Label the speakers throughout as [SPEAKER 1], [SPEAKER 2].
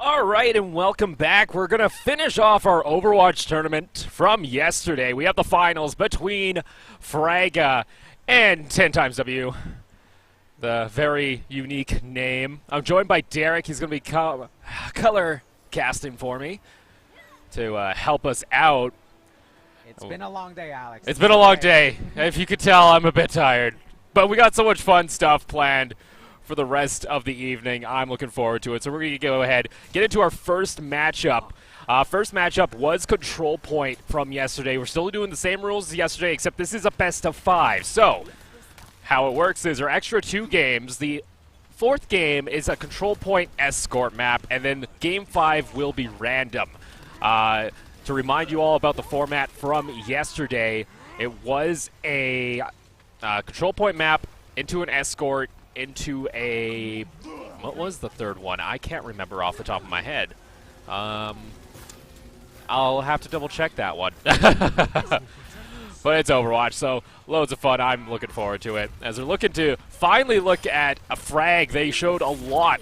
[SPEAKER 1] All right, and welcome back. We're going to finish off our Overwatch tournament from yesterday. We have the finals between Fraga and 10xW. The very unique name. I'm joined by Derek. He's going to be color casting for me to help us out.
[SPEAKER 2] It's been a long day, Alex.
[SPEAKER 1] It's been a long day. If you could tell, I'm a bit tired. But we got so much fun stuff planned for the rest of the evening. I'm looking forward to it. So we're going to go ahead, get into our first matchup. First matchup was Control Point from yesterday. We're still doing the same rules as yesterday, except this is a best of 5. So how it works is there are extra 2 games. The fourth game is a Control Point escort map, and then game 5 will be random. To remind you all about the format from yesterday, it was a Control Point map into an escort into a... What was the third one? I can't remember off the top of my head. I'll have to double check that one. But it's Overwatch, so loads of fun. I'm looking forward to it. As they're looking to finally look at a frag, they showed a lot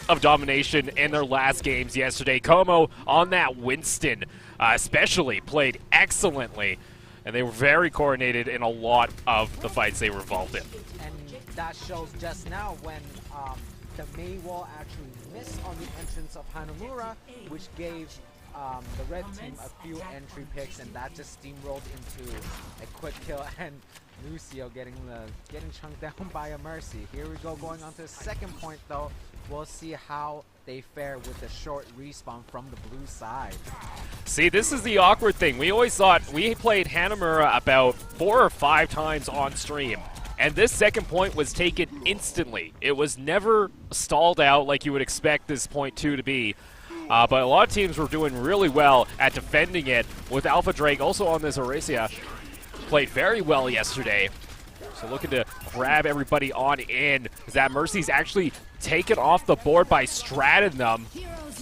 [SPEAKER 1] of domination in their last games yesterday. Como on that Winston especially played excellently, and they were very coordinated in a lot of the fights they were involved in.
[SPEAKER 2] And that shows just now when the Mei wall actually missed on the entrance of Hanamura, which gave the red team a few entry picks, and that just steamrolled into a quick kill, and Lucio getting chunked down by a Mercy. Here we go, going on to the second point though. We'll see how they fare with the short respawn from the blue side.
[SPEAKER 1] See, this is the awkward thing. We always thought we played Hanamura about 4 or 5 times on stream, and this second point was taken instantly. It was never stalled out like you would expect this point 2 to be. But a lot of teams were doing really well at defending it, with Alpha Drake also on this Horacia. Played very well yesterday. So looking to grab everybody on in. That Mercy's actually taken off the board by Stratton them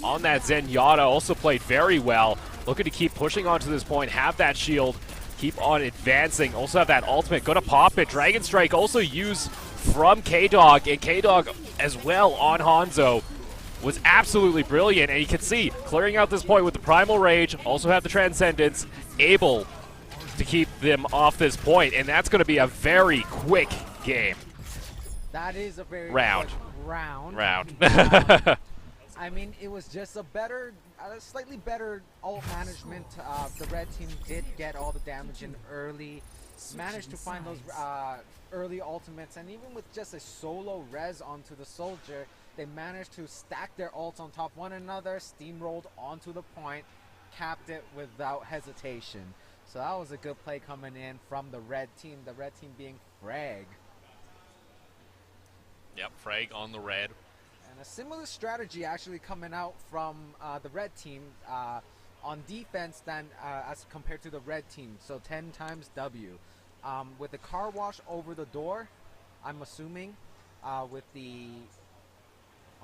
[SPEAKER 1] on that Zenyatta. Also played very well. Looking to keep pushing onto this point, have that shield, keep on advancing. Also have that ultimate, gonna pop it. Dragon Strike also used from K-Dog, and K-Dog as well on Hanzo was absolutely brilliant. And you can see, clearing out this point with the Primal Rage, also have the Transcendence, able to keep them off this point, and that's going to be a very quick game.
[SPEAKER 2] That is a very
[SPEAKER 1] round.
[SPEAKER 2] I mean, it was just a slightly better ult management. The red team did get all the damage in early, managed to find those early ultimates, and even with just a solo res onto the soldier, they managed to stack their ults on top of one another, steamrolled onto the point, capped it without hesitation. So that was a good play coming in from the red team being Frag.
[SPEAKER 1] Yep, Frag on the red.
[SPEAKER 2] And a similar strategy actually coming out from the red team on defense than as compared to the red team. So 10xW. With the car wash over the door, I'm assuming, with the...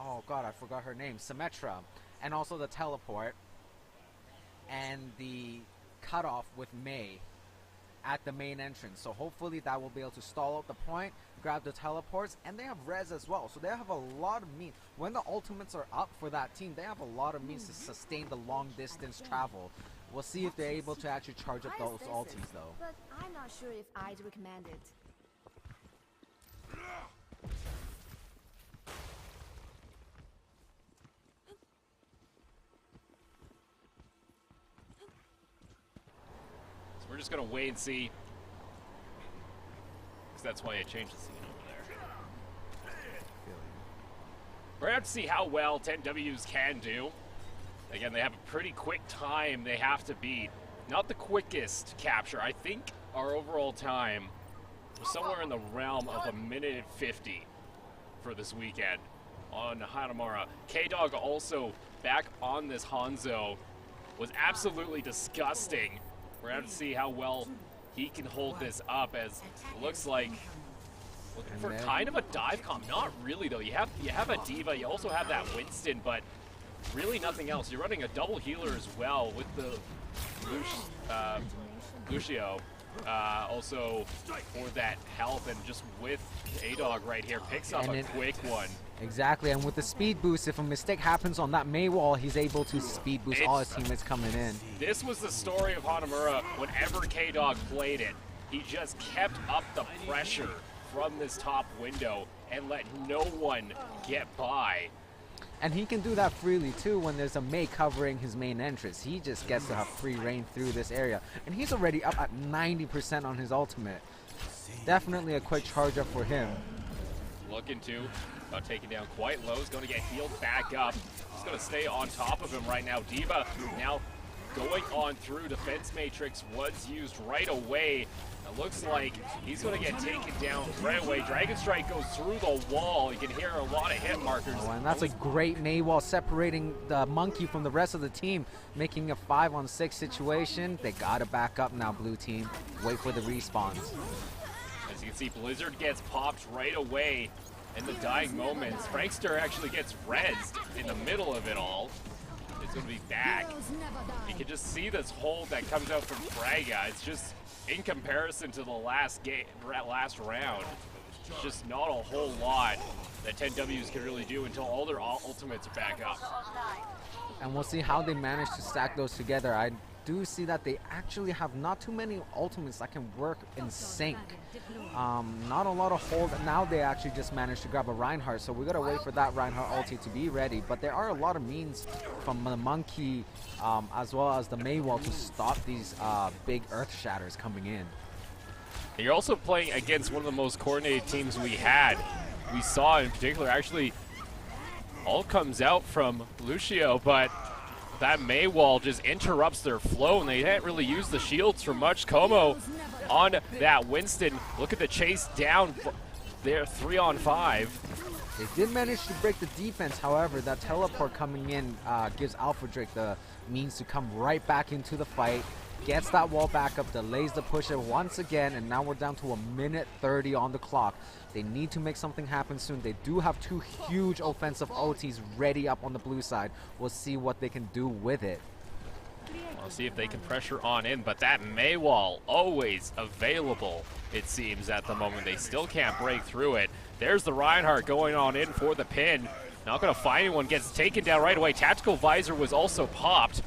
[SPEAKER 2] Oh god, I forgot her name. Symmetra. And also the teleport. And the cutoff with Mei at the main entrance. So hopefully that will be able to stall out the point, grab the teleports, and they have res as well. So they have a lot of means. When the ultimates are up for that team, they have a lot of means to sustain the long distance travel. We'll see if they're able to actually charge up those ultis though.
[SPEAKER 3] But I'm not sure if I'd recommend it.
[SPEAKER 1] We're just going to wait and see, because that's why I changed the scene over there. We're going to have to see how well 10Ws can do. Again, they have a pretty quick time they have to beat. Not the quickest capture. I think our overall time was somewhere in the realm of 1:50 for this weekend on Hanamura. K-Dog also back on this Hanzo was absolutely disgusting. We're going to have to see how well he can hold this up, as it looks like looking for kind of a dive comp. Not really though. You have a D.Va, you also have that Winston, but really nothing else. You're running a double healer as well with the Lucio. Also for that health, and just with A-Dog right here, picks up a quick one.
[SPEAKER 2] Exactly, and with the speed boost, if a mistake happens on that Mei wall, he's able to speed boost all his teammates coming in.
[SPEAKER 1] This was the story of Hanamura whenever K-Dog played it. He just kept up the pressure from this top window and let no one get by.
[SPEAKER 2] And he can do that freely too when there's a Mei covering his main entrance. He just gets to have free reign through this area. And he's already up at 90% on his ultimate. Definitely a quick charge up for him.
[SPEAKER 1] Looking to taken down quite low. He's going to get healed back up. He's going to stay on top of him right now. D.Va now going on through. Defense Matrix was used right away. It looks like he's going to get taken down right away. Dragon Strike goes through the wall. You can hear a lot of hit markers.
[SPEAKER 2] Oh, and that's a great Mei wall separating the monkey from the rest of the team, making a 5-on-6 situation. They got to back up now, blue team. Wait for the respawns.
[SPEAKER 1] As you can see, Blizzard gets popped right away in the dying moments. Frankster actually gets rezzed in the middle of it all. It's going to be back. You can just see this hold that comes out from Fraga. It's just, in comparison to the last round, it's just not a whole lot that 10Ws can really do until all their ultimates are back up.
[SPEAKER 2] And we'll see how they manage to stack those together. I do see that they actually have not too many ultimates that can work in sync. Not a lot of hold. Now they actually just managed to grab a Reinhardt, so we gotta wait for that Reinhardt ulti to be ready. But there are a lot of means from the monkey as well as the Mei wall to stop these big earth shatters coming in.
[SPEAKER 1] And you're also playing against one of the most coordinated teams we had. We saw in particular, actually, all comes out from Lucio, but that Mei wall just interrupts their flow, and they didn't really use the shields for much. Como on that Winston. Look at the chase down there, 3-on-5.
[SPEAKER 2] They did manage to break the defense, however, that teleport coming in gives Alpha Drake the means to come right back into the fight, gets that wall back up, delays the push once again, and now we're down to 1:30 on the clock. They need to make something happen soon. They do have two huge offensive OTs ready up on the blue side. We'll see what they can do with it.
[SPEAKER 1] We'll see if they can pressure on in, but that Mei wall always available, it seems, at the moment. They still can't break through it. There's the Reinhardt going on in for the pin. Not going to find anyone, gets taken down right away. Tactical Visor was also popped.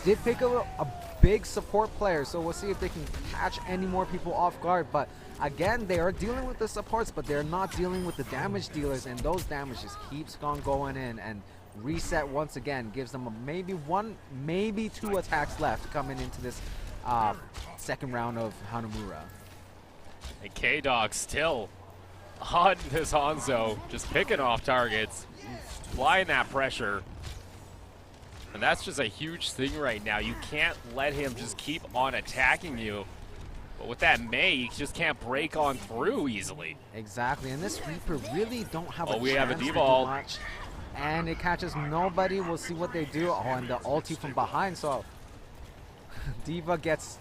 [SPEAKER 2] Did pick up a big support player, so we'll see if they can catch any more people off guard. But again, they are dealing with the supports, but they're not dealing with the damage dealers, and those damages keeps on going in, and reset once again gives them maybe one, maybe two attacks left coming into this second round of Hanamura.
[SPEAKER 1] And K-Dog still on this Hanzo, just picking off targets, applying that pressure. And that's just a huge thing right now. You can't let him just keep on attacking you. But with that Mei, you just can't break on through easily.
[SPEAKER 2] Exactly, and this Reaper really don't have a
[SPEAKER 1] we have a
[SPEAKER 2] chance to
[SPEAKER 1] D.Va
[SPEAKER 2] do
[SPEAKER 1] ult.
[SPEAKER 2] much. And it catches nobody. We'll see what they do. Oh, and the ulti from behind. So D.Va gets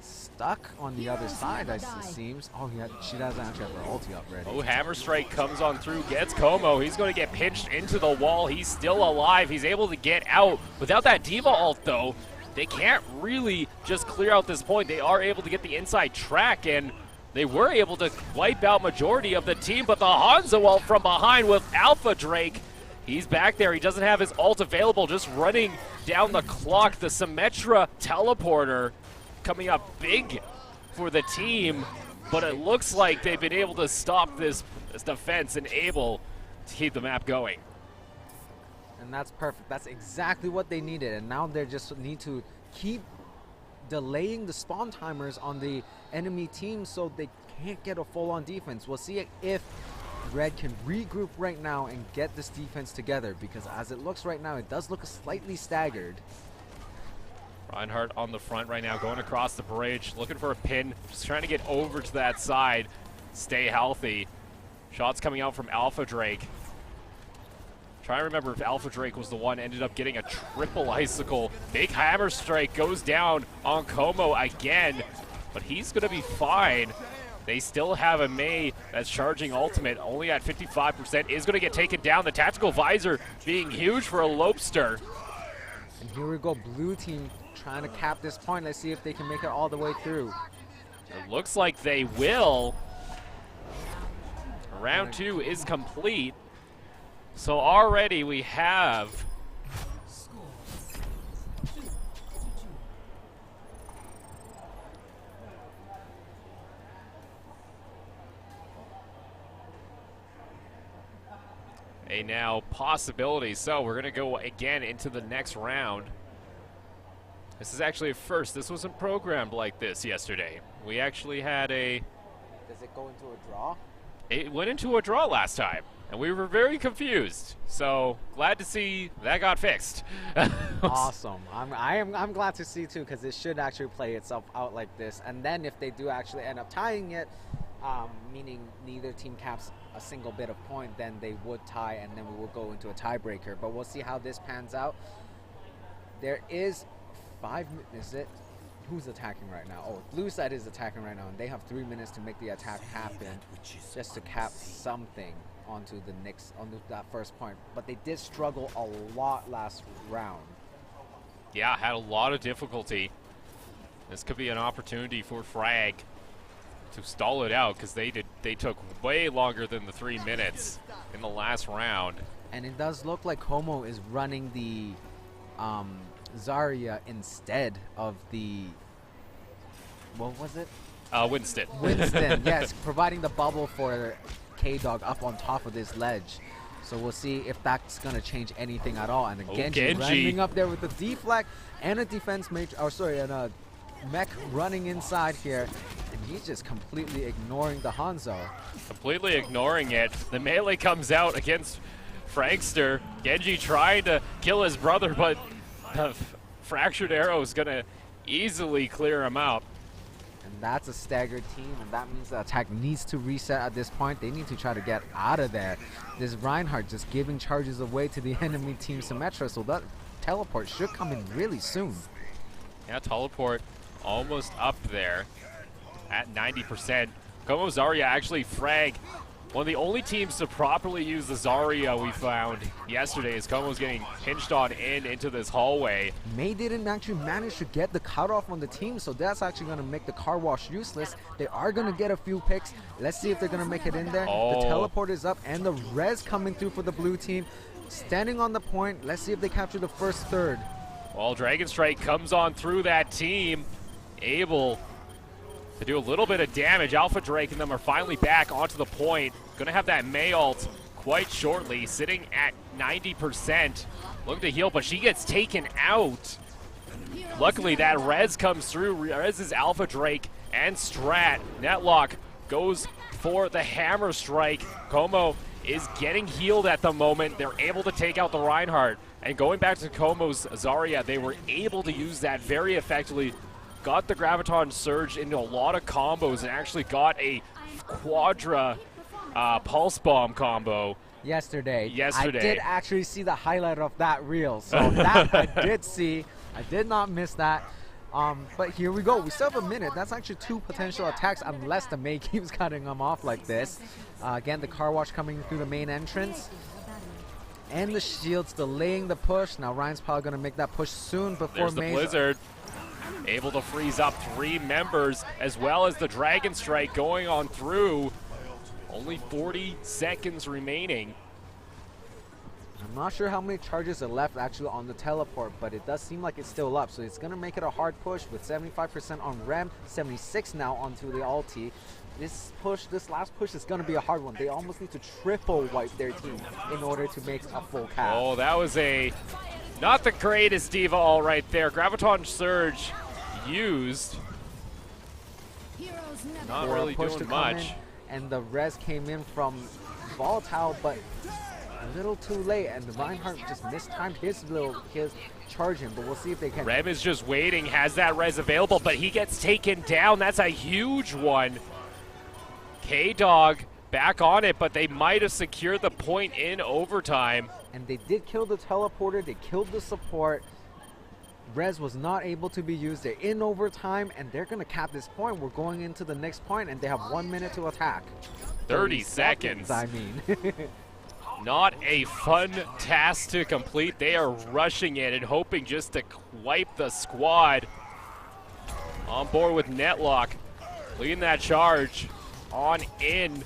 [SPEAKER 2] stuck on the other side, it seems. Oh, yeah, she doesn't actually have her ulti up ready.
[SPEAKER 1] Oh, Hammer Strike comes on through, gets Como. He's going to get pinched into the wall. He's still alive. He's able to get out. Without that D.Va ult, though, they can't really just clear out this point. They are able to get the inside track, and they were able to wipe out majority of the team, but the Hanzo ult from behind with Alpha Drake. He's back there. He doesn't have his ult available, just running down the clock. The Symmetra teleporter coming up big for the team, but it looks like they've been able to stop this defense and able to keep the map going.
[SPEAKER 2] And that's perfect. That's exactly what they needed. And now they just need to keep delaying the spawn timers on the enemy team so they can't get a full-on defense. We'll see if Red can regroup right now and get this defense together, because as it looks right now, it does look slightly staggered.
[SPEAKER 1] Reinhardt on the front right now, going across the bridge, looking for a pin, just trying to get over to that side, stay healthy. Shots coming out from Alpha Drake. Trying to remember if Alpha Drake was the one ended up getting a triple icicle. Big Hammer Strike goes down on Como again, but he's going to be fine. They still have a Mei that's charging ultimate, only at 55%, is going to get taken down. The Tactical Visor being huge for a Lobster.
[SPEAKER 2] And here we go, blue team trying to cap this point. Let's see if they can make it all the way through.
[SPEAKER 1] It looks like they will. Round 2 is complete. So already we have a now possibility. So we're going to go again into the next round. This is actually a first. This wasn't programmed like this yesterday. We actually had a...
[SPEAKER 2] Does it go into a draw?
[SPEAKER 1] It went into a draw last time, and we were very confused. So glad to see that got fixed.
[SPEAKER 2] Awesome. I'm glad to see too, because it should actually play itself out like this. And then if they do actually end up tying it, meaning neither team caps a single bit of point, then they would tie, and then we will go into a tiebreaker. But we'll see how this pans out. There is 5 minutes. Is it? Who's attacking right now? Oh, blue side is attacking right now, and they have 3 minutes to make the attack happen, just to cap something onto that first point. But they did struggle a lot last round.
[SPEAKER 1] Yeah, had a lot of difficulty. This could be an opportunity for Frag to stall it out, because they took way longer than the 3 minutes in the last round.
[SPEAKER 2] And it does look like Como is running the Zarya instead of the, what was it?
[SPEAKER 1] Winston.
[SPEAKER 2] Winston, yes, providing the bubble for K-Dog up on top of this ledge. So we'll see if that's going to change anything at all. And again, running up there with the deflect and a defense mage, and a mech running inside here. And he's just completely ignoring the Hanzo.
[SPEAKER 1] Completely ignoring it. The melee comes out against Fragster. Genji tried to kill his brother, but the fractured arrow is going to easily clear him out.
[SPEAKER 2] And that's a staggered team, and that means the attack needs to reset at this point. They need to try to get out of there. This Reinhardt just giving charges away to the enemy team Symmetra, so that teleport should come in really soon.
[SPEAKER 1] Yeah, teleport almost up there at 90%. Como Zarya actually Frag. One of the only teams to properly use the Zarya we found yesterday is Como's getting pinched on into this hallway.
[SPEAKER 2] May didn't actually manage to get the cutoff on the team, so that's actually going to make the car wash useless. They are going to get a few picks. Let's see if they're going to make it in there.
[SPEAKER 1] Oh.
[SPEAKER 2] The teleport is up, and the res coming through for the blue team. Standing on the point. Let's see if they capture the first third.
[SPEAKER 1] Well, Dragon Strike comes on through that team, able to do a little bit of damage. Alpha Drake and them are finally back onto the point. Going to have that Mei ult quite shortly, sitting at 90%. Looking to heal, but she gets taken out. Luckily, that res comes through. Res is Alpha Drake and Strat. Netlock goes for the hammer strike. Como is getting healed at the moment. They're able to take out the Reinhardt. And going back to Como's Zarya, they were able to use that very effectively. Got the Graviton Surge into a lot of combos and actually got a Quadra Pulse Bomb combo.
[SPEAKER 2] Yesterday.
[SPEAKER 1] I
[SPEAKER 2] did actually see the highlight of that reel, so that I did see. I did not miss that. But here we go. We still have a minute. That's actually 2 potential attacks unless the Mei keeps cutting them off like this. Again, the car wash coming through the main entrance. And the shields delaying the push. Now Ryan's probably going to make that push soon before
[SPEAKER 1] There's the Blizzard. Able to freeze up 3 members, as well as the Dragon Strike going on through. Only 40 seconds remaining.
[SPEAKER 2] I'm not sure how many charges are left actually on the teleport, but it does seem like it's still up. So it's going to make it a hard push with 75% on Rem, 76 now onto the ulti. This last push is going to be a hard one. They almost need to triple wipe their team in order to make a full cap.
[SPEAKER 1] Oh, that was not the greatest D.Va ult right there. Graviton Surge used. Not really doing much.
[SPEAKER 2] And the res came in from Volatile, but a little too late, and the Reinhardt just mistimed his charge in, but we'll see if they can.
[SPEAKER 1] Rem is just waiting, has that res available, but he gets taken down. That's a huge one. K-Dog back on it, but they might have secured the point in overtime.
[SPEAKER 2] And they did kill the teleporter, they killed the support. Res was not able to be used. They're in overtime, and they're going to cap this point. We're going into the next point, and they have 1 minute to attack.
[SPEAKER 1] 30 seconds.
[SPEAKER 2] I mean.
[SPEAKER 1] Not a fun task to complete. They are rushing it and hoping just to wipe the squad. On board with Netlock, leading that charge on in,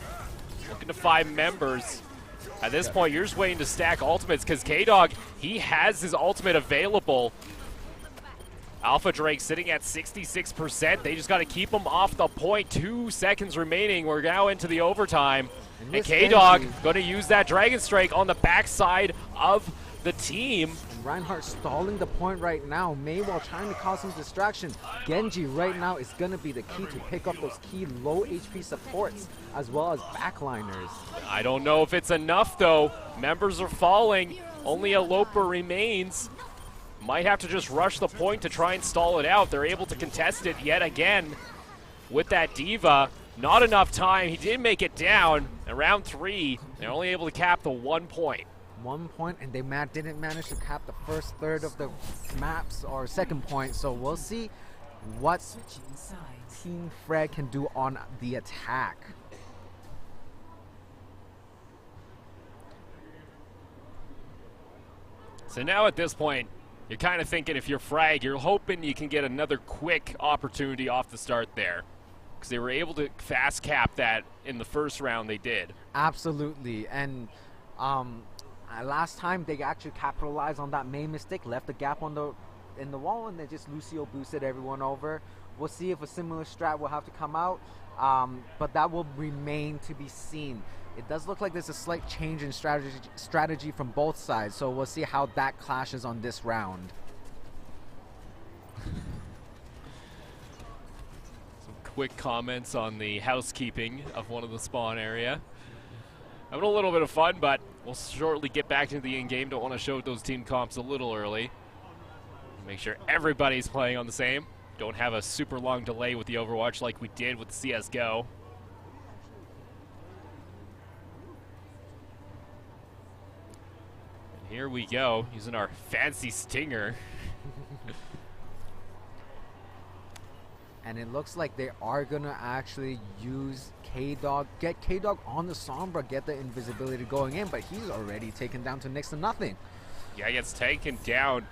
[SPEAKER 1] looking to 5 members. At this point, you're just waiting to stack ultimates because K-Dog, he has his ultimate available. Alpha Drake sitting at 66%. They just got to keep him off the point. 2 seconds remaining. We're now into the overtime. And K-Dog going to use that Dragon Strike on the backside of the team.
[SPEAKER 2] And Reinhardt stalling the point right now. Mei while trying to cause some distraction. Genji right now is going to be the key to pick up those key low HP supports as well as backliners.
[SPEAKER 1] I don't know if it's enough though. Members are falling. Only a Loper remains. Might have to just rush the point to try and stall it out. They're able to contest it yet again with that Diva. Not enough time. He did make it down. In round 3, they're only able to cap the 1 point.
[SPEAKER 2] 1 point, and they didn't manage to cap the first third of the maps or second point. So we'll see what Team Frag can do on the attack.
[SPEAKER 1] So now at this point, you're kind of thinking if you're Frag, you're hoping you can get another quick opportunity off the start there. Because they were able to fast cap that in the first round they did.
[SPEAKER 2] Absolutely, and last time they actually capitalized on that main mistake, left a gap on in the wall, and they just Lucio boosted everyone over. We'll see if a similar strat will have to come out, but that will remain to be seen. It does look like there's a slight change in strategy from both sides, so we'll see how that clashes on this round.
[SPEAKER 1] Quick comments on the housekeeping of one of the spawn area. Having a little bit of fun, but we'll shortly get back into the in-game. Don't want to show those team comps a little early. Make sure everybody's playing on the same. Don't have a super long delay with the Overwatch like we did with CSGO. And here we go, using our fancy stinger.
[SPEAKER 2] And it looks like they are going to actually use K-Dog, get K-Dog on the Sombra, get the invisibility going in, but he's already taken down to next to nothing.
[SPEAKER 1] Yeah, he gets taken down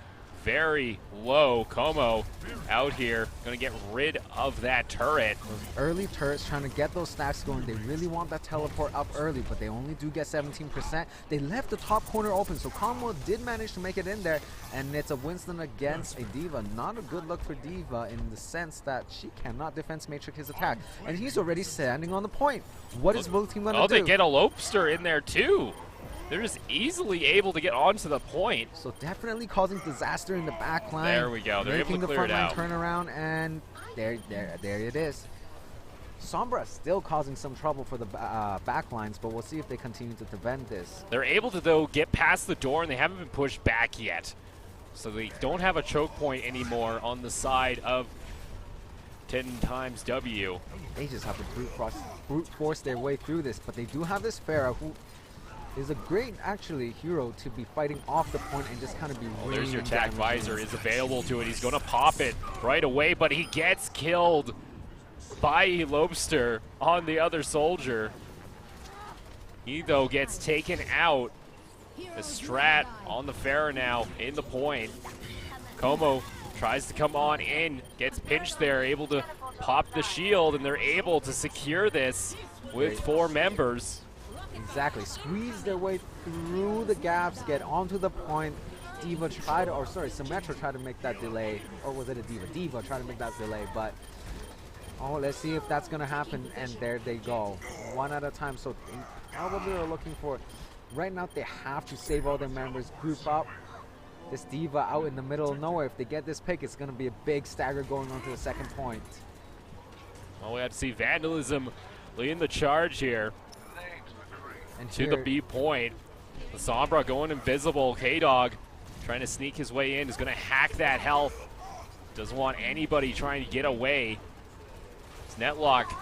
[SPEAKER 1] very low. Como out here, going to get rid of that turret.
[SPEAKER 2] Those early turrets trying to get those stacks going. They really want that teleport up early, but they only do get 17%. They left the top corner open, so Como did manage to make it in there, and it's a Winston against a Diva. Not a good look for Diva in the sense that she cannot defense matrix his attack, and he's already standing on the point. What is blue team going to do?
[SPEAKER 1] Oh, they get a Lobster in there too. They're just easily able to get onto the point.
[SPEAKER 2] So definitely causing disaster in the back line.
[SPEAKER 1] There we go. They're able to clear it out.
[SPEAKER 2] Making the front line turnaround, and there it is. Sombra still causing some trouble for the back lines, but we'll see if they continue to defend this.
[SPEAKER 1] They're able to, though, get past the door, and they haven't been pushed back yet. So they don't have a choke point anymore on the side of 10 times W.
[SPEAKER 2] They just have to brute force their way through this, but they do have this Pharah who is a great, actually, hero to be fighting off the point and just kind of be
[SPEAKER 1] there's your attack visor is available to it. He's going to pop it right away, but he gets killed by Lobster on the other soldier. He, though, gets taken out. The strat on the Pharah now in the point. Como tries to come on in, gets pinched there, able to pop the shield, and they're able to secure this with 4 members.
[SPEAKER 2] Exactly, squeeze their way through the gaps, get onto the point. Diva tried, or sorry, Symmetra tried to make that delay, or was it a Diva? Diva tried to make that delay, but oh, let's see if that's gonna happen, and there they go. One at a time, so they probably are looking for, right now they have to save all their members, group up. This Diva out in the middle of nowhere, if they get this pick, it's gonna be a big stagger going on to the second point.
[SPEAKER 1] Well, we have to see Vandalism leading the charge here. And to the B point. The Sombra going invisible. K-Dog trying to sneak his way in. Is going to hack that health. Doesn't want anybody trying to get away. It's Netlock.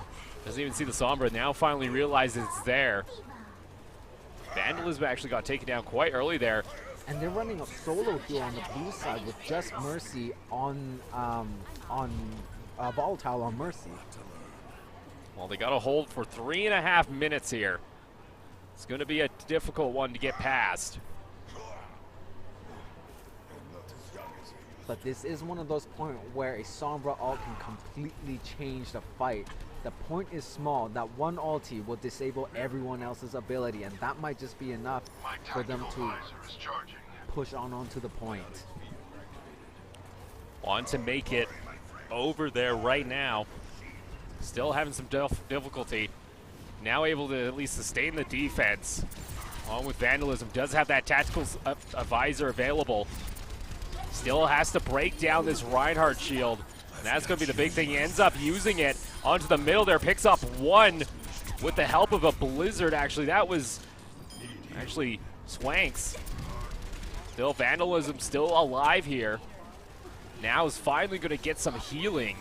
[SPEAKER 1] Doesn't even see the Sombra. Now finally realizes it's there. Vandalism actually got taken down quite early there.
[SPEAKER 2] And they're running a solo here on the blue side with just Mercy on Volatile on Mercy.
[SPEAKER 1] Well, they got to hold for 3.5 minutes here. It's going to be a difficult one to get past.
[SPEAKER 2] But this is one of those points where a Sombra ult can completely change the fight. The point is small. That one ulti will disable everyone else's ability, and that might just be enough for them to push on onto the point.
[SPEAKER 1] Want to make it over there right now. Still having some difficulty. Now able to at least sustain the defense. Along with Vandalism, does have that tactical visor available. Still has to break down this Reinhardt shield. And that's going to be the big thing. He ends up using it onto the middle there. Picks up one with the help of a Blizzard, actually. That was actually Swanks. Still Vandalism, still alive here. Now is finally going to get some healing.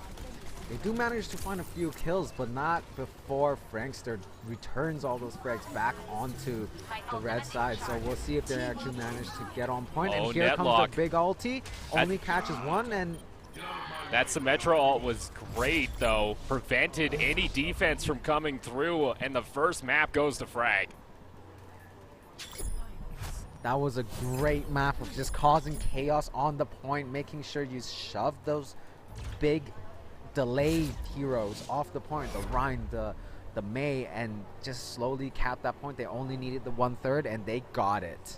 [SPEAKER 2] They do manage to find a few kills, but not before Frankster returns all those frags back onto the red side. So we'll see if they actually manage to get on point. And here comes the big ulti. Only catches one, and
[SPEAKER 1] that Symmetra ult was great, though. Prevented any defense from coming through, and the first map goes to Frag.
[SPEAKER 2] That was a great map of just causing chaos on the point, making sure you shove those big delayed heroes off the point, the Rhine, the Mei, and just slowly cap that point. They only needed the 1/3, and they got it.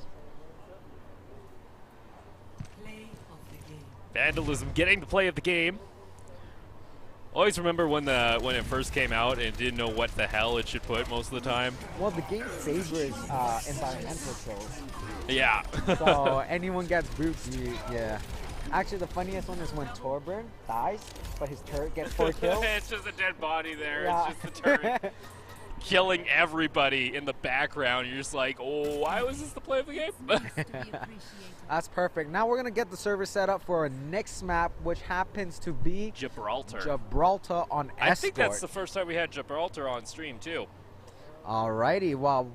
[SPEAKER 1] Vandalism getting the play of the game. Always remember when it first came out and didn't know what the hell it should put most of the time.
[SPEAKER 2] Well, the game favors environmental trolls.
[SPEAKER 1] Yeah.
[SPEAKER 2] So anyone gets booped, yeah. Actually, the funniest one is when Torbjorn dies, but his turret gets 4 kills.
[SPEAKER 1] It's just a dead body there.
[SPEAKER 2] Yeah.
[SPEAKER 1] It's just the turret killing everybody in the background. You're just like, oh, why was this the play of the game?
[SPEAKER 2] That's perfect. Now we're going to get the server set up for our next map, which happens to be
[SPEAKER 1] Gibraltar.
[SPEAKER 2] Gibraltar on Escort.
[SPEAKER 1] I think that's the first time we had Gibraltar on stream, too.
[SPEAKER 2] Alrighty, well,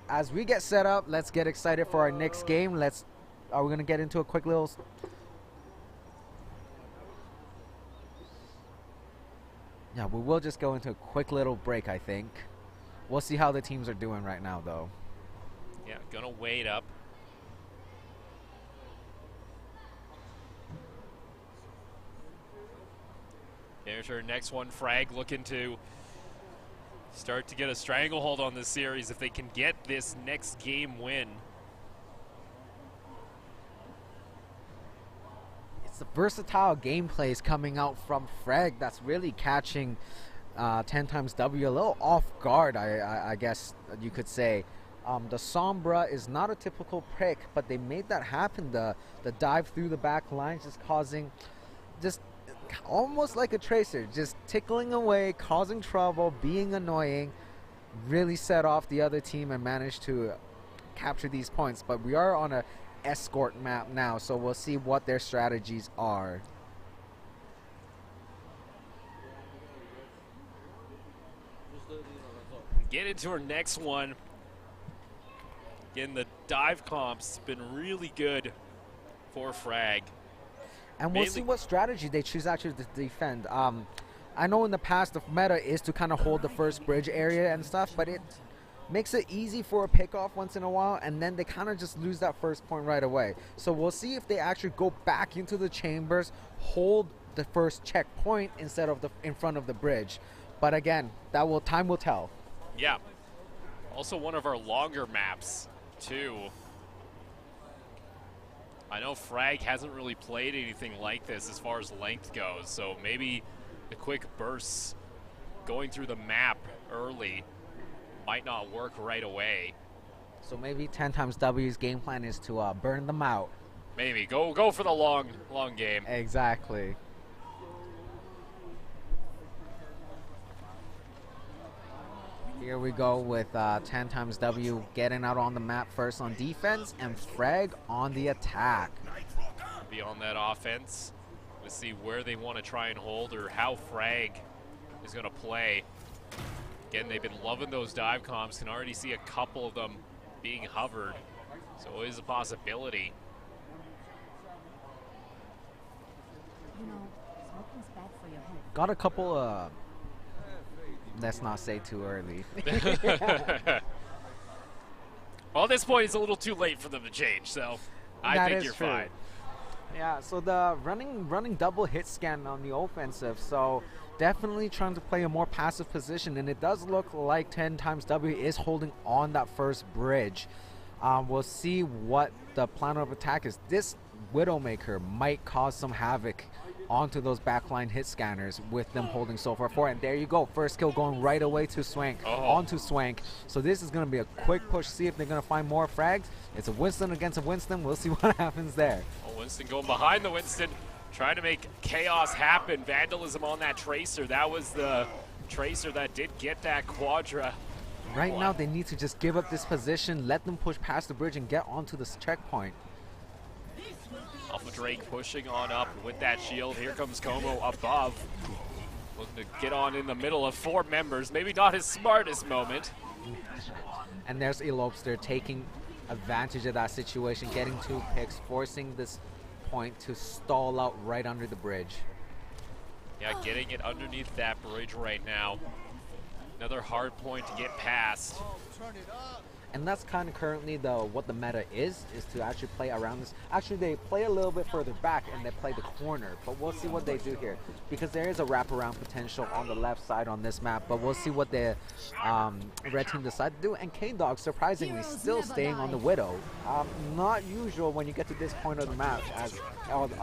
[SPEAKER 2] as we get set up, let's get excited for our next game. Are we going to get into a quick little... Yeah, we will just go into a quick little break, I think. We'll see how the teams are doing right now, though.
[SPEAKER 1] Yeah, gonna wait up. There's our next one. Frag looking to start to get a stranglehold on this series if they can get this next game win.
[SPEAKER 2] It's the versatile gameplays coming out from Frag that's really catching 10 times W a little off guard, I guess you could say. The Sombra is not a typical pick, but they made that happen. The dive through the back lines just causing, just almost like a Tracer, just tickling away, causing trouble, being annoying, really set off the other team and managed to capture these points. But we are on a Escort map now, so we'll see what their strategies are.
[SPEAKER 1] Get into our next one. Again, the dive comp's been really good for Frag.
[SPEAKER 2] And we'll see what strategy they choose actually to defend. I know in the past the meta is to kind of hold the first bridge area and stuff, but it makes it easy for a pickoff once in a while, and then they kind of just lose that first point right away. So we'll see if they actually go back into the chambers, hold the first checkpoint instead of in front of the bridge. But again, time will tell.
[SPEAKER 1] Yeah. Also one of our longer maps too. I know Frag hasn't really played anything like this as far as length goes, so maybe the quick bursts going through the map early might not work right away.
[SPEAKER 2] So maybe 10 times W's game plan is to burn them out.
[SPEAKER 1] Maybe go for the long game.
[SPEAKER 2] Exactly. Here we go with 10 times W getting out on the map first on defense and Frag on the attack.
[SPEAKER 1] Be on that offense to see where they want to try and hold or how Frag is going to play. Again, they've been loving those dive comps. Can already see a couple of them being hovered. So it is a possibility.
[SPEAKER 3] You know, smoking's bad for your health.
[SPEAKER 2] Got a couple let's not say too early.
[SPEAKER 1] Well, at this point, it's a little too late for them to change, so I think you're fine.
[SPEAKER 2] Yeah, so the running double hit scan on the offensive, so definitely trying to play a more passive position, and it does look like 10 times W is holding on that first bridge. We'll see what the plan of attack is. This Widowmaker might cause some havoc onto those backline hit scanners with them holding so far forward. And there you go, first kill going right away to Swank, onto Swank. So this is going to be a quick push, see if they're going to find more frags. It's a Winston against a Winston. We'll see what happens there.
[SPEAKER 1] Oh, Winston going behind the Winston, trying to make chaos happen. Vandalism on that Tracer. That was the Tracer that did get that Quadra.
[SPEAKER 2] Right now they need to just give up this position, let them push past the bridge and get onto this checkpoint.
[SPEAKER 1] Alpha Drake pushing on up with that shield. Here comes Como above. Looking to get on in the middle of 4 members. Maybe not his smartest moment.
[SPEAKER 2] And there's Elopester taking advantage of that situation, getting 2 picks, forcing this point to stall out right under the bridge.
[SPEAKER 1] Yeah, getting it underneath that bridge right now. Another hard point to get past.
[SPEAKER 2] And that's kind of currently what the meta is to actually play around this. Actually, they play a little bit further back and they play the corner, but we'll see what they do here because there is a wraparound potential on the left side on this map, but we'll see what the red team decide to do. And K-Dog, surprisingly, still staying on the Widow. Not usual when you get to this point of the map, as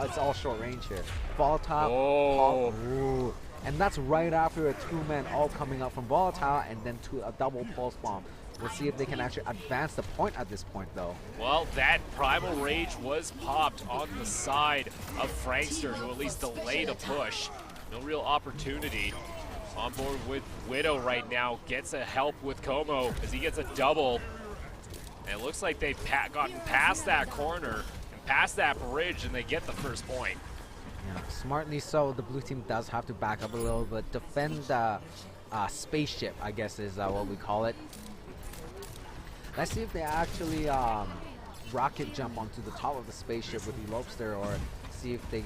[SPEAKER 2] it's all short range here. Volatile, pop, and that's right after a 2-man all coming up from Volatile and then to a double pulse bomb. We'll see if they can actually advance the point at this point, though.
[SPEAKER 1] Well, that Primal Rage was popped on the side of Frankster to at least delay the push. No real opportunity. On board with Widow right now. Gets a help with Como as he gets a double. And it looks like they've gotten past that corner and past that bridge, and they get the first point.
[SPEAKER 2] Yeah, smartly so. The blue team does have to back up a little bit. Defend the spaceship, I guess is what we call it. Let's see if they actually rocket jump onto the top of the spaceship with Elopester, or see if they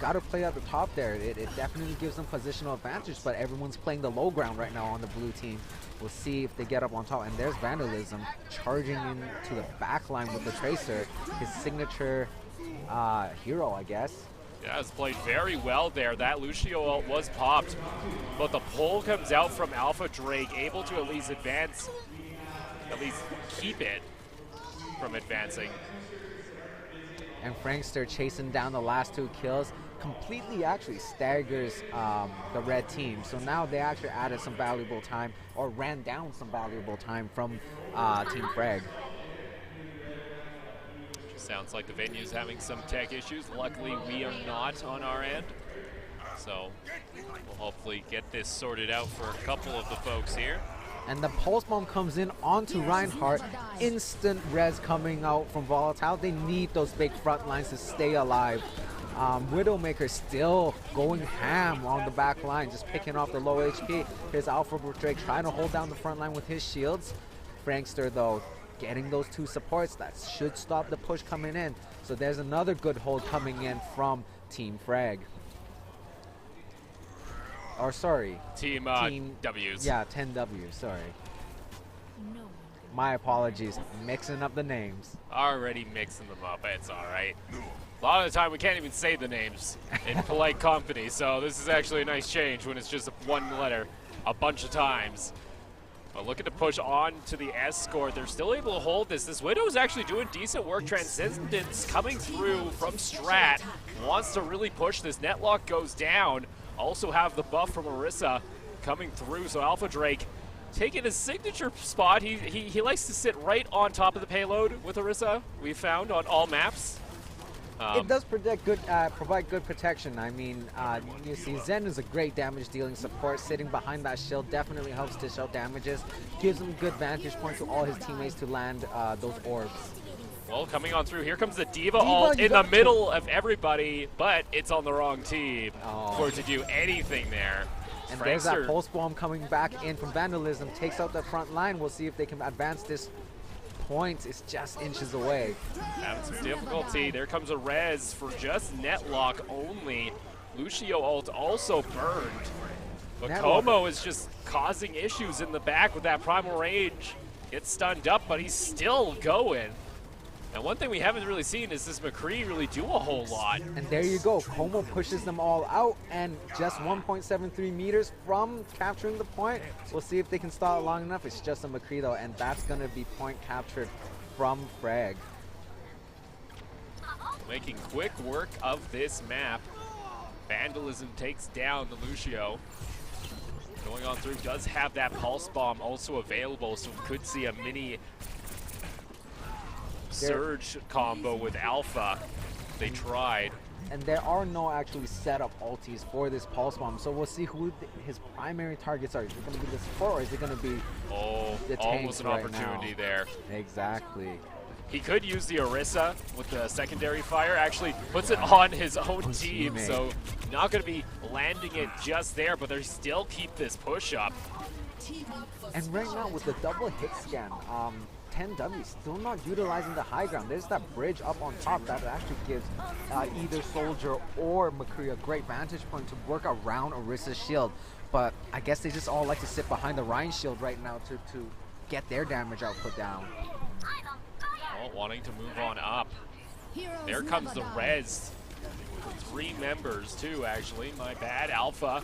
[SPEAKER 2] got to play at the top there. It definitely gives them positional advantage, but everyone's playing the low ground right now on the blue team. We'll see if they get up on top. And there's Vandalism charging into the back line with the Tracer, his signature hero, I guess.
[SPEAKER 1] Yeah, it's played very well there. That Lucio ult was popped, but the pull comes out from Alpha Drake, able to at least advance, at least keep it from advancing.
[SPEAKER 2] And Frankster chasing down the last 2 kills completely actually staggers the red team. So now they actually added some valuable time, or ran down some valuable time from Team Frag.
[SPEAKER 1] Sounds like the venue's having some tech issues. Luckily, we are not on our end. So we'll hopefully get this sorted out for a couple of the folks here.
[SPEAKER 2] And the pulse bomb comes in onto Reinhardt. Instant res coming out from Volatile. They need those big front lines to stay alive. Widowmaker still going ham on the back line, just picking off the low HP. Here's Alpha Drake trying to hold down the front line with his shields. Frankster, though, getting those 2 supports. That should stop the push coming in. So there's another good hold coming in from Team Frag. Or sorry,
[SPEAKER 1] Team W's.
[SPEAKER 2] Yeah, 10W, sorry. My apologies, mixing up the names.
[SPEAKER 1] Already mixing them up, it's all right. A lot of the time we can't even say the names in polite company, so this is actually a nice change when it's just 1 letter a bunch of times. But looking to push on to the escort, they're still able to hold this. This Widow's actually doing decent work. Transcendence coming through from Strat, wants to really push this. Netlock goes down. Also have the buff from Orisa coming through, so Alpha Drake taking his signature spot. He likes to sit right on top of the payload with Orisa, we've found on all maps.
[SPEAKER 2] It does provide good protection. I mean, you see, Zen is a great damage dealing support. Sitting behind that shield definitely helps dish out damages. Gives him a good vantage point to all his teammates to land those orbs.
[SPEAKER 1] Well, coming on through, here comes the Diva ult in the middle of everybody, but it's on the wrong team for it to do anything there.
[SPEAKER 2] And there's that pulse bomb coming back in from Vandalism, takes out the front line. We'll see if they can advance this point. It's just inches away.
[SPEAKER 1] Having some difficulty. There comes a res for just Netlock only. Lucio ult also burned. But Como is just causing issues in the back with that Primal Rage Gets stunned up, but he's still going. And one thing we haven't really seen is this McCree really do a whole lot.
[SPEAKER 2] And there you go. Como pushes them all out, and just 1.73 meters from capturing the point. We'll see if they can stall it long enough. It's just a McCree though, and that's going to be point captured from Frag.
[SPEAKER 1] Making quick work of this map. Vandalism takes down the Lucio. Going on through, does have that pulse bomb also available, so we could see a mini surge combo with Alpha. They tried.
[SPEAKER 2] And there are no actually set up ultis for this pulse bomb, so we'll see who his primary targets are. Is it going to be the support, or is it going to be the
[SPEAKER 1] almost an
[SPEAKER 2] right
[SPEAKER 1] opportunity
[SPEAKER 2] now?
[SPEAKER 1] there.
[SPEAKER 2] Exactly.
[SPEAKER 1] He could use the Orisa with the secondary fire, actually puts it on his own team, so not going to be landing it just there, but they still keep this push up.
[SPEAKER 2] And right now with the double hit scan, 10W still not utilizing the high ground. There's that bridge up on top that actually gives either Soldier or McCree a great vantage point to work around Orisa's shield. But I guess they just all like to sit behind the Rhine shield right now to get their damage output down.
[SPEAKER 1] Wanting to move on up. There comes the res. 3 members too, actually. My bad. Alpha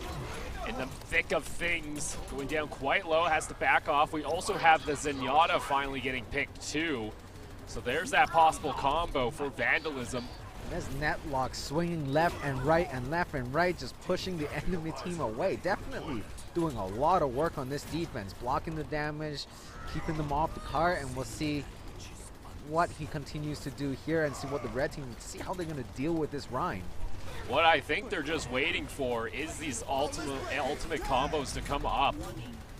[SPEAKER 1] in the thick of things, going down quite low, has to back off. We also have the Zenyatta finally getting picked too. So there's that possible combo for Vandalism.
[SPEAKER 2] There's Netlock swinging left and right, just pushing the enemy team away. Definitely doing a lot of work on this defense, blocking the damage, keeping them off the cart, and we'll see what he continues to do here and see what the red team, see how they're going to deal with this Rhine.
[SPEAKER 1] What I think they're just waiting for is these ultimate combos to come up.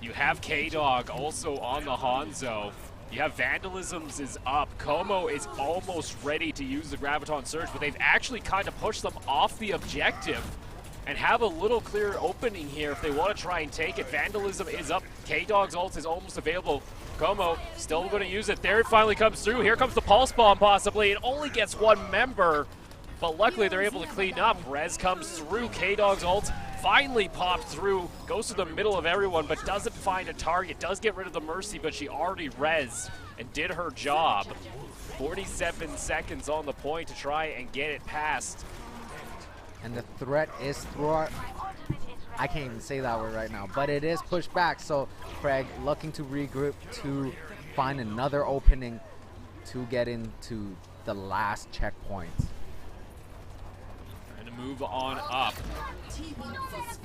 [SPEAKER 1] You have K-Dog also on the Hanzo. You have Vandalism's is up. Como is almost ready to use the Graviton Surge, but they've actually kind of pushed them off the objective and have a little clearer opening here if they want to try and take it. Vandalism is up. K-Dog's ult is almost available. Como still going to use it. There it finally comes through. Here comes the Pulse Bomb possibly. It only gets 1 member, but luckily they're able to clean up. Rez comes through. K-Dog's ult finally popped through. Goes to the middle of everyone, but doesn't find a target. Does get rid of the Mercy, but she already rezzed and did her job. 47 seconds on the point to try and get it past.
[SPEAKER 2] And the threat is through. I can't even say that word right now, but it is pushed back. So Craig looking to regroup to find another opening to get into the last checkpoint.
[SPEAKER 1] And to move on up.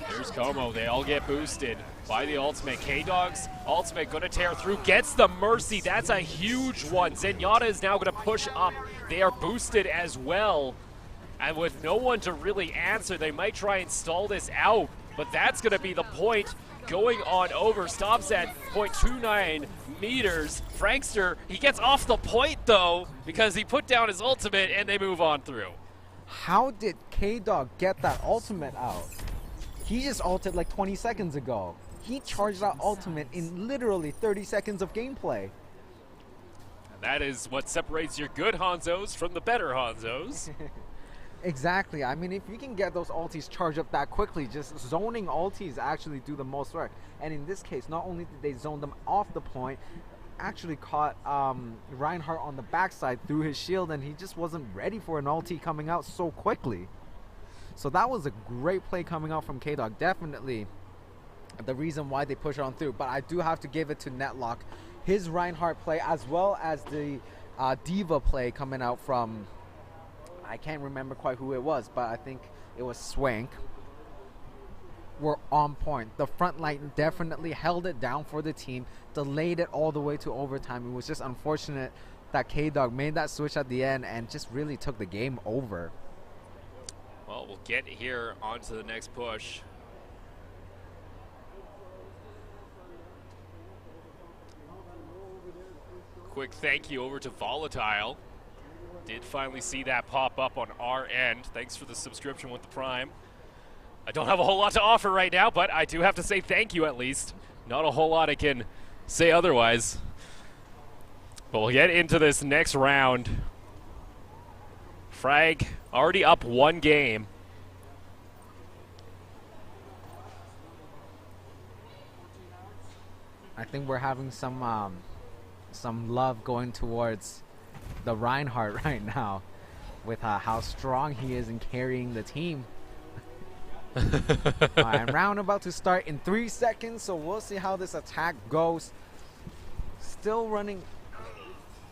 [SPEAKER 1] There's Como. They all get boosted by the ultimate. K-Dog's ultimate going to tear through. Gets the Mercy. That's a huge one. Zenyatta is now going to push up. They are boosted as well. And with no one to really answer, they might try and stall this out. But that's going to be the point going on over. Stops at 0.29 meters. Frankster, he gets off the point, though, because he put down his ultimate, and they move on through.
[SPEAKER 2] How did K-Dog get that ultimate out? He just ulted like 20 seconds ago. He charged that ultimate in literally 30 seconds of gameplay.
[SPEAKER 1] And that is what separates your good Hanzos from the better Hanzos.
[SPEAKER 2] Exactly. I mean, if you can get those ultis charged up that quickly, just zoning ultis actually do the most work. And in this case, not only did they zone them off the point, actually caught Reinhardt on the backside through his shield, and he just wasn't ready for an ulti coming out so quickly. So that was a great play coming out from K-Dog. Definitely the reason why they push on through. But I do have to give it to Netlock. His Reinhardt play, as well as the Diva play coming out from, I can't remember quite who it was, but I think it was Swank, were on point. The front line definitely held it down for the team, delayed it all the way to overtime. It was just unfortunate that K-Dog made that switch at the end and just really took the game over.
[SPEAKER 1] Well, we'll get here onto the next push. Quick thank you over to Volatile. Did finally see that pop up on our end. Thanks for the subscription with the Prime. I don't have a whole lot to offer right now, but I do have to say thank you at least. Not a whole lot I can say otherwise. But we'll get into this next round. Frag already up 1 game.
[SPEAKER 2] I think we're having some some love going towards the Reinhardt right now with how strong he is in carrying the team. And round about to start in 3 seconds, so we'll see how this attack goes. Still running.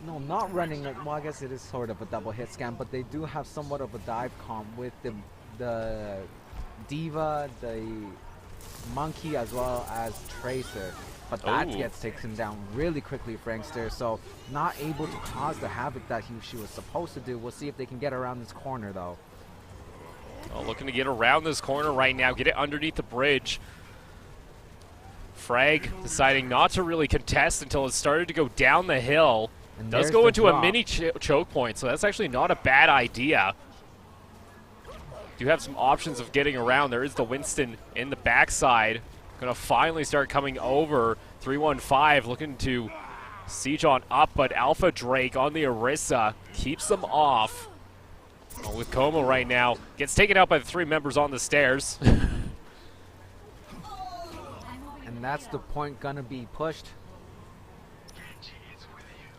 [SPEAKER 2] No, not running. Well, I guess it is sort of a double hit scan, but they do have somewhat of a dive comp with the Diva, the Monkey, as well as Tracer. But that gets taken down really quickly, Frankster. So not able to cause the havoc that she was supposed to do. We'll see if they can get around this corner, though.
[SPEAKER 1] Oh, looking to get around this corner right now, get it underneath the bridge. Frag deciding not to really contest until it started to go down the hill.
[SPEAKER 2] And
[SPEAKER 1] does go into a mini choke point, so that's actually not a bad idea. Do have some options of getting around. There is the Winston in the backside. Gonna finally start coming over. 315 looking to siege on up, but Alpha Drake on the Orisa keeps them off. Oh, with Como right now, gets taken out by the 3 members on the stairs.
[SPEAKER 2] And that's the point gonna be pushed.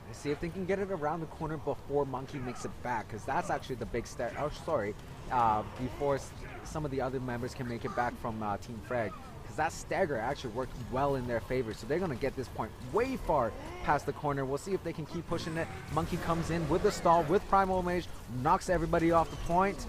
[SPEAKER 2] Let's see if they can get it around the corner before Monkey makes it back, because that's actually the big stair. Oh, sorry. Before some of the other members can make it back from Team Frag. Because that stagger actually worked well in their favor. So they're going to get this point way far past the corner. We'll see if they can keep pushing it. Monkey comes in with the stall, with Primal Mage, knocks everybody off the point.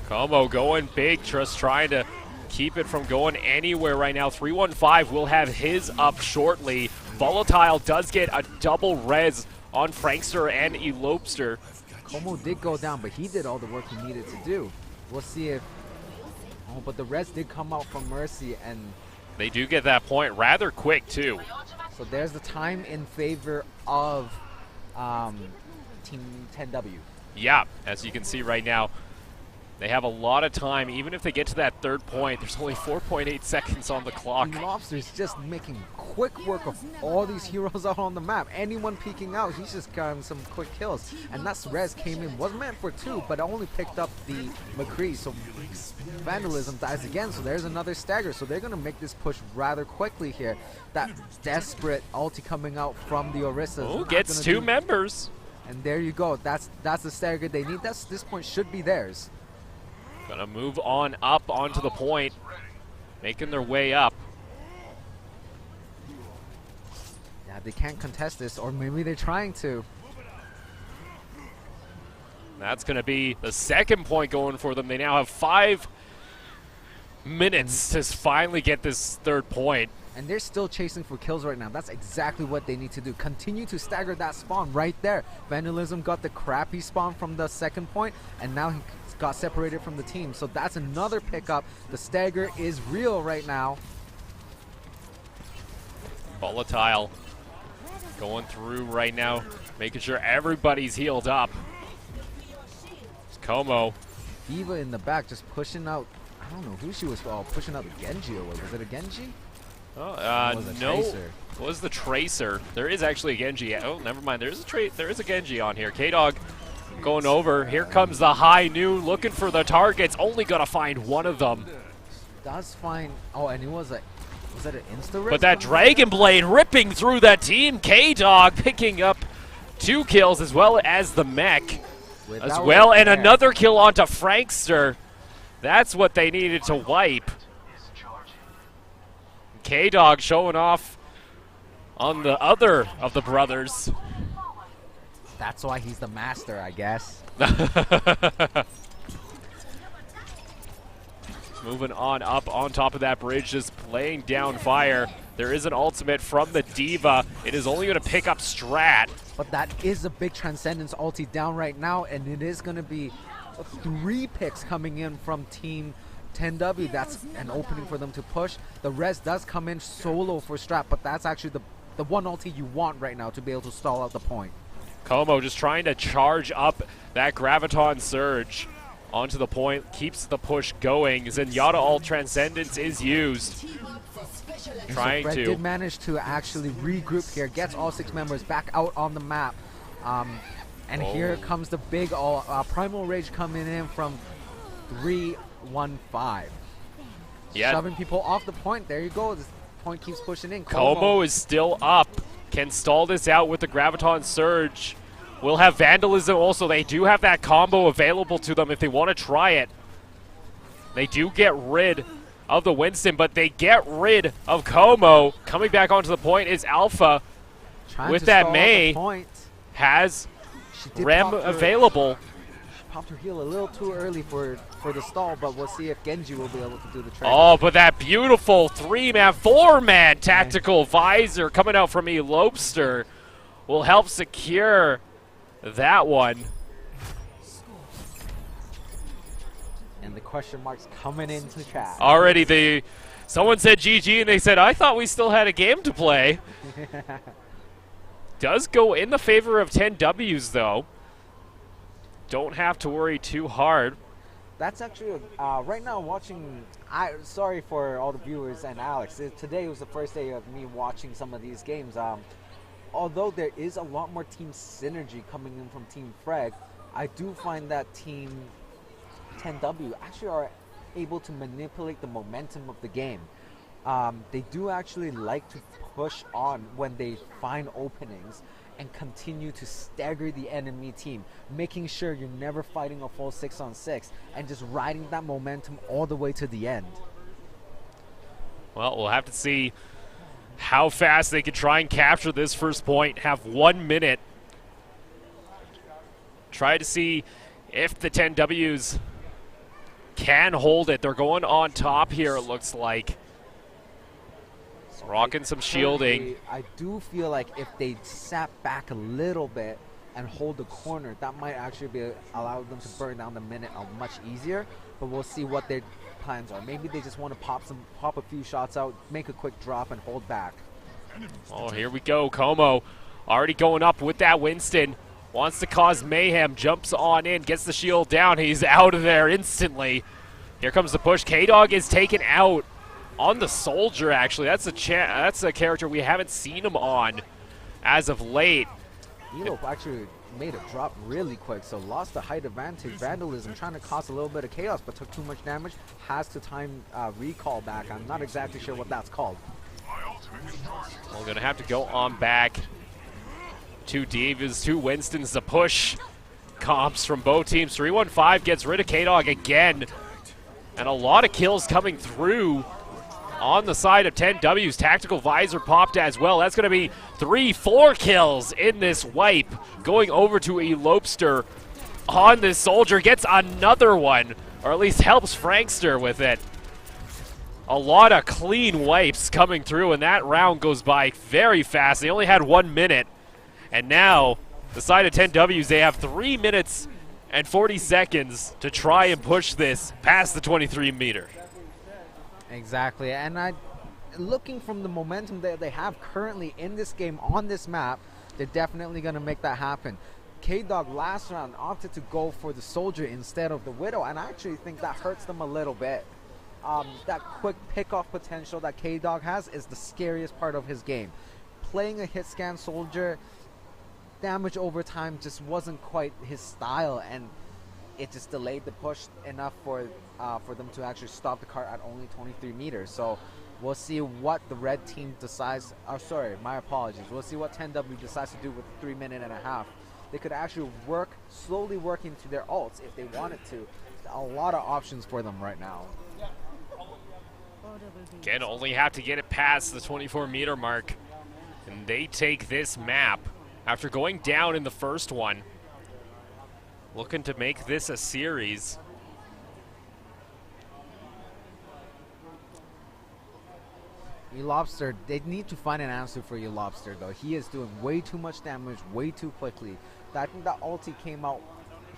[SPEAKER 1] Como going big, just trying to keep it from going anywhere right now. 315 will have his up shortly. Volatile does get a double res on Frankster and Elopester.
[SPEAKER 2] Como did go down, but he did all the work he needed to do. We'll see if... Oh, but the res did come out from Mercy, and...
[SPEAKER 1] They do get that point rather quick, too.
[SPEAKER 2] So there's the time in favor of Team 10W.
[SPEAKER 1] Yeah, as you can see right now, they have a lot of time. Even if they get to that 3rd point, there's only 4.8 seconds on the clock.
[SPEAKER 2] Lobster's just making quick work of all these heroes out on the map. Anyone peeking out, he's just gotten some quick kills. And that's res came in, was meant for 2, but only picked up the McCree. So Vandalism dies again, so there's another stagger. So they're going to make this push rather quickly here. That desperate ulti coming out from the Orisa.
[SPEAKER 1] Oh, gets 2 members.
[SPEAKER 2] And there you go. That's the stagger they need. This point should be theirs.
[SPEAKER 1] Gonna move on up onto the point, making their way up.
[SPEAKER 2] Yeah, they can't contest this, or maybe they're trying to.
[SPEAKER 1] That's gonna be the 2nd point going for them. They now have 5 minutes to finally get this 3rd point.
[SPEAKER 2] And they're still chasing for kills right now. That's exactly what they need to do. Continue to stagger that spawn right there. Vandalism got the crappy spawn from the 2nd point, and now he got separated from the team. So that's another pickup. The stagger is real right now.
[SPEAKER 1] Volatile going through right now, making sure everybody's healed up. It's Como.
[SPEAKER 2] Diva in the back just pushing out. I don't know who she was pushing out the Genji, or was it a Genji?
[SPEAKER 1] Oh, no,
[SPEAKER 2] Tracer.
[SPEAKER 1] It was the Tracer. There is actually a Genji. Oh, never mind. There is a Genji on here. K-Dog going over. Here comes the High Noon looking for the targets. Only gonna find one of them.
[SPEAKER 2] Does find. Oh, and it was that an insta?
[SPEAKER 1] But that Dragon Blade ripping through that team. K-Dog picking up 2 kills as well as the mech as well, and another kill onto Frankster. That's what they needed to wipe. K-Dog showing off on the other of the brothers.
[SPEAKER 2] That's why he's the master, I guess.
[SPEAKER 1] Moving on up on top of that bridge, just laying down fire. There is an ultimate from the Diva. It is only going to pick up Strat.
[SPEAKER 2] But that is a big Transcendence ulti down right now, and it is going to be 3 picks coming in from Team 10W. That's an opening for them to push. The res does come in solo for Strat, but that's actually the one ulti you want right now to be able to stall out the point.
[SPEAKER 1] Como just trying to charge up that Graviton Surge onto the point, keeps the push going. Zenyatta ult Transcendence is used. Trying
[SPEAKER 2] Fred
[SPEAKER 1] to.
[SPEAKER 2] did manage to actually regroup here, gets all 6 members back out on the map. And here comes the big Primal Rage coming in from 315.
[SPEAKER 1] Yeah.
[SPEAKER 2] Shoving people off the point. There you go. This point keeps pushing in.
[SPEAKER 1] Como is still up. can stall this out with the Graviton Surge. We'll have Vandalism also. They do have that combo available to them if they want to try it. They do get rid of the Winston, but they get rid of Como. Coming back onto the point is Alpha. With that Mei has Rem available.
[SPEAKER 2] She popped her heel a little too early for the stall, but we'll see if Genji will be able to do the trick.
[SPEAKER 1] Oh, but that beautiful 3-man, 4-man tactical visor coming out from Elopester will help secure that one.
[SPEAKER 2] And the question marks coming into chat.
[SPEAKER 1] Already someone said GG and they said, I thought we still had a game to play. Does go in the favor of 10Ws though. Don't have to worry too hard.
[SPEAKER 2] That's actually, right now watching, sorry for all the viewers and Alex. Today was the first day of me watching some of these games. Although there is a lot more team synergy coming in from Team Frag, I do find that Team 10W actually are able to manipulate the momentum of the game. They do actually like to push on when they find openings and continue to stagger the enemy team, making sure you're never fighting a full 6-on-6 and just riding that momentum all the way to the end.
[SPEAKER 1] Well, we'll have to see how fast they can try and capture this first point. Have 1 minute. Try to see if the 10Ws can hold it. They're going on top here, it looks like. Rocking some shielding.
[SPEAKER 2] I do feel like if they sat back a little bit and hold the corner, that might actually allow them to burn down the minute much easier. But we'll see what their plans are. Maybe they just want to pop a few shots out, make a quick drop, and hold back.
[SPEAKER 1] Oh, here we go. Como already going up with that Winston. Wants to cause mayhem. Jumps on in, gets the shield down. He's out of there instantly. Here comes the push. K-Dog is taken out on the Soldier, actually. That's a character we haven't seen him on as of late.
[SPEAKER 2] Elo actually made a drop really quick, so lost the height advantage. Vandalism trying to cause a little bit of chaos, but took too much damage. Has to time recall back. I'm not exactly sure what that's called.
[SPEAKER 1] We're going to have to go on back. 2 Divas, 2 Winstons. The push comps from both teams. 315 gets rid of K-Dog again. And a lot of kills coming through on the side of 10Ws. Tactical visor popped as well. That's going to be 3-4 kills in this wipe. Going over to Elopester on this Soldier. Gets another one, or at least helps Frankster with it. A lot of clean wipes coming through, and that round goes by very fast. They only had 1 minute. And now, the side of 10Ws, they have 3 minutes and 40 seconds to try and push this past the 23 meter.
[SPEAKER 2] Exactly, and looking from the momentum that they have currently in this game on this map, they're definitely going to make that happen. K-Dog last round opted to go for the Soldier instead of the Widow, and I actually think that hurts them a little bit. That quick pick-off potential that K-Dog has is the scariest part of his game. Playing a hit scan Soldier, damage over time just wasn't quite his style, and it just delayed the push enough for them to actually stop the cart at only 23 meters. So we'll see what the red team decides. Oh, sorry, my apologies. We'll see what 10W decides to do with 3 minutes and a half. They could actually slowly work into their ults if they wanted to. A lot of options for them right now.
[SPEAKER 1] Again, only have to get it past the 24 meter mark. And they take this map after going down in the first one. Looking to make this a series.
[SPEAKER 2] Elopester, they need to find an answer for Elopester though. He is doing way too much damage way too quickly. I think that ulti came out,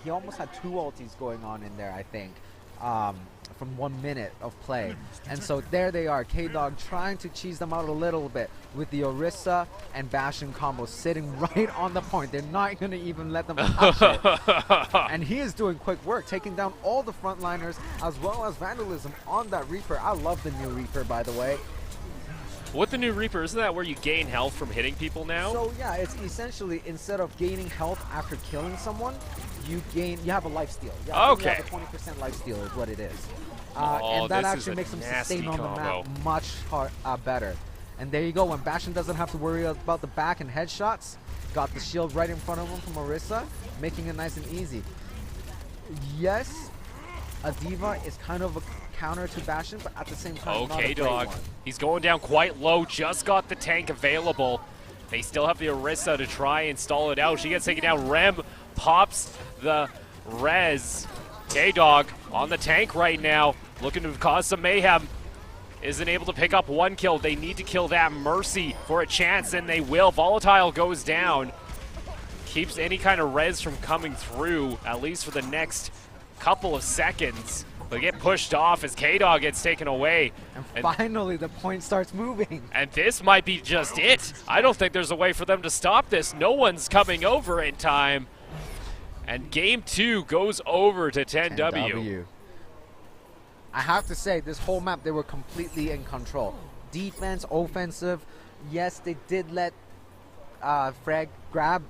[SPEAKER 2] he almost had 2 ultis going on in there, I think, from 1 minute of play. And so there they are, K-Dog trying to cheese them out a little bit with the Orisa and Bastion combo sitting right on the point. They're not going to even let them touch it. And he is doing quick work, taking down all the frontliners as well as Vandalism on that Reaper. I love the new Reaper, by the way.
[SPEAKER 1] What the new Reaper, isn't that where you gain health from hitting people now?
[SPEAKER 2] So yeah, it's essentially instead of gaining health after killing someone, you have a life steal.
[SPEAKER 1] Okay.
[SPEAKER 2] You have a 20% life steal is what it is. And that actually makes them sustain on the map much better. And there you go. When Bastion doesn't have to worry about the back and headshots, got the shield right in front of him from Orisa, making it nice and easy. Yes, a D.Va is kind of a counter to Bastion, but at the same time, not a great
[SPEAKER 1] Dog.
[SPEAKER 2] one.
[SPEAKER 1] He's going down quite low. Just got the tank available. They still have the Orisa to try and stall it out. She gets taken down. Rem pops the res. K-Dog on the tank right now, looking to cause some mayhem. Isn't able to pick up one kill. They need to kill that Mercy for a chance, and they will. Volatile goes down. Keeps any kind of res from coming through, at least for the next couple of seconds. They get pushed off as K-Dog gets taken away.
[SPEAKER 2] And finally, the point starts moving.
[SPEAKER 1] And this might be just it. I don't think there's a way for them to stop this. No one's coming over in time. And game 2 goes over to 10W.
[SPEAKER 2] I have to say, this whole map, they were completely in control. Defense, offensive. Yes, they did let Frag grab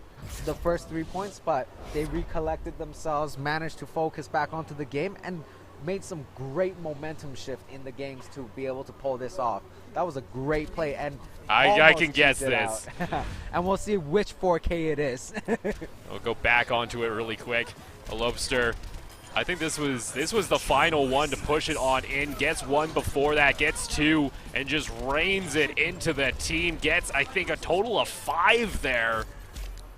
[SPEAKER 2] the first 3 points, but they recollected themselves, managed to focus back onto the game, and made some great momentum shift in the games to be able to pull this off. That was a great play, and
[SPEAKER 1] I can guess this.
[SPEAKER 2] And we'll see which 4K it is.
[SPEAKER 1] We'll go back onto it really quick. A Lobster. I think this was the final one to push it on in. Gets one before that, gets 2, and just rains it into the team. Gets, I think, a total of 5 there.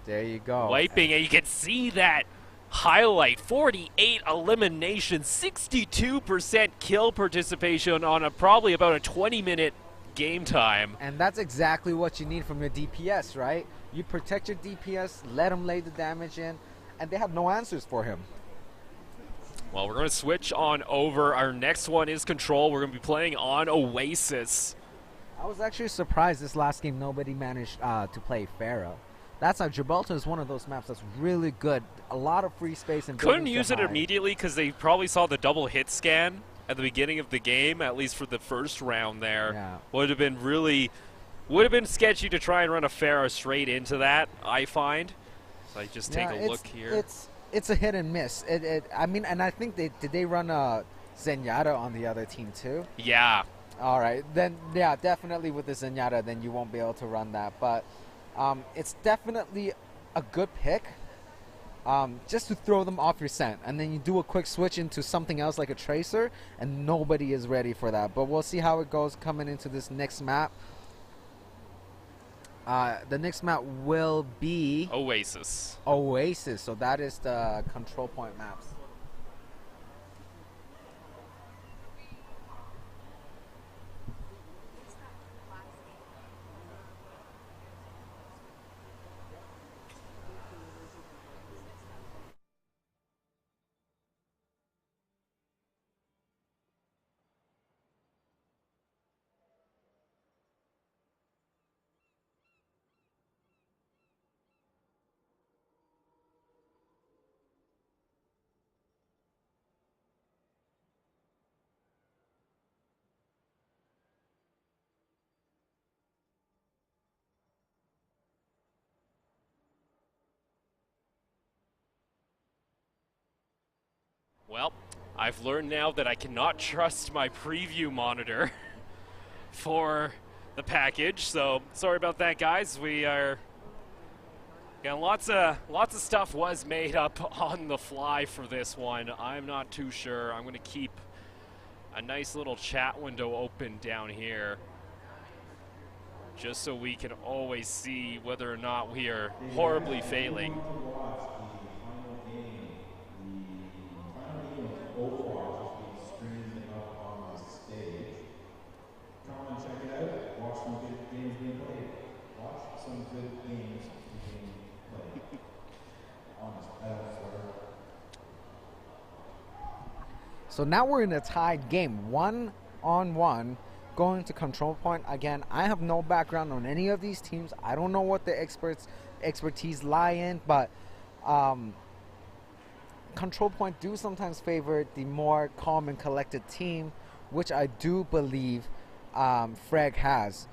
[SPEAKER 2] There you go.
[SPEAKER 1] Wiping, and you can see that highlight. 48 eliminations, 62% kill participation on probably about a 20-minute game time.
[SPEAKER 2] And that's exactly what you need from your DPS, right? You protect your DPS, let him lay the damage in, and they have no answers for him.
[SPEAKER 1] Well, we're going to switch on over. Our next one is Control. We're going to be playing on Oasis.
[SPEAKER 2] I was actually surprised this last game nobody managed to play Pharaoh. That's how Gibraltar is one of those maps that's really good. A lot of free space and
[SPEAKER 1] couldn't use it immediately because they probably saw the double hit scan at the beginning of the game, at least for the first round there.
[SPEAKER 2] Yeah.
[SPEAKER 1] Would have been sketchy to try and run a Pharaoh straight into that, I find. So I just take a look here.
[SPEAKER 2] It's a hit and miss. I mean, and I think did they run a Zenyatta on the other team too?
[SPEAKER 1] Yeah.
[SPEAKER 2] All right, then yeah, definitely with the Zenyatta, then you won't be able to run that. But it's definitely a good pick, just to throw them off your scent, and then you do a quick switch into something else like a Tracer, and nobody is ready for that. But we'll see how it goes coming into this next map. The next map will be
[SPEAKER 1] Oasis.
[SPEAKER 2] Oasis, so that is the control point maps.
[SPEAKER 1] Well, I've learned now that I cannot trust my preview monitor for the package, so sorry about that, guys. We are lots of stuff was made up on the fly for this one. I'm not too sure. I'm going to keep a nice little chat window open down here, just so we can always see whether or not we are horribly failing.
[SPEAKER 4] OverWatch is being streamed up on the stage. Come and check it out. Watch some good games being played. Watch some good games being played. Honest, I don't swear.
[SPEAKER 2] So now we're in a tied game, 1-on-1, going to control point. Again, I have no background on any of these teams. I don't know what the expertise lie in, but control point do sometimes favor the more calm and collected team, which I do believe Frag has.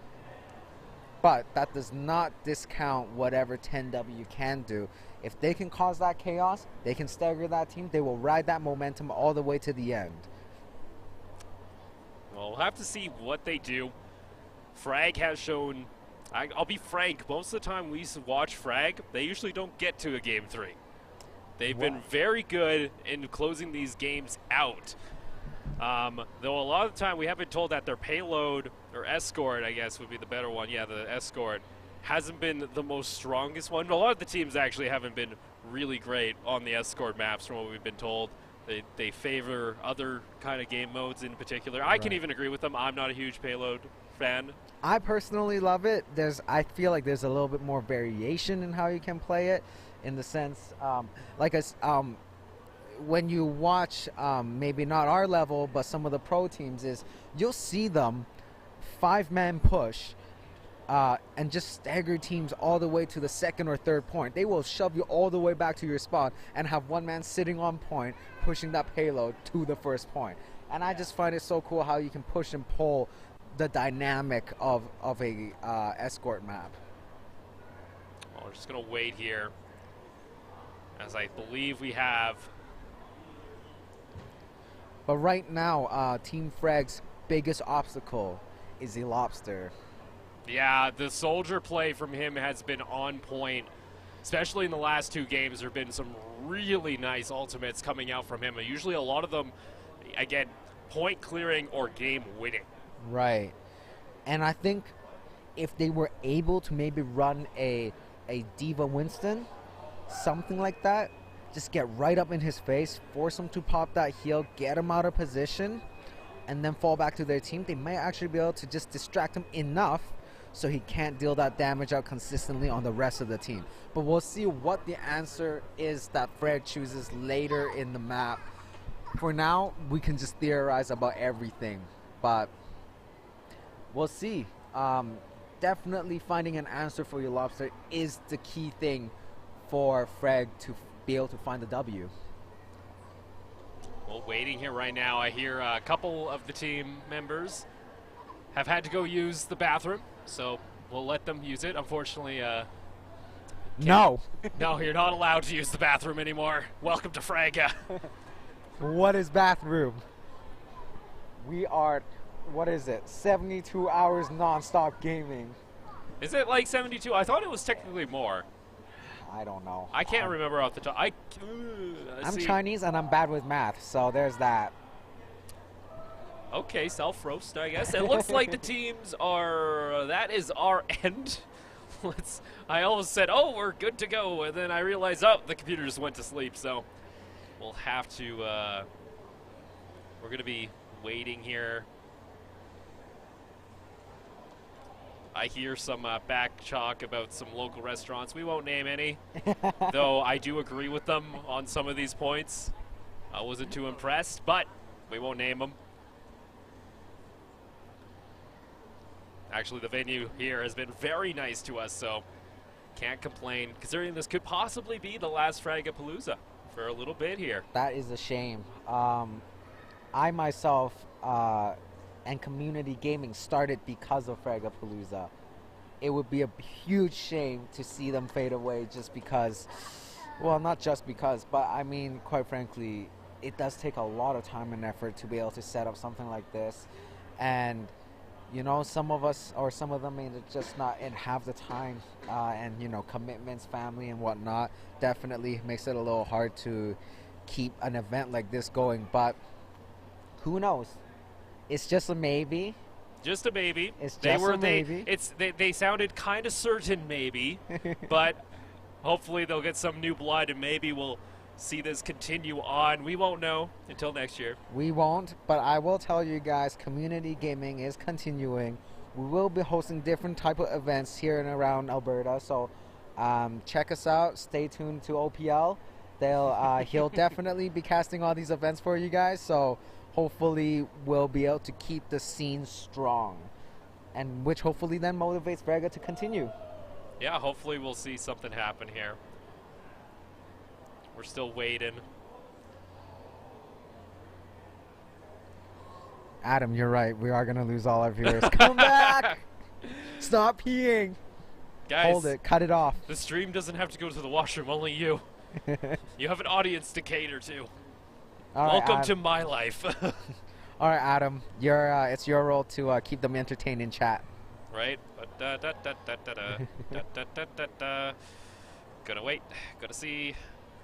[SPEAKER 2] But that does not discount whatever 10W can do. If they can cause that chaos, they can stagger that team, they will ride that momentum all the way to the end.
[SPEAKER 1] Well, we'll have to see what they do. Frag has shown, I'll be frank, most of the time we used to watch Frag, they usually don't get to a Game 3. They've been very good in closing these games out. Though a lot of the time we have been told that their payload, or escort, I guess would be the better one, yeah, the escort, hasn't been the most strongest one. A lot of the teams actually haven't been really great on the escort maps from what we've been told. They favor other kind of game modes in particular. I can even agree with them. I'm not a huge payload fan.
[SPEAKER 2] I personally love it. I feel like there's a little bit more variation in how you can play it, in the sense, when you watch, maybe not our level, but some of the pro teams, is you'll see them 5-man push and just stagger teams all the way to the second or third point. They will shove you all the way back to your spot and have one man sitting on point pushing that payload to the first point. And I just find it so cool how you can push and pull the dynamic of a escort map.
[SPEAKER 1] Well, we're just going to wait here, as I believe we have.
[SPEAKER 2] But right now, Team Frag's biggest obstacle is the lobster.
[SPEAKER 1] Yeah, the soldier play from him has been on point, especially in the last 2 games. There have been some really nice ultimates coming out from him. Usually a lot of them, again, point clearing or game winning.
[SPEAKER 2] Right. And I think if they were able to maybe run a Diva Winston, something like that, just get right up in his face, force him to pop that heal, get him out of position, and then fall back to their team, they might actually be able to just distract him enough so he can't deal that damage out consistently on the rest of the team. But we'll see what the answer is that Frag chooses later in the map. For now, we can just theorize about everything, but we'll see. Definitely finding an answer for your lobster is the key thing for Frag to be able to find the W.
[SPEAKER 1] Well, waiting here right now, I hear a couple of the team members have had to go use the bathroom, so we'll let them use it. Unfortunately,
[SPEAKER 2] no.
[SPEAKER 1] No, you're not allowed to use the bathroom anymore. Welcome to Fraga.
[SPEAKER 2] What is bathroom? We are, what is it, 72 hours non-stop gaming.
[SPEAKER 1] Is it like 72? I thought it was technically more.
[SPEAKER 2] I don't know.
[SPEAKER 1] I can't remember off the top.
[SPEAKER 2] I'm Chinese and I'm bad with math, so there's that.
[SPEAKER 1] Okay, self-roast, I guess. It looks like the teams are, that is our end. I almost said, oh, we're good to go, and then I realized, oh, the computer just went to sleep, so we'll have to, we're going to be waiting here. I hear some back chalk about some local restaurants. We won't name any, though I do agree with them on some of these points. I wasn't too impressed, but we won't name them. Actually, the venue here has been very nice to us, so can't complain, considering this could possibly be the last Fragapalooza for a little bit here.
[SPEAKER 2] That is a shame. I myself and community gaming started because of Fragapalooza. It would be a huge shame to see them fade away just because, well, not just because, but I mean, quite frankly, it does take a lot of time and effort to be able to set up something like this. And you know, some of us or some of them may just not have the time and, you know, commitments, family and whatnot. Definitely makes it a little hard to keep an event like this going. But who knows? It's just a maybe.
[SPEAKER 1] Just a maybe.
[SPEAKER 2] It's just a maybe.
[SPEAKER 1] They sounded kind of certain maybe, but hopefully they'll get some new blood and maybe we'll see this continue on. We won't know until next year. We
[SPEAKER 2] won't, but I will tell you guys, community gaming is continuing. We will be hosting different type of events here and around Alberta, so check us out. Stay tuned to OPL. He'll definitely be casting all these events for you guys, so hopefully we'll be able to keep the scene strong, and which hopefully then motivates Fraga to continue.
[SPEAKER 1] Yeah, hopefully we'll see something happen here. We're still waiting.
[SPEAKER 2] Adam, you're right. We are going to lose all our viewers. Come back! Stop peeing.
[SPEAKER 1] Guys,
[SPEAKER 2] hold it. Cut it off.
[SPEAKER 1] The stream doesn't have to go to the washroom. Only you. You have an audience to cater to. Welcome to my life.
[SPEAKER 2] All right, Adam. It's your role to keep them entertained in chat.
[SPEAKER 1] right? But gonna wait. Gonna see.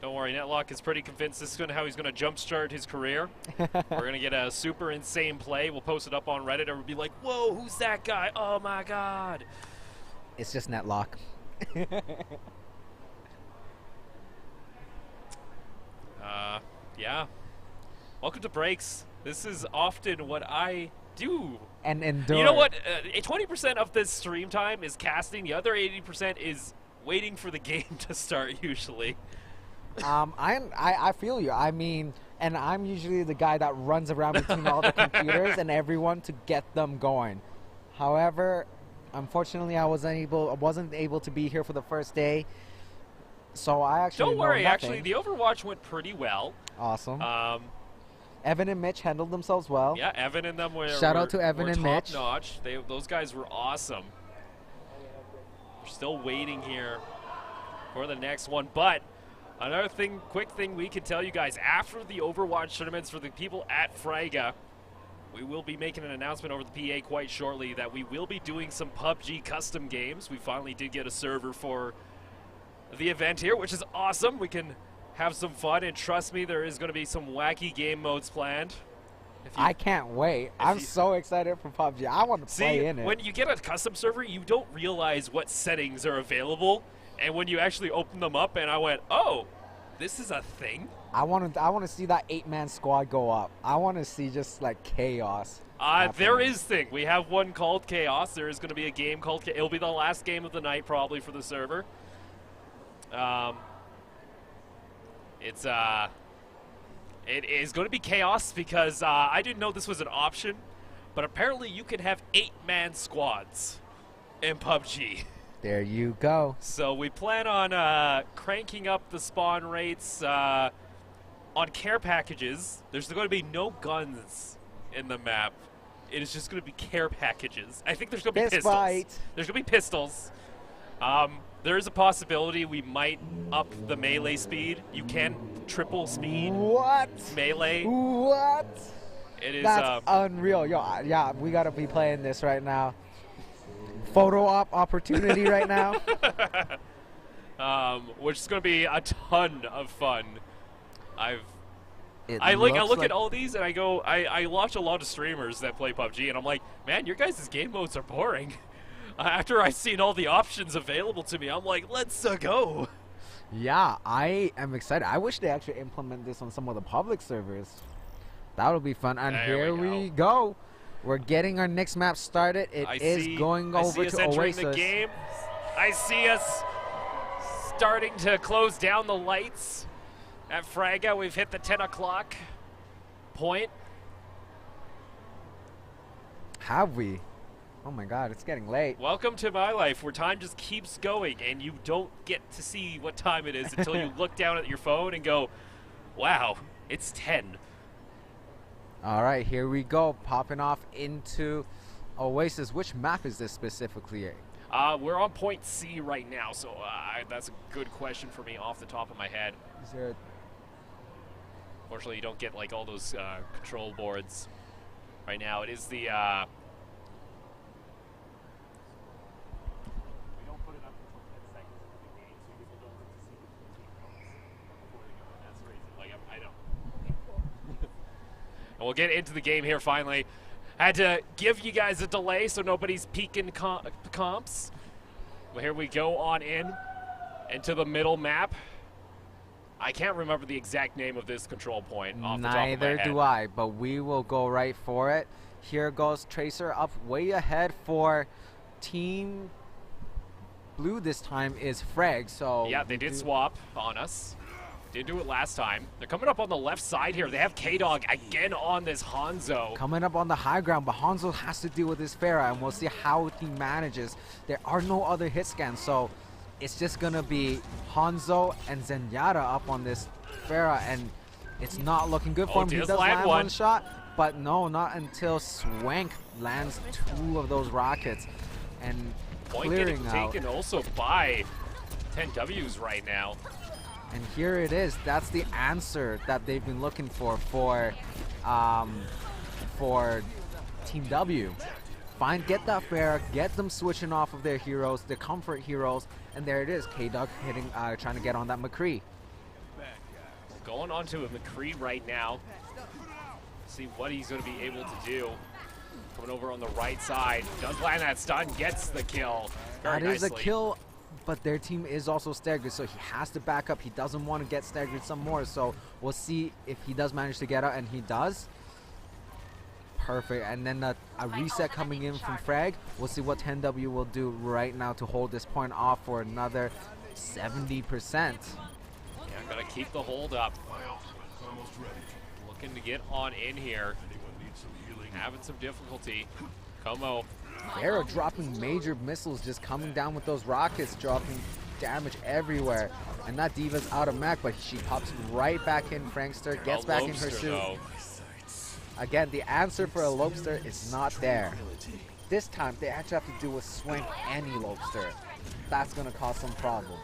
[SPEAKER 1] Don't worry, Netlock is pretty convinced this is how he's gonna jumpstart his career. We're gonna get a super insane play. We'll post it up on Reddit. Everyone will be like, "Whoa, who's that guy? Oh my God!"
[SPEAKER 2] It's just Netlock.
[SPEAKER 1] Yeah. Welcome to breaks. This is often what I do.
[SPEAKER 2] And endure.
[SPEAKER 1] You know what? 20% of this stream time is casting. The other 80% is waiting for the game to start. Usually.
[SPEAKER 2] I feel you. I mean, and I'm usually the guy that runs around between all the computers and everyone to get them going. However, unfortunately, I wasn't able to be here for the first day. So I actually
[SPEAKER 1] don't worry.
[SPEAKER 2] know
[SPEAKER 1] Actually, the Overwatch went pretty well.
[SPEAKER 2] Awesome. Evan and Mitch handled themselves well.
[SPEAKER 1] Yeah, Evan and them were
[SPEAKER 2] Shout out to Evan
[SPEAKER 1] were
[SPEAKER 2] and Mitch.
[SPEAKER 1] Top notch. Those guys were awesome. We're still waiting here for the next one, but another thing, quick thing we can tell you guys, after the Overwatch tournaments for the people at Fraga, we will be making an announcement over the PA quite shortly that we will be doing some PUBG custom games. We finally did get a server for the event here, which is awesome. We can have some fun, and trust me, there is going to be some wacky game modes planned.
[SPEAKER 2] I can't wait. I'm so excited for PUBG. I want to play in it.
[SPEAKER 1] When you get a custom server, you don't realize what settings are available, and when you actually open them up, and I went, oh, this is a thing?
[SPEAKER 2] I want to see that 8-man squad go up. I want to see just like chaos.
[SPEAKER 1] There is thing. We have one called Chaos. There is going to be a game called Chaos. It'll be the last game of the night probably for the server. It is going to be Chaos because I didn't know this was an option, but apparently you can have 8-man squads in PUBG.
[SPEAKER 2] There you go.
[SPEAKER 1] So we plan on cranking up the spawn rates on care packages. There's going to be no guns in the map. It is just going to be care packages. I think there's going to be pistols.
[SPEAKER 2] Fight.
[SPEAKER 1] There's going to be pistols. There is a possibility we might up the melee speed. You can triple speed.
[SPEAKER 2] What?
[SPEAKER 1] Melee.
[SPEAKER 2] What?
[SPEAKER 1] It is.
[SPEAKER 2] That's unreal. Yo, yeah, we gotta be playing this right now. Photo op opportunity right now.
[SPEAKER 1] Which is going to be a ton of fun. I look at all these and I go, I watch a lot of streamers that play PUBG and I'm like, man, your guys' game modes are boring. After I've seen all the options available to me, I'm like, let's go.
[SPEAKER 2] Yeah, I am excited. I wish they actually implement this on some of the public servers. That would be fun. And here we go. We're getting our next map started. It is going over to Oasis.
[SPEAKER 1] The game. I see us starting to close down the lights at Fraga. We've hit the 10 o'clock point.
[SPEAKER 2] Have we? Oh my God, it's getting late.
[SPEAKER 1] Welcome to my life where time just keeps going and you don't get to see what time it is until you look down at your phone and go, wow, it's 10.
[SPEAKER 2] All right, here we go, popping off into Oasis. Which map is this specifically?
[SPEAKER 1] We're on point C right now, so that's a good question for me off the top of my head.
[SPEAKER 2] Is there
[SPEAKER 1] Fortunately, you don't get like all those control boards right now. It is the... we don't put it up until 10 seconds into the game, so people don't get to see the team before they go. That's the reason. Like, I know.
[SPEAKER 3] Okay, cool.
[SPEAKER 1] And we'll get into the game here finally. Had to give you guys a delay so nobody's peeking comps. Well, here we go on into the middle map. I can't remember the exact name of this control point off the top of my head.
[SPEAKER 2] Neither do I, but we will go right for it. Here goes Tracer up way ahead for Team Blue this time is Frag. So
[SPEAKER 1] yeah, they did swap on us. Did do it last time. They're coming up on the left side here. They have K-Dog again on this Hanzo.
[SPEAKER 2] Coming up on the high ground, but Hanzo has to deal with this Pharah, and we'll see how he manages. There are no other hit scans, so it's just going to be Hanzo and Zenyatta up on this Pharah, and it's not looking good for him. He does land one shot, but no, not until Swank lands 2 of those rockets. And
[SPEAKER 1] Point
[SPEAKER 2] clearing
[SPEAKER 1] getting
[SPEAKER 2] out.
[SPEAKER 1] taken also by 10Ws right now.
[SPEAKER 2] And here it is. That's the answer that they've been looking for Team W. get that fair, get them switching off of their heroes, their comfort heroes, and there it is. K-Dog hitting, trying to get on that McCree.
[SPEAKER 1] Going on to a McCree right now. See what he's going to be able to do. Coming over on the right side. Does land that stun, gets the kill. Very
[SPEAKER 2] That is
[SPEAKER 1] nicely.
[SPEAKER 2] a kill, but their team is also staggered, so he has to back up. He doesn't want to get staggered some more, so we'll see if he does manage to get out, and he does. Perfect, and then a reset coming in from Frag. We'll see what 10W will do right now to hold this point off for another 70%.
[SPEAKER 1] Yeah, gonna keep the hold up. Looking to get on in here. Having some difficulty. Como.
[SPEAKER 2] They're dropping major missiles, just coming down with those rockets, dropping damage everywhere. And that Diva's out of mech, but she pops right back in. Frankster gets back in her suit.
[SPEAKER 1] Though.
[SPEAKER 2] Again, the answer for a Lobster is not there. This time, they actually have to do a swing any Lobster. That's going to cause some problem.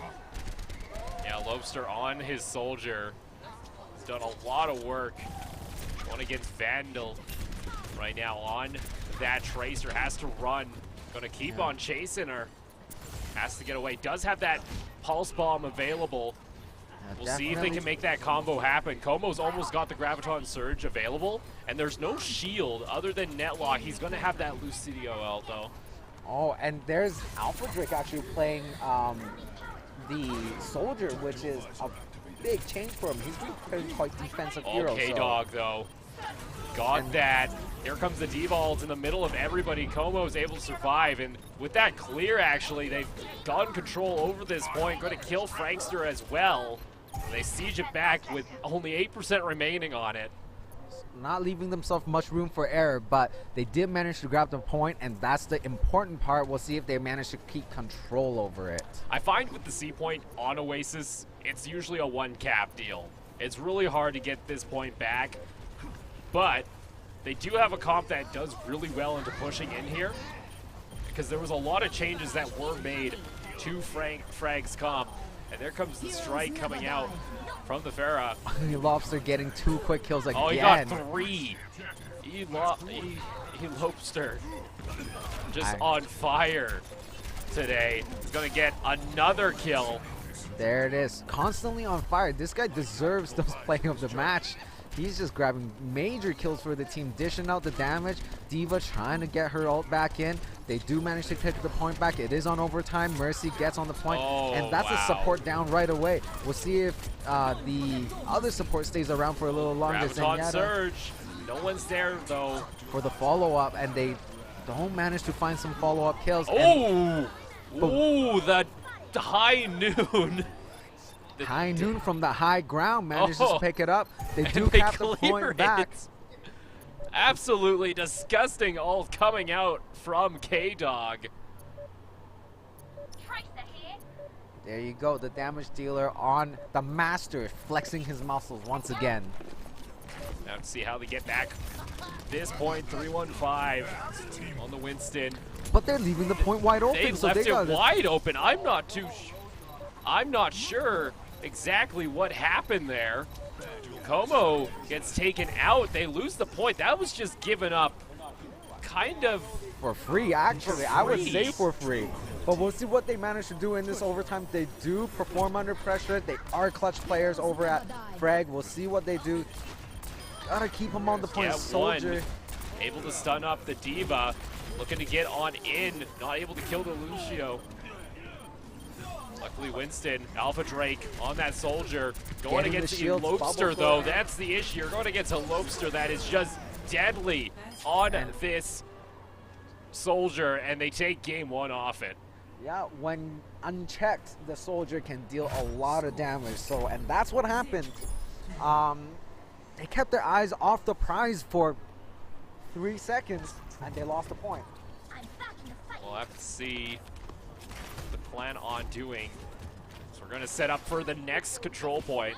[SPEAKER 1] Yeah, Lobster on his soldier. He's done a lot of work. Going against Vandal right now on that Tracer. Has to run. Gonna keep on chasing her. Has to get away. Does have that Pulse Bomb available. We'll see if they can make that combo happen. Como's almost got the Graviton Surge available, and there's no shield other than Netlock. He's gonna have that Lucidio ult though.
[SPEAKER 2] Oh, and there's Alpha Drake actually playing the Soldier, which is a big change for him. He's been quite defensive hero.
[SPEAKER 1] Okay,
[SPEAKER 2] so.
[SPEAKER 1] Dog though. Got that. Here comes the Diva ult in the middle of everybody. Como is able to survive, and with that clear, actually, they've gotten control over this point. Going to kill Frankster as well. They siege it back with only 8% remaining on it.
[SPEAKER 2] Not leaving themselves much room for error, but they did manage to grab the point, and that's the important part. We'll see if they manage to keep control over it.
[SPEAKER 1] I find with the C point on Oasis, it's usually a one cap deal. It's really hard to get this point back, but they do have a comp that does really well into pushing in here, because there was a lot of changes that were made to Frag's comp. And there comes the strike coming out from the Pharah.
[SPEAKER 2] Lobster getting 2 quick kills again.
[SPEAKER 1] Oh, he got 3. He Lobster just on fire today. He's going to get another kill.
[SPEAKER 2] There it is. Constantly on fire. This guy deserves the play of the match. He's just grabbing major kills for the team, dishing out the damage. Diva trying to get her ult back in. They do manage to take the point back. It is on overtime. Mercy gets on the point, and that's a support down right away. We'll see if the other support stays around for a little longer.
[SPEAKER 1] Graviton Surge. No one's there, though.
[SPEAKER 2] For the follow-up, and they don't manage to find some follow-up kills.
[SPEAKER 1] Oh! Ooh, the high noon.
[SPEAKER 2] High noon from the high ground manages to pick it up. They do
[SPEAKER 1] they
[SPEAKER 2] cap the point back.
[SPEAKER 1] Absolutely disgusting ult coming out from K-Dog.
[SPEAKER 2] There you go, the damage dealer on the master, flexing his muscles once again.
[SPEAKER 1] Now to see how they get back. This point, 3-1-5 on the Winston.
[SPEAKER 2] But they're leaving the point wide open.
[SPEAKER 1] They
[SPEAKER 2] so
[SPEAKER 1] left
[SPEAKER 2] they got
[SPEAKER 1] it wide open. I'm not sure exactly what happened there. Como gets taken out. They lose the point. That was just given up kind of
[SPEAKER 2] for free, actually. I would say for free. But we'll see what they manage to do in this overtime. They do perform under pressure. They are clutch players over at Frag. We'll see what they do. Gotta keep them on the point.
[SPEAKER 1] Yeah,
[SPEAKER 2] Soldier.
[SPEAKER 1] Able to stun up the Diva. Looking to get on in. Not able to kill the Lucio. Luckily, Winston, Alpha Drake on that Soldier. Going against the Lobster, though. That's the issue. You're going against a Lobster that is just deadly on this Soldier, and they take game 1 off it.
[SPEAKER 2] Yeah, when unchecked, the Soldier can deal a lot of damage. So, and that's what happened. They kept their eyes off the prize for 3 seconds, and they lost the point.
[SPEAKER 1] We'll have to see what the plan on doing. So we're going to set up for the next control point.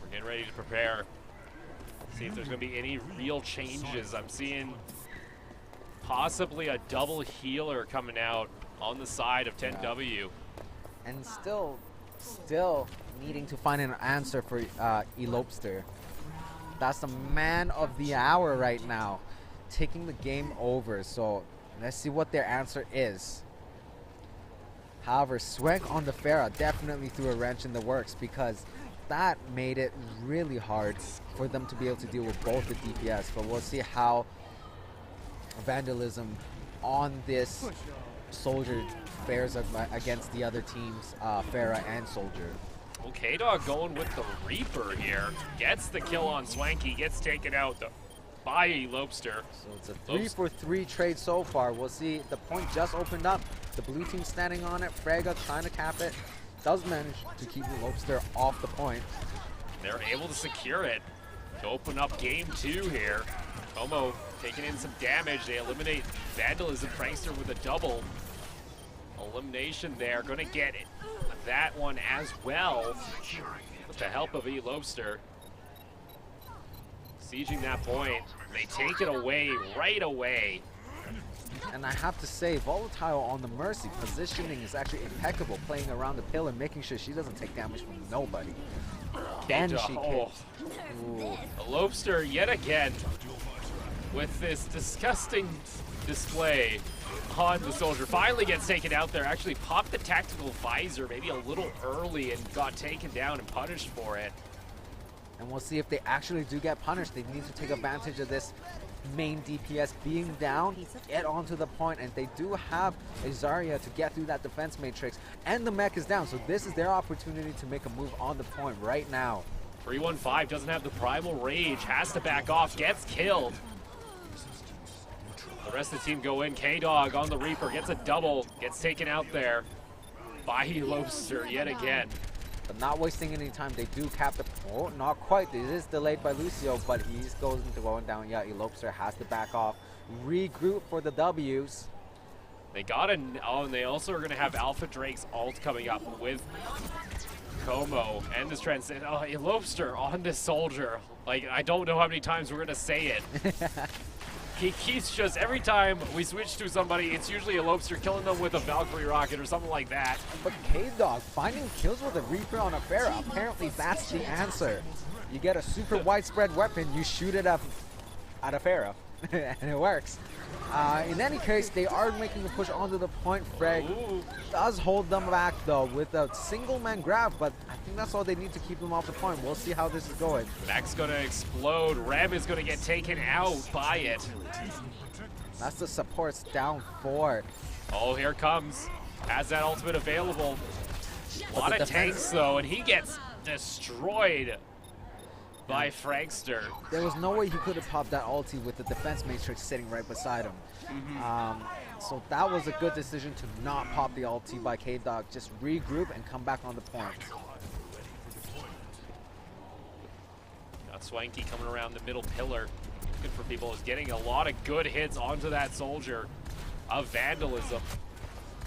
[SPEAKER 1] We're getting ready to prepare. See if there's going to be any real changes. I'm seeing possibly a double healer coming out on the side of 10W.
[SPEAKER 2] And still needing to find an answer for Elopster. That's the man of the hour right now, taking the game over. So let's see what their answer is. However, Swank on the Pharah definitely threw a wrench in the works, because that made it really hard for them to be able to deal with both the DPS. But we'll see how Vandalism on this Soldier fares against the other teams, Pharah and Soldier.
[SPEAKER 1] Well, K-Dog going with the Reaper here. Gets the kill on Swanky, gets taken out by Elopester.
[SPEAKER 2] So it's a 3-for-3 trade so far. We'll see. The point just opened up. The blue team standing on it. Fraga trying to cap it. Does manage to keep Elopester off the point.
[SPEAKER 1] They're able to secure it to open up game 2 here. Como taking in some damage. They eliminate Vandalism. Prankster with a double elimination there. Going to get that one as well with the help of Elopester. Sieging that point. They take it away right away.
[SPEAKER 2] And I have to say, Volatile on the Mercy positioning is actually impeccable, playing around the pillar, making sure she doesn't take damage from nobody. Then she kicks.
[SPEAKER 1] Elopester yet again with this disgusting display on the Soldier. Finally gets taken out there. Actually popped the tactical visor maybe a little early and got taken down and punished for it.
[SPEAKER 2] And we'll see if they actually do get punished. They need to take advantage of this main DPS being down, get onto the point, and they do have a Zarya to get through that defense matrix, and the mech is down, so this is their opportunity to make a move on the point right now.
[SPEAKER 1] 315 doesn't have the primal rage, has to back off, gets killed. The rest of the team go in. K-Dog on the Reaper, gets a double, gets taken out there by Elopester yet again.
[SPEAKER 2] But not wasting any time, they do cap the... Oh, not quite. This is delayed by Lucio, but he's going down. Yeah, Elopester has to back off. Regroup for the W's.
[SPEAKER 1] They got an... Oh, and they also are going to have Alpha Drake's ult coming up with Como and this transit. Oh, Elopester on this Soldier. Like, I don't know how many times we're going to say it. He keeps just, every time we switch to somebody, it's usually Elopester killing them with a Valkyrie rocket or something like that.
[SPEAKER 2] But K-Dog finding kills with a Reaper on a Pharah, apparently that's the answer. You get a super widespread weapon, you shoot it up at a Pharah, and it works. In any case, they are making a push onto the point. Frag does hold them back though with a single man grab, but I think that's all they need to keep them off the point. We'll see how this is going.
[SPEAKER 1] Mech's gonna explode. Rem is gonna get taken out by it.
[SPEAKER 2] That's the supports down 4.
[SPEAKER 1] Oh, here comes. Has that ultimate available. A lot of tanks though, and he gets destroyed by Fragster.
[SPEAKER 2] There was no way he could have popped that ulti with the defense matrix sitting right beside him. So that was a good decision to not pop the ulti by K-Dog. Just regroup and come back on the point.
[SPEAKER 1] Got Swanky coming around the middle pillar. Good for people. Is getting a lot of good hits onto that Soldier of Vandalism.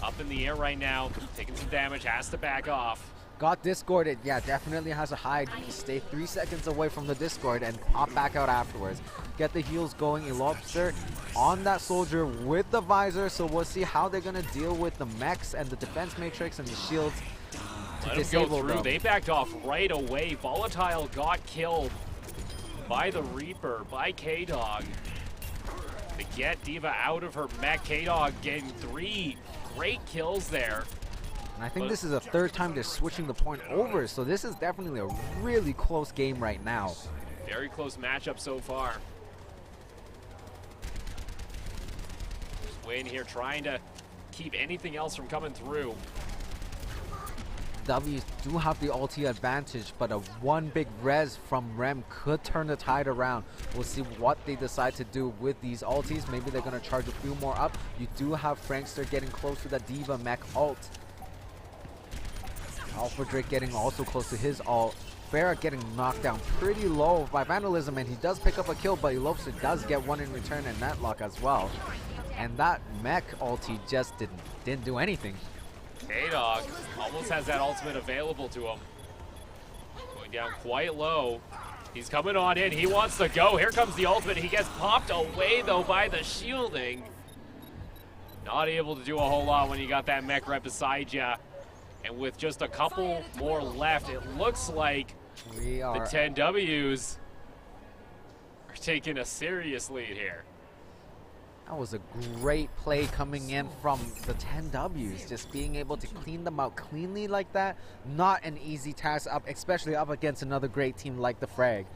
[SPEAKER 1] Up in the air right now, taking some damage, has to back off.
[SPEAKER 2] Got discorded. Yeah, definitely has to hide. Stay 3 seconds away from the discord and pop back out afterwards. Get the heals going. Elopester on that Soldier with the visor. So we'll see how they're going to deal with the mechs and the defense matrix and the shields to disable them.
[SPEAKER 1] They backed off right away. Volatile got killed by the Reaper, by K-Dog. To get D.Va out of her mech. K-Dog getting 3 great kills there.
[SPEAKER 2] And I think this is the 3rd time they're switching the point over, so this is definitely a really close game right now.
[SPEAKER 1] Very close matchup so far. Just waiting here, trying to keep anything else from coming through.
[SPEAKER 2] W's do have the ulti advantage, but a one big res from Rem could turn the tide around. We'll see what they decide to do with these ultis. Maybe they're going to charge a few more up. You do have Frankster getting close to the D.Va mech ult. Alpha Drake getting also close to his ult. Pharah getting knocked down pretty low by Vandalism, and he does pick up a kill, but Elopester does get one in return and Netlock as well. And that mech ulti just didn't do anything.
[SPEAKER 1] K-Dog almost has that ultimate available to him. Going down quite low. He's coming on in. He wants to go. Here comes the ultimate. He gets popped away, though, by the shielding. Not able to do a whole lot when you got that mech right beside you. And with just a couple more left, it looks like the 10 W's taking a serious lead here.
[SPEAKER 2] That was a great play coming in from the 10Ws. Just being able to clean them out cleanly like that, not an easy task, up, especially up against another great team like the Frag.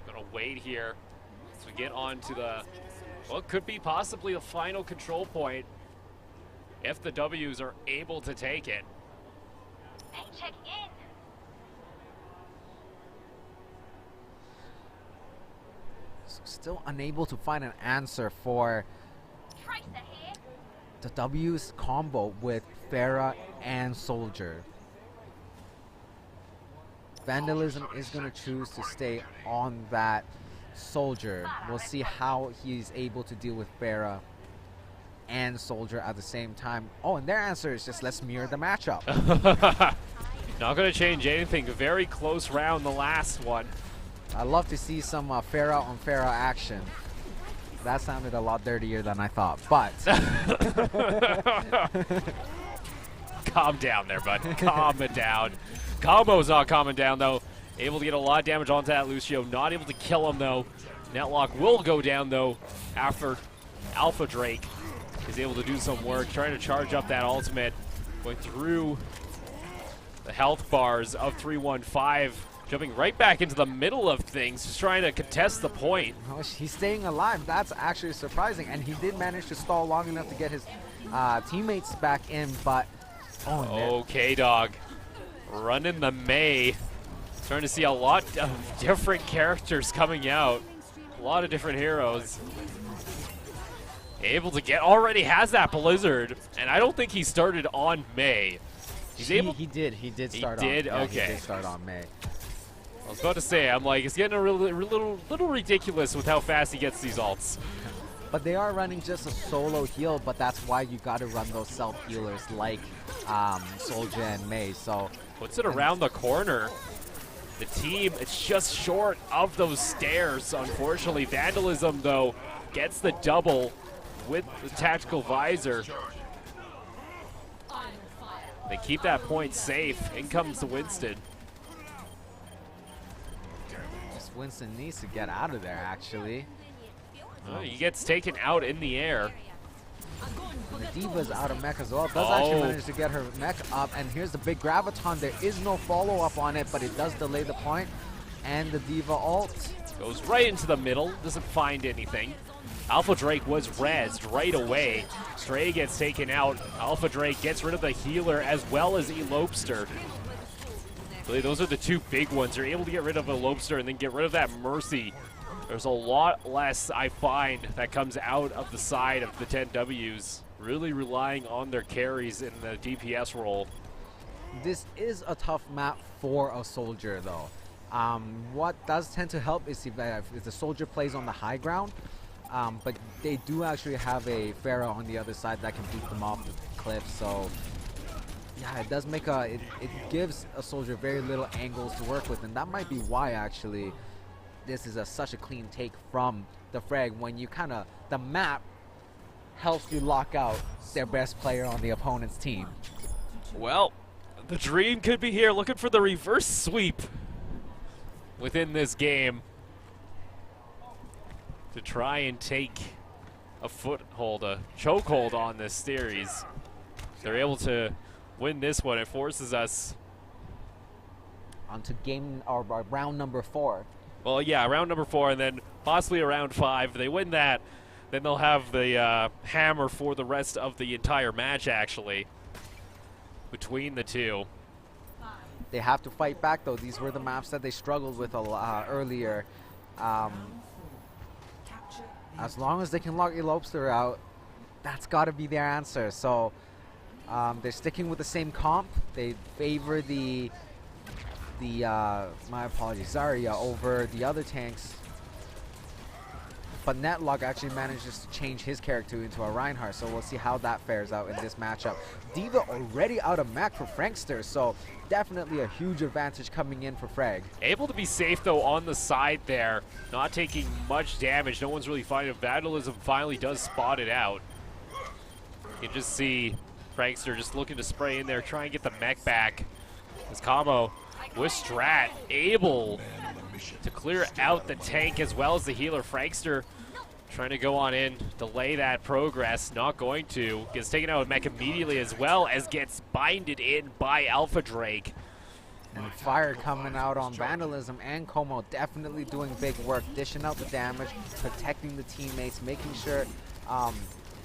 [SPEAKER 1] Gonna wait here as we get on to the, what could be possibly the final control point if the Ws are able to take it.
[SPEAKER 3] Check in.
[SPEAKER 2] Still unable to find an answer for
[SPEAKER 3] Tracer here.
[SPEAKER 2] the W's combo with Pharah and Soldier. Vandalism is going to choose to stay on that Soldier. We'll see how he's able to deal with Pharah and Soldier at the same time. Oh, and their answer is just let's mirror the matchup.
[SPEAKER 1] Not going to change anything. A very close round, the last one.
[SPEAKER 2] I'd love to see some Pharah on Pharah action. That sounded a lot dirtier than I thought, but
[SPEAKER 1] calm down there, bud. Calm it down. Combo's not calming down, though. Able to get a lot of damage onto that Lucio. Not able to kill him, though. Netlock will go down, though, after Alpha Drake is able to do some work. Trying to charge up that ultimate. Going through the health bars of 315. Jumping right back into the middle of things, just trying to contest the point.
[SPEAKER 2] oh, he's staying alive. That's actually surprising, and he did manage to stall long enough to get his teammates back in, but
[SPEAKER 1] Okay, dog. Running the Mei. Starting to see a lot of different characters coming out. A lot of different heroes. Able to get, already has that Blizzard, and I don't think he started on Mei. He's able.
[SPEAKER 2] He did start on.
[SPEAKER 1] did?
[SPEAKER 2] Yeah,
[SPEAKER 1] Okay.
[SPEAKER 2] He did start on Mei.
[SPEAKER 1] I was about to say, I'm like, it's getting a little ridiculous with how fast he gets these ults.
[SPEAKER 2] But they are running just a solo heal, but that's why you got to run those self healers like Soldier and Mei. So
[SPEAKER 1] Puts it around the corner. The team, it's just short of those stairs, unfortunately. Vandalism, though, gets the double with the tactical visor. They keep that point safe. In comes the Winston.
[SPEAKER 2] just Winston needs to get out of there, actually.
[SPEAKER 1] He gets taken out in the air.
[SPEAKER 2] And the Diva's out of mech as well. Does actually
[SPEAKER 1] Oh.
[SPEAKER 2] manage to get her mech up. And here's the big Graviton. There is no follow-up on it, but it does delay the point. And the Diva ult.
[SPEAKER 1] Goes right into the middle. Doesn't find anything. Alpha Drake was rezzed right away. Stray gets taken out. Alpha Drake gets rid of the healer as well as Elopester. Really, those are the two big ones. You're able to get rid of Elopester and then get rid of that Mercy. There's a lot less, I find, that comes out of the side of the 10Ws. Really relying on their carries in the DPS role.
[SPEAKER 2] This is a tough map for a Soldier, though. What does tend to help is if the Soldier plays on the high ground. But they do actually have a Pharah on the other side that can beat them off the cliff. So yeah, it does make it gives a Soldier very little angles to work with, and that might be why actually this is such a clean take from the Frag, when you the map helps you lock out their best player on the opponent's team.
[SPEAKER 1] Well, the dream could be here, looking for the reverse sweep within this game to try and take a foothold, a chokehold on this series. They're able to win this one. It forces us
[SPEAKER 2] Onto game or round number 4.
[SPEAKER 1] well, yeah, round number 4, and then possibly a round 5. If they win that, then they'll have the hammer for the rest of the entire match, actually, between the two.
[SPEAKER 2] They have to fight back, though. These were the maps that they struggled with earlier. As long as they can lock Elopester out, that's got to be their answer. So they're sticking with the same comp. They favor the my apologies, Zarya over the other tanks. But Netlock actually manages to change his character into a Reinhardt, so we'll see how that fares out in this matchup. Diva already out of mech for Frankster, so definitely a huge advantage coming in for Frag.
[SPEAKER 1] Able to be safe, though, on the side there. Not taking much damage. No one's really fighting. Vandalism finally does spot it out. You can just see Frankster just looking to spray in there, try and get the mech back. His combo with Strat able to clear out the tank as well as the healer. Frankster trying to go on in, delay that progress, not going to. Gets taken out with mech immediately as well as gets binded in by Alpha Drake.
[SPEAKER 2] And fire coming out on Vandalism and Como, definitely doing big work, dishing out the damage, protecting the teammates, making sure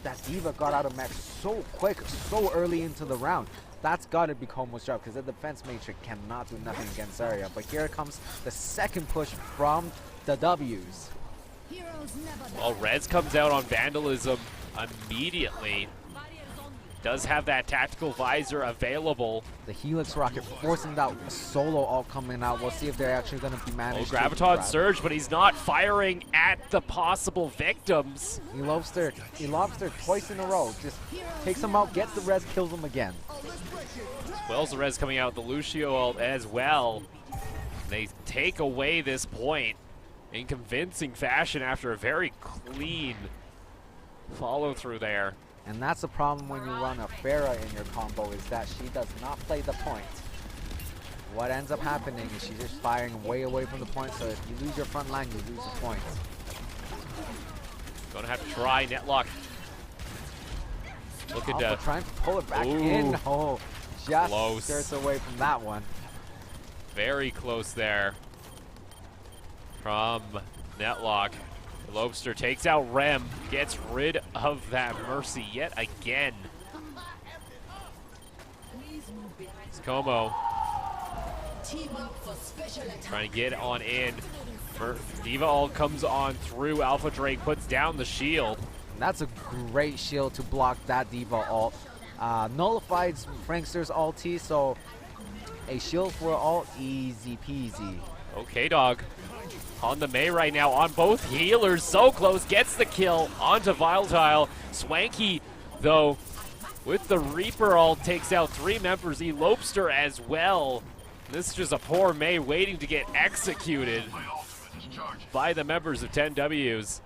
[SPEAKER 2] that D.Va got out of mech so quick, so early into the round. That's got to be Como's job because the defense matrix cannot do nothing against Zarya. But here comes the second push from the W's.
[SPEAKER 1] Well, Rez comes out on Vandalism immediately. Does have that tactical visor available.
[SPEAKER 2] The Helix Rocket forcing that solo ult coming out. We'll see if they're actually going to be managed.
[SPEAKER 1] Graviton Surge, but he's not firing at the possible victims.
[SPEAKER 2] Elobster twice in a row. Just takes him out, gets the res, kills him again.
[SPEAKER 1] Wells the res coming out, the Lucio ult as well. They take away this point in convincing fashion after a very clean follow through there.
[SPEAKER 2] And that's the problem when you run a Pharah in your combo, is that she does not play the point. What ends up happening is she's just firing way away from the point, so if you lose your front line, you lose the points.
[SPEAKER 1] Gonna have to try Netlock. Looking to
[SPEAKER 2] trying to pull it back in. Oh, just skirts away from that one.
[SPEAKER 1] Very close there from Netlock. Lobster takes out Rem, gets rid of that Mercy yet again. It's Como trying to get on in. D.Va ult comes on through. Alpha Drake puts down the shield.
[SPEAKER 2] And that's a great shield to block that D.Va ult. Nullifies Frankster's ulti, so a shield for ult, easy peasy.
[SPEAKER 1] Okay, dog. On the Mei right now, on both healers, so close, gets the kill onto Volatile. Swanky, though, with the Reaper ult, takes out 3 members, Elobster as well. This is just a poor Mei waiting to get executed by the members of 10Ws.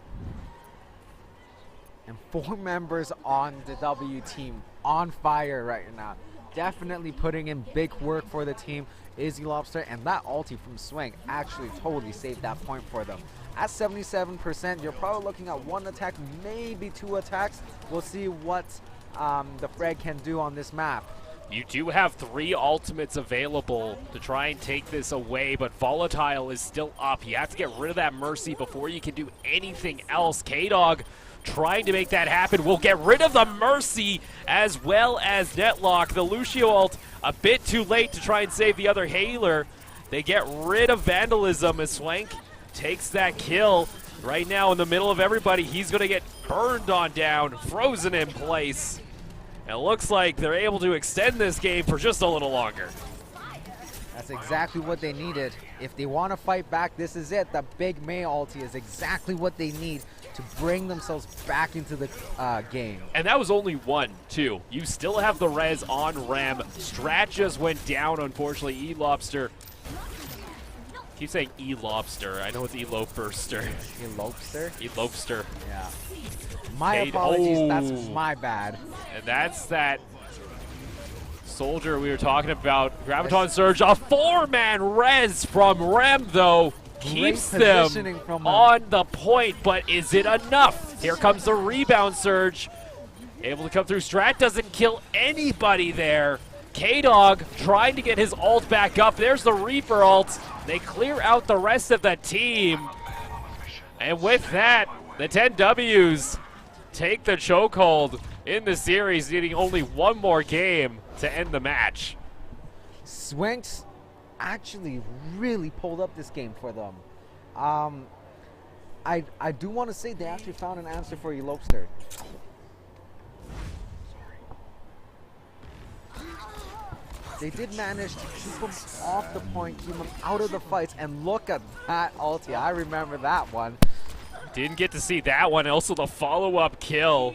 [SPEAKER 2] And 4 members on the W team on fire right now. Definitely putting in big work for the team. Izzy Lobster, and that ulti from Swing actually totally saved that point for them. At 77%, you're probably looking at 1 attack, maybe 2 attacks. We'll see what the Frag can do on this map.
[SPEAKER 1] You do have 3 ultimates available to try and take this away, but Volatile is still up. You have to get rid of that Mercy before you can do anything else. K-Dog trying to make that happen. We'll get rid of the Mercy as well as Netlock. The Lucio ult a bit too late to try and save the other healer. They get rid of Vandalism as Swank takes that kill. Right now in the middle of everybody, he's going to get burned on down, frozen in place. And it looks like they're able to extend this game for just a little longer.
[SPEAKER 2] That's exactly what they needed. If they want to fight back, this is it. The big Mei ulti is exactly what they need to bring themselves back into the game. And
[SPEAKER 1] that was only 1, too. You still have the res on Ram. Strat just went down, unfortunately. E-Lobster. Keep saying E-Lobster. I know it's E-Loperster.
[SPEAKER 2] E-Lobster?
[SPEAKER 1] E-Lobster.
[SPEAKER 2] Yeah. My apologies, that's my bad.
[SPEAKER 1] And that's that soldier we were talking about. Graviton Surge, a 4-man res from Rem, though. Keeps them on the point, but is it enough? Here comes the rebound Surge. Able to come through. Strat doesn't kill anybody there. K-Dog trying to get his ult back up. There's the Reaper ult. They clear out the rest of the team. And with that, the 10Ws take the chokehold in the series, needing only 1 more game to end the match.
[SPEAKER 2] Swanks actually really pulled up this game for them. I do want to say they actually found an answer for Elobster. They did manage to keep him off the point, keep him out of the fights, and look at that ulti. I remember that one.
[SPEAKER 1] Didn't get to see that one. Also the follow-up kill.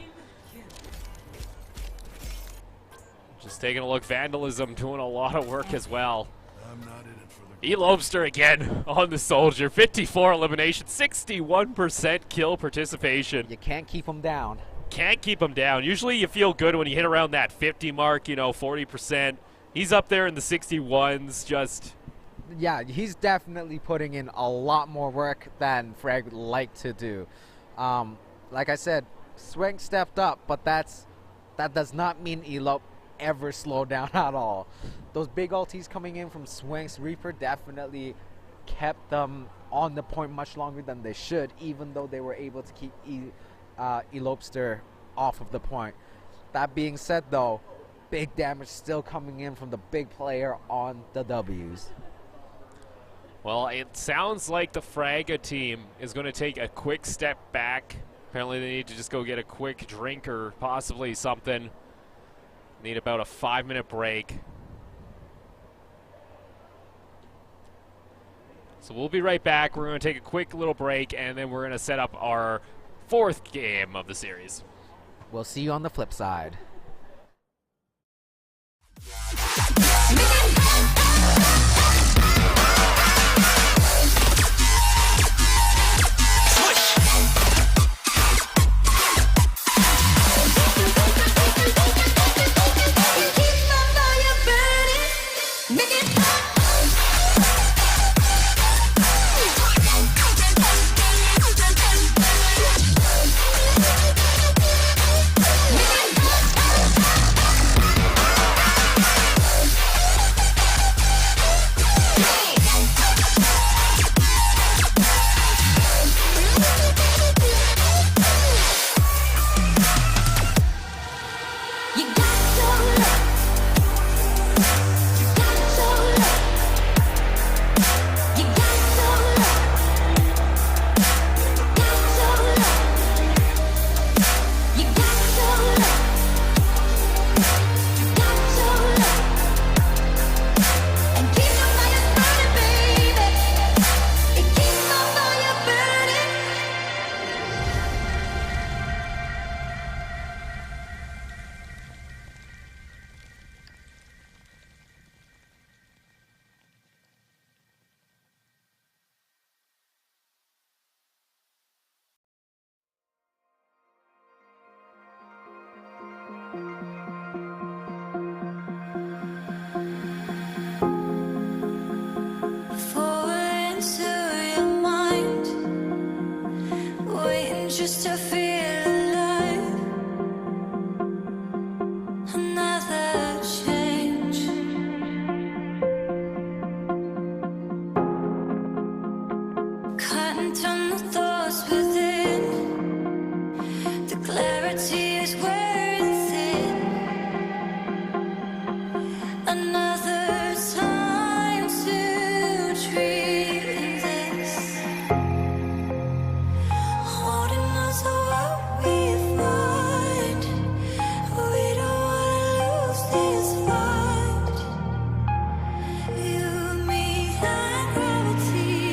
[SPEAKER 1] Just taking a look, Vandalism doing a lot of work as well. Elobster again on the soldier. 54 elimination, 61% kill participation.
[SPEAKER 2] You can't keep him down.
[SPEAKER 1] Can't keep him down. Usually you feel good when you hit around that 50 mark, you know, 40%. He's up there in the 61s, just
[SPEAKER 2] Yeah, he's definitely putting in a lot more work than Frag would like to do. Like I said, Swank stepped up, but that does not mean Elope ever slowed down at all. Those big ultis coming in from Swank's Reaper definitely kept them on the point much longer than they should, even though they were able to keep Elopester off of the point. That being said, though, big damage still coming in from the big player on the W's.
[SPEAKER 1] Well, it sounds like the Fraga team is going to take a quick step back. Apparently they need to just go get a quick drink or possibly something. Need about a 5-minute break. So we'll be right back. We're going to take a quick little break, and then we're going to set up our 4th game of the series.
[SPEAKER 2] We'll see you on the flip side.
[SPEAKER 5] Just to feel alive, another change. Cutting down the thoughts within, the clarity is wearing thin. Another time to dream this. Holding on to what we find. We don't wanna lose this fight. You, me, and gravity.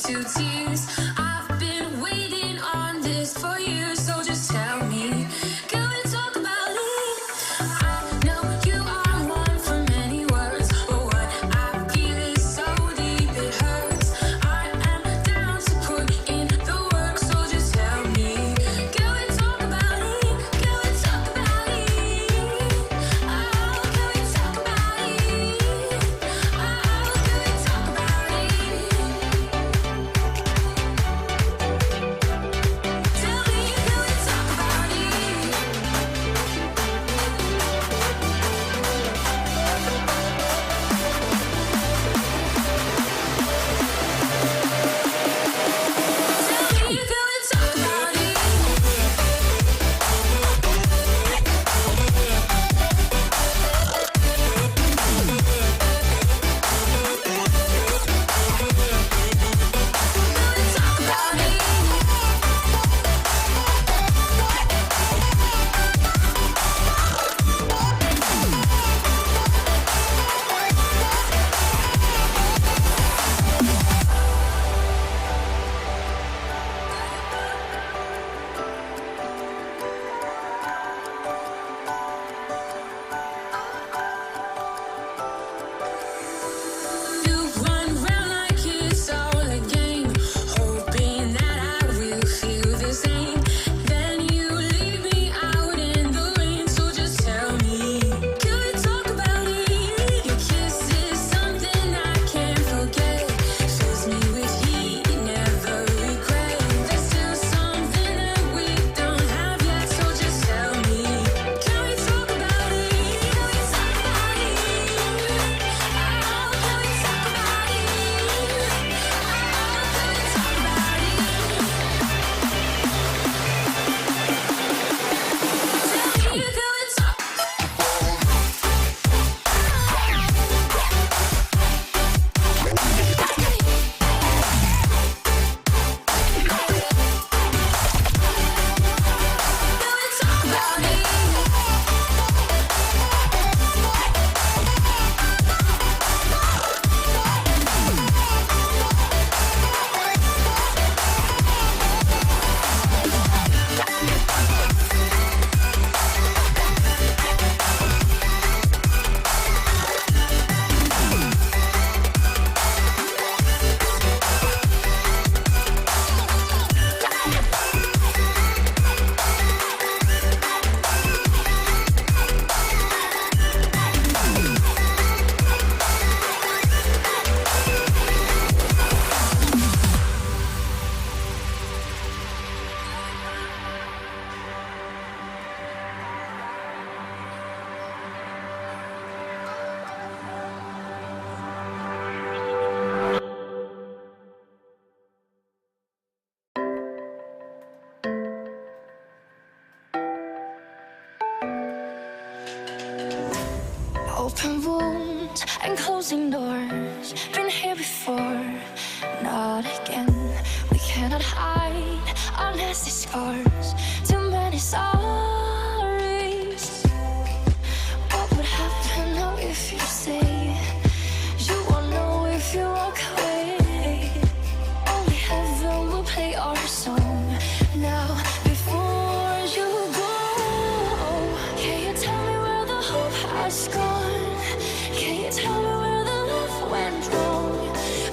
[SPEAKER 5] to tears. I've been waiting on this for years, so just tell me, can we talk about it? I know you are one for many words, but what I feel is so deep it hurts. I am down to put in the work, so just tell me, can we talk about it? Can we talk about it? Oh, can we talk about it? Oh, can we talk about it? Tell me, can we talk about it? Tell me, can we talk about it? Can we talk about it? You run round like it's all a game, hoping that I will feel the same. Then you leave me out in the rain, so just tell me, can we talk about it? Your kiss is something I can't forget, fills me with heat, never regret. There's still something that we don't have yet, so just tell me, can we talk about it? Can we talk about it? Oh, can we talk about it? Oh, can we talk about it? Tell me, can we talk? Can we talk about it?
[SPEAKER 6] Open wounds and closing doors. Been here before, not again. We cannot hide our nasty scars. Too many sorries. What would happen now if you say you won't know if you walk away? Only heaven will play our song now before you go. Can you tell me where the hope has gone? Can you tell me where the love went wrong?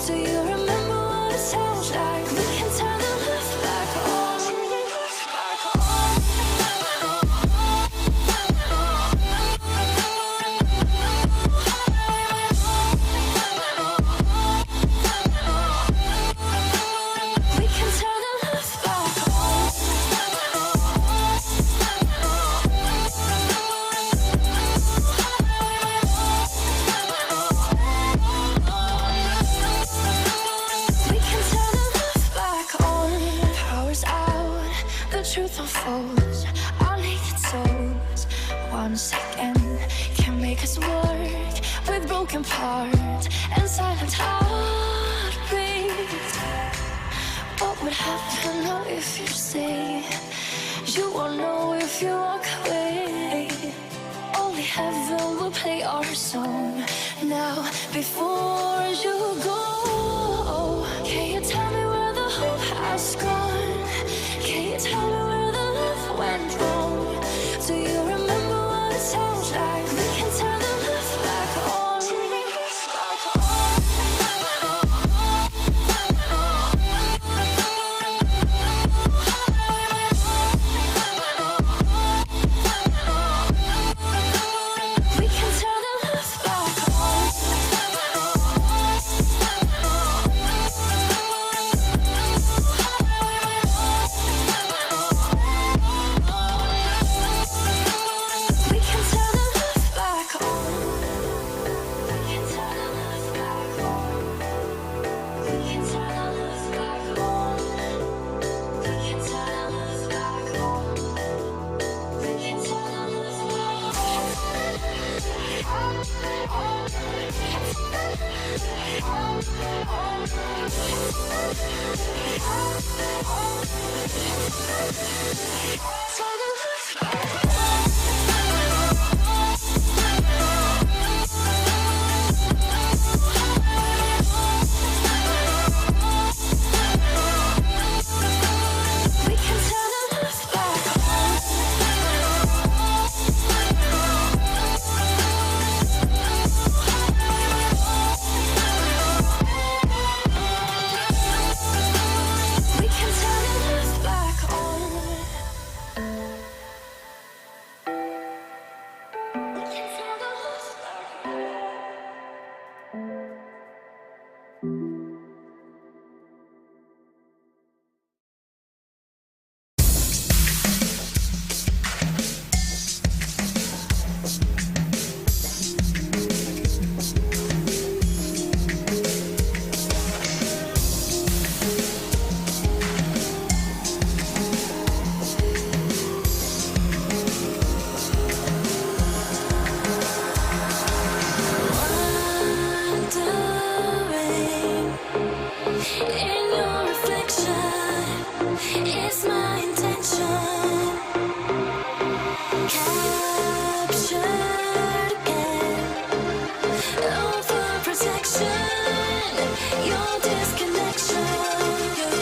[SPEAKER 6] Do you remember what it sounds like? We can turn the love back on. We can turn the love back on. We can turn the love back on. Power's out, the truth unfolds. Our naked souls, once again, can make us work with broken parts and silent heartbeats. What would happen now if you say you won't know if you walk away? Only heaven will play our song now before you go. Can you tell me lost gone. Can you tell me where the love went wrong? Do you remember what it sounds like? We can turn the love back on. We can turn the love back on. We can turn the love back on. We can turn the love back on. We can turn the love back on. We can turn the love back on. We can turn the love We can turn the love back on. We can turn the love back on. We can turn the love back on. Wondering in your reflection is my intention. Captured again, overprotection, your disconnection, your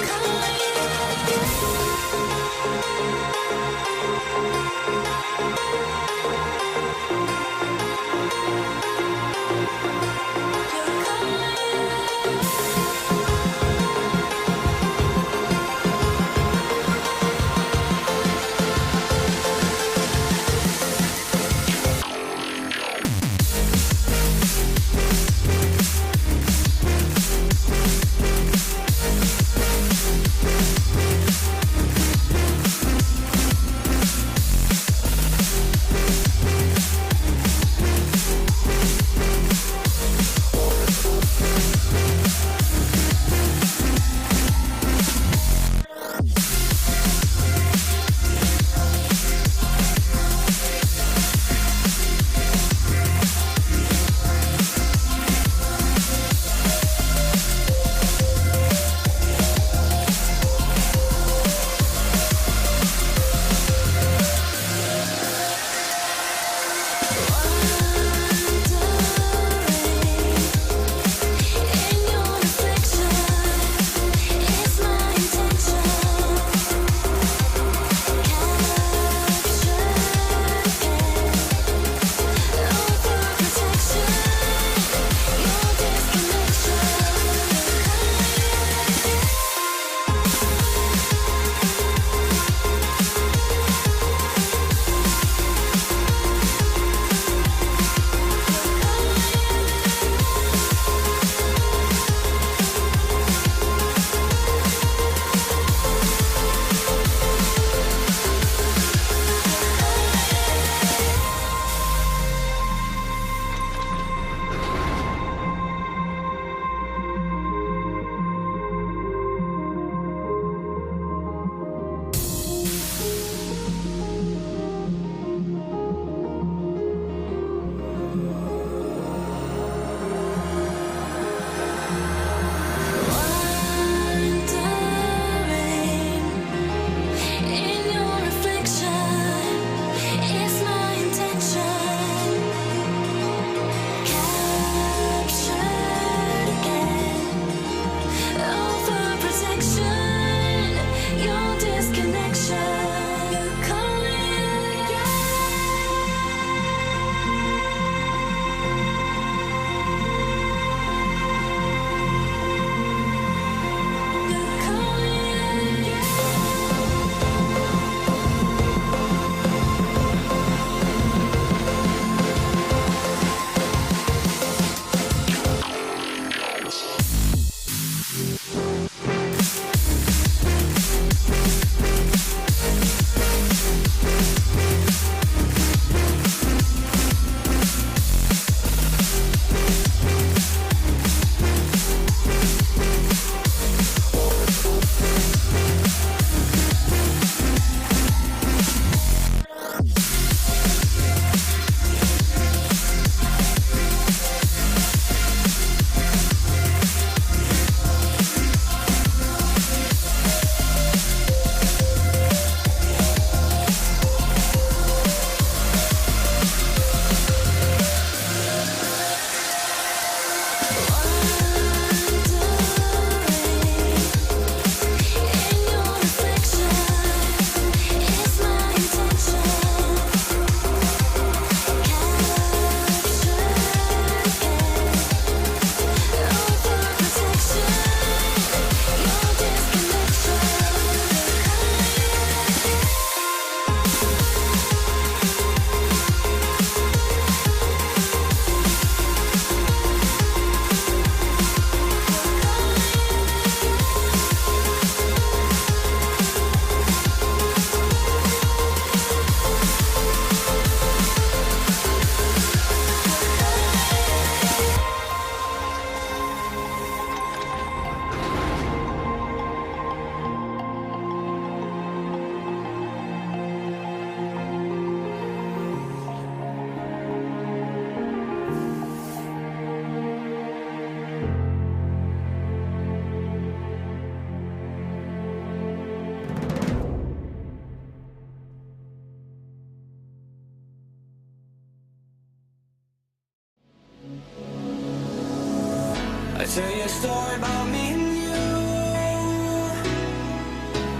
[SPEAKER 5] tell you a story about me and you.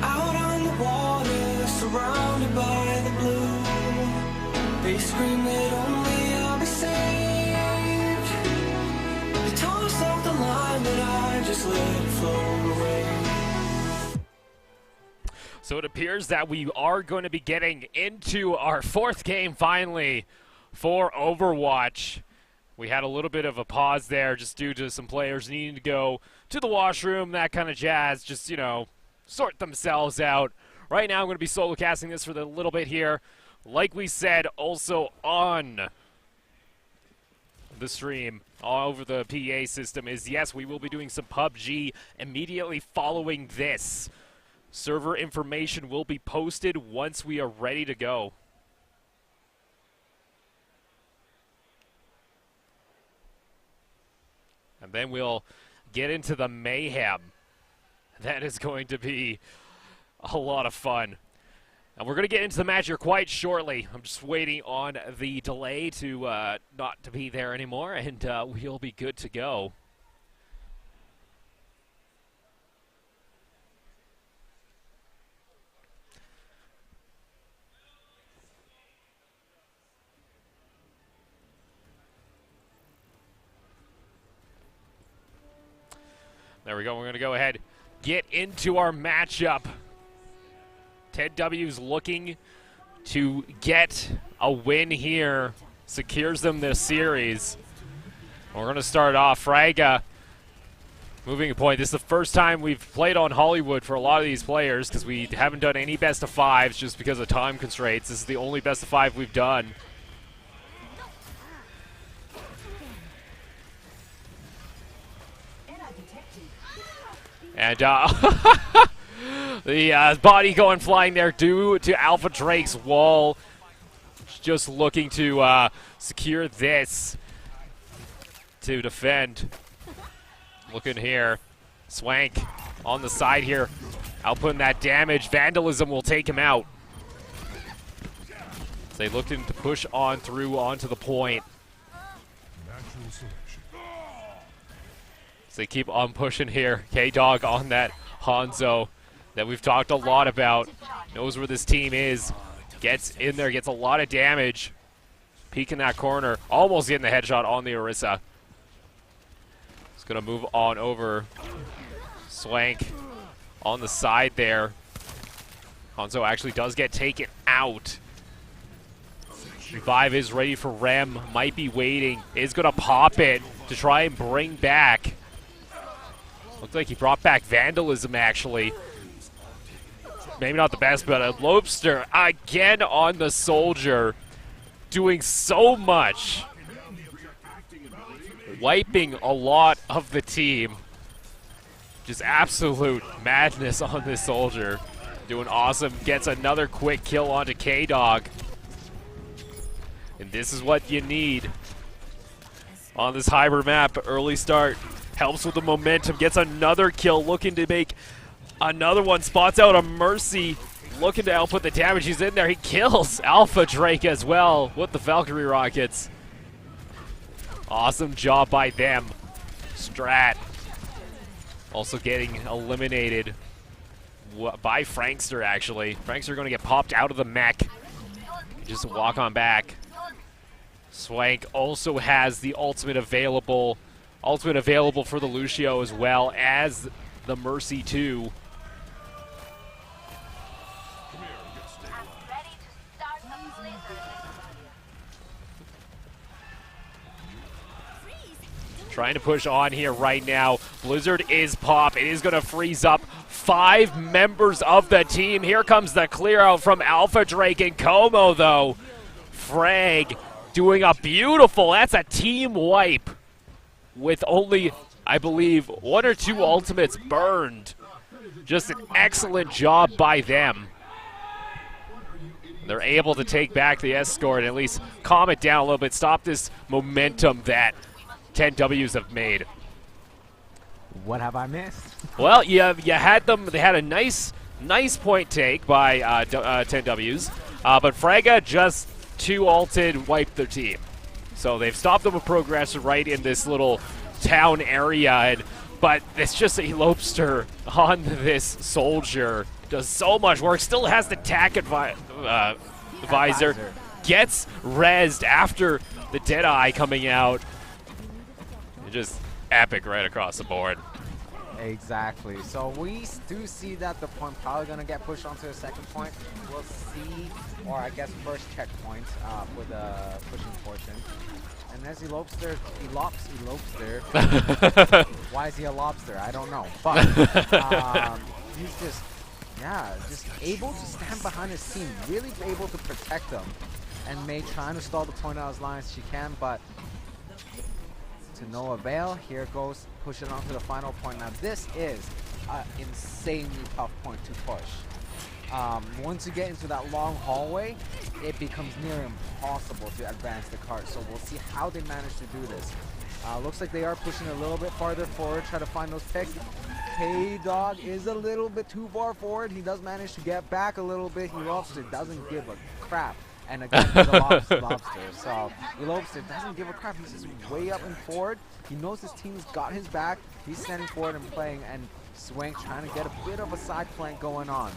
[SPEAKER 5] Out on the water, surrounded by the blue. They scream that only I'll be saved. They toss off the line, but I just let it float away.
[SPEAKER 1] So it appears that we are going to be getting into our fourth game finally for Overwatch. We had a little bit of a pause there just due to some players needing to go to the washroom, that kind of jazz, just, you know, sort themselves out. Right now I'm going to be solo casting this for a little bit here. Like we said, also on the stream, all over the PA system, is yes, we will be doing some PUBG immediately following this. Server information will be posted once we are ready to go. And then we'll get into the mayhem. That is going to be a lot of fun. And we're going to get into the match here quite shortly. I'm just waiting on the delay to not to be there anymore, and we'll be good to go. There we go. We're going to go ahead, get into our matchup. 10W's looking to get a win here. Secures them this series. We're going to start off. Fraga moving a point. This is the first time we've played on Hollywood for a lot of these players because we haven't done any best of fives just because of time constraints. This is the only best of five we've done. And the body going flying there due to Alpha Drake's wall. Just looking to secure this to defend. Looking here. Swank on the side here. Outputting that damage. Vandalism will take him out. They looking to push on through onto the point. So they keep on pushing here. K-Dog on that Hanzo that we've talked a lot about. Knows where this team is. Gets in there, gets a lot of damage. Peeking that corner. Almost getting the headshot on the Orisa. It's going to move on over. Swank on the side there. Hanzo actually does get taken out. Revive is ready for Rem. Might be waiting. Is going to pop it to try and bring back. Looks like he brought back Vandalism, actually. Maybe not the best, but a Lobster again on the Soldier. Doing so much. Wiping a lot of the team. Just absolute madness on this Soldier. Doing awesome. Gets another quick kill onto K-Dog. And this is what you need on this hybrid map. Early start. Helps with the momentum, gets another kill, looking to make another one. Spots out a Mercy, looking to output the damage. He's in there. He kills Alpha Drake as well with the Valkyrie rockets. Awesome job by them. Strat also getting eliminated by Frankster, actually. Frankster going to get popped out of the mech. Just walk on back. Swank also has the ultimate available for the Lucio as well as the Mercy 2. Trying to push on here right now. Blizzard is pop. It is going to freeze up 5 members of the team. Here comes the clear out from Alpha Drake and Como, though. Frag doing a beautiful, that's a team wipe. With only, I believe, 1 or 2 ultimates burned. Just an excellent job by them. They're able to take back the escort and at least calm it down a little bit, stop this momentum that 10Ws have made.
[SPEAKER 2] What have I missed?
[SPEAKER 1] Well, you had them. They had a nice point take by 10Ws, but Fraga just 2 ulted, wiped their team. So they've stopped them with progression right in this little town area, but it's just a Lobster on this soldier. Does so much work, still has the tack visor, gets rezzed after the Deadeye coming out. Just epic right across the board.
[SPEAKER 2] Exactly. So we do see that the point probably going to get pushed onto the second point. We'll see, or I guess first checkpoint with the pushing portion. And as he lobster, why is he a lobster? I don't know. But he's just, just able to stand behind his team, really able to protect them. And May trying to stall the point out as long as she can, but to no avail. Here goes, push it on to the final point. Now this is an insanely tough point to push. Once you get into that long hallway, it becomes near impossible to advance the cart. So we'll see how they manage to do this. Looks like they are pushing a little bit farther forward, try to find those picks. K-Dog is a little bit too far forward. He does manage to get back a little bit. He Lobster doesn't give a crap. And again, he's a lobster. So Lobster doesn't give a crap. He's just way up and forward. He knows his team's got his back. He's standing forward and playing, and Swank trying to get a bit of a side flank going on.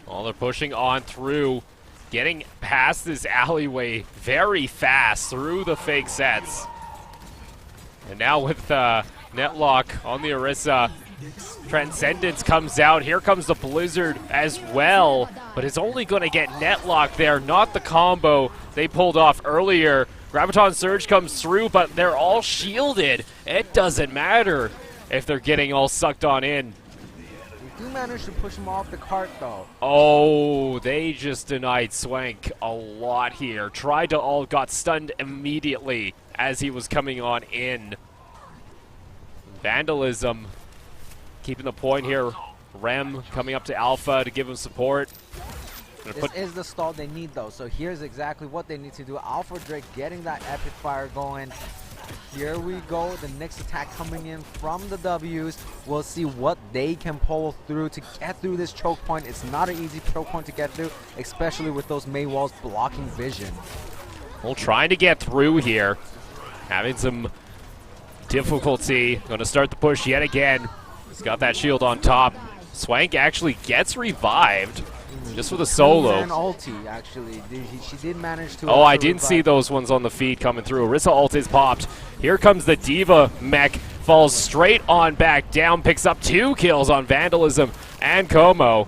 [SPEAKER 1] Well, they're pushing on through, getting past this alleyway very fast through the fake sets. And now with Netlock on the Orisa, Transcendence comes out. Here comes the Blizzard as well, but it's only going to get Netlock there, not the combo they pulled off earlier. Graviton Surge comes through, but they're all shielded. It doesn't matter if they're getting all sucked on in.
[SPEAKER 2] We do manage to push him off the cart, though.
[SPEAKER 1] Oh, they just denied Swank a lot here. Tried to ult, got stunned immediately as he was coming on in. Vandalism keeping the point here. Rem coming up to Alpha to give him support.
[SPEAKER 2] This is the stall they need, though. So here's exactly what they need to do. Alpha Drake getting that epic fire going. Here we go. The next attack coming in from the W's. We'll see what they can pull through to get through this choke point. It's not an easy choke point to get through, especially with those Mei walls blocking vision.
[SPEAKER 1] Well, trying to get through here. Having some difficulty. Going to start the push yet again. He's got that shield on top. Swank actually gets revived just with a solo.
[SPEAKER 2] And ulti, actually. She did manage to.
[SPEAKER 1] Oh, I didn't see those ones on the feed coming through. Orisa ult is popped. Here comes the Diva mech. Falls straight on back down. Picks up 2 kills on Vandalism and Como.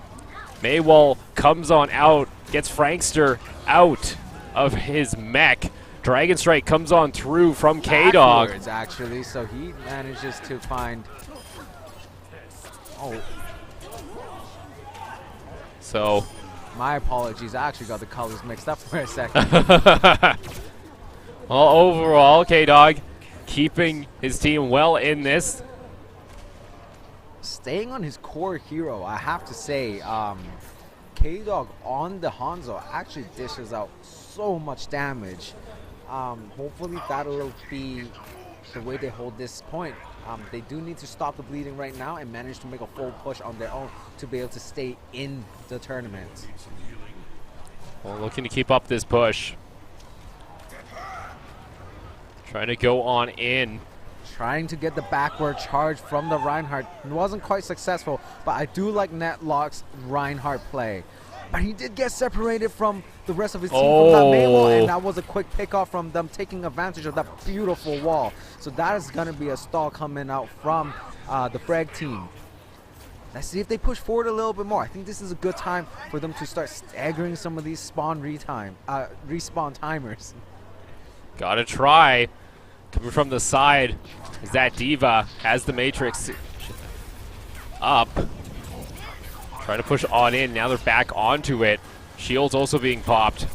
[SPEAKER 1] Maywall comes on out. Gets Frankster out of his mech. Dragon Strike comes on through from K-Dog.
[SPEAKER 2] Actually, so he manages to find. Oh.
[SPEAKER 1] So.
[SPEAKER 2] My apologies. I actually got the colors mixed up for a second.
[SPEAKER 1] Well, overall, K-Dog keeping his team well in this.
[SPEAKER 2] Staying on his core hero, I have to say, K-Dog on the Hanzo actually dishes out so much damage. Hopefully that'll be the way they hold this point. They do need to stop the bleeding right now and manage to make a full push on their own to be able to stay in the tournament.
[SPEAKER 1] Well, looking to keep up this push. Trying to go on in.
[SPEAKER 2] Trying to get the backward charge from the Reinhardt. It wasn't quite successful, but I do like Netlock's Reinhardt play. But he did get separated from the rest of his team from that main wall, and that was a quick pickoff from them taking advantage of that beautiful wall. So that is going to be a stall coming out from the Frag team. Let's see if they push forward a little bit more. I think this is a good time for them to start staggering some of these respawn timers.
[SPEAKER 1] Gotta try. Coming from the side is that Diva has the Matrix up. Trying to push on in. Now they're back onto it. Shield's also being popped.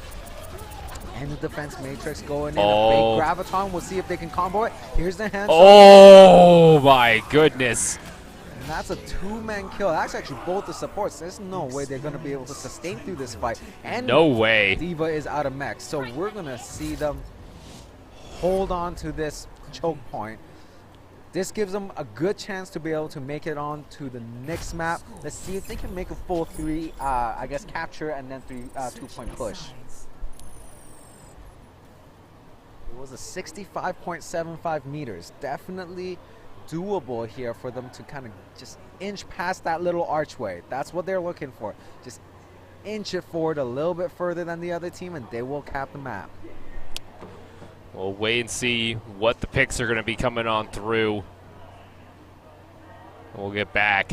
[SPEAKER 2] And the defense Matrix going in. A big Graviton. We'll see if they can combo it. Here's the hand.
[SPEAKER 1] Oh my goodness.
[SPEAKER 2] And that's a 2-man kill. That's actually both the supports. There's no way they're going to be able to sustain through this fight. And
[SPEAKER 1] no way.
[SPEAKER 2] Diva is out of mech. So we're going to see them hold on to this choke point. This gives them a good chance to be able to make it on to the next map. Let's see if they can make a full 3, I guess, capture and then 2-point push. It was a 65.75 meters. Definitely doable here for them to kind of just inch past that little archway. That's what they're looking for. Just inch it forward a little bit further than the other team, and they will cap the map.
[SPEAKER 1] We'll wait and see what the picks are going to be coming on through. We'll get back.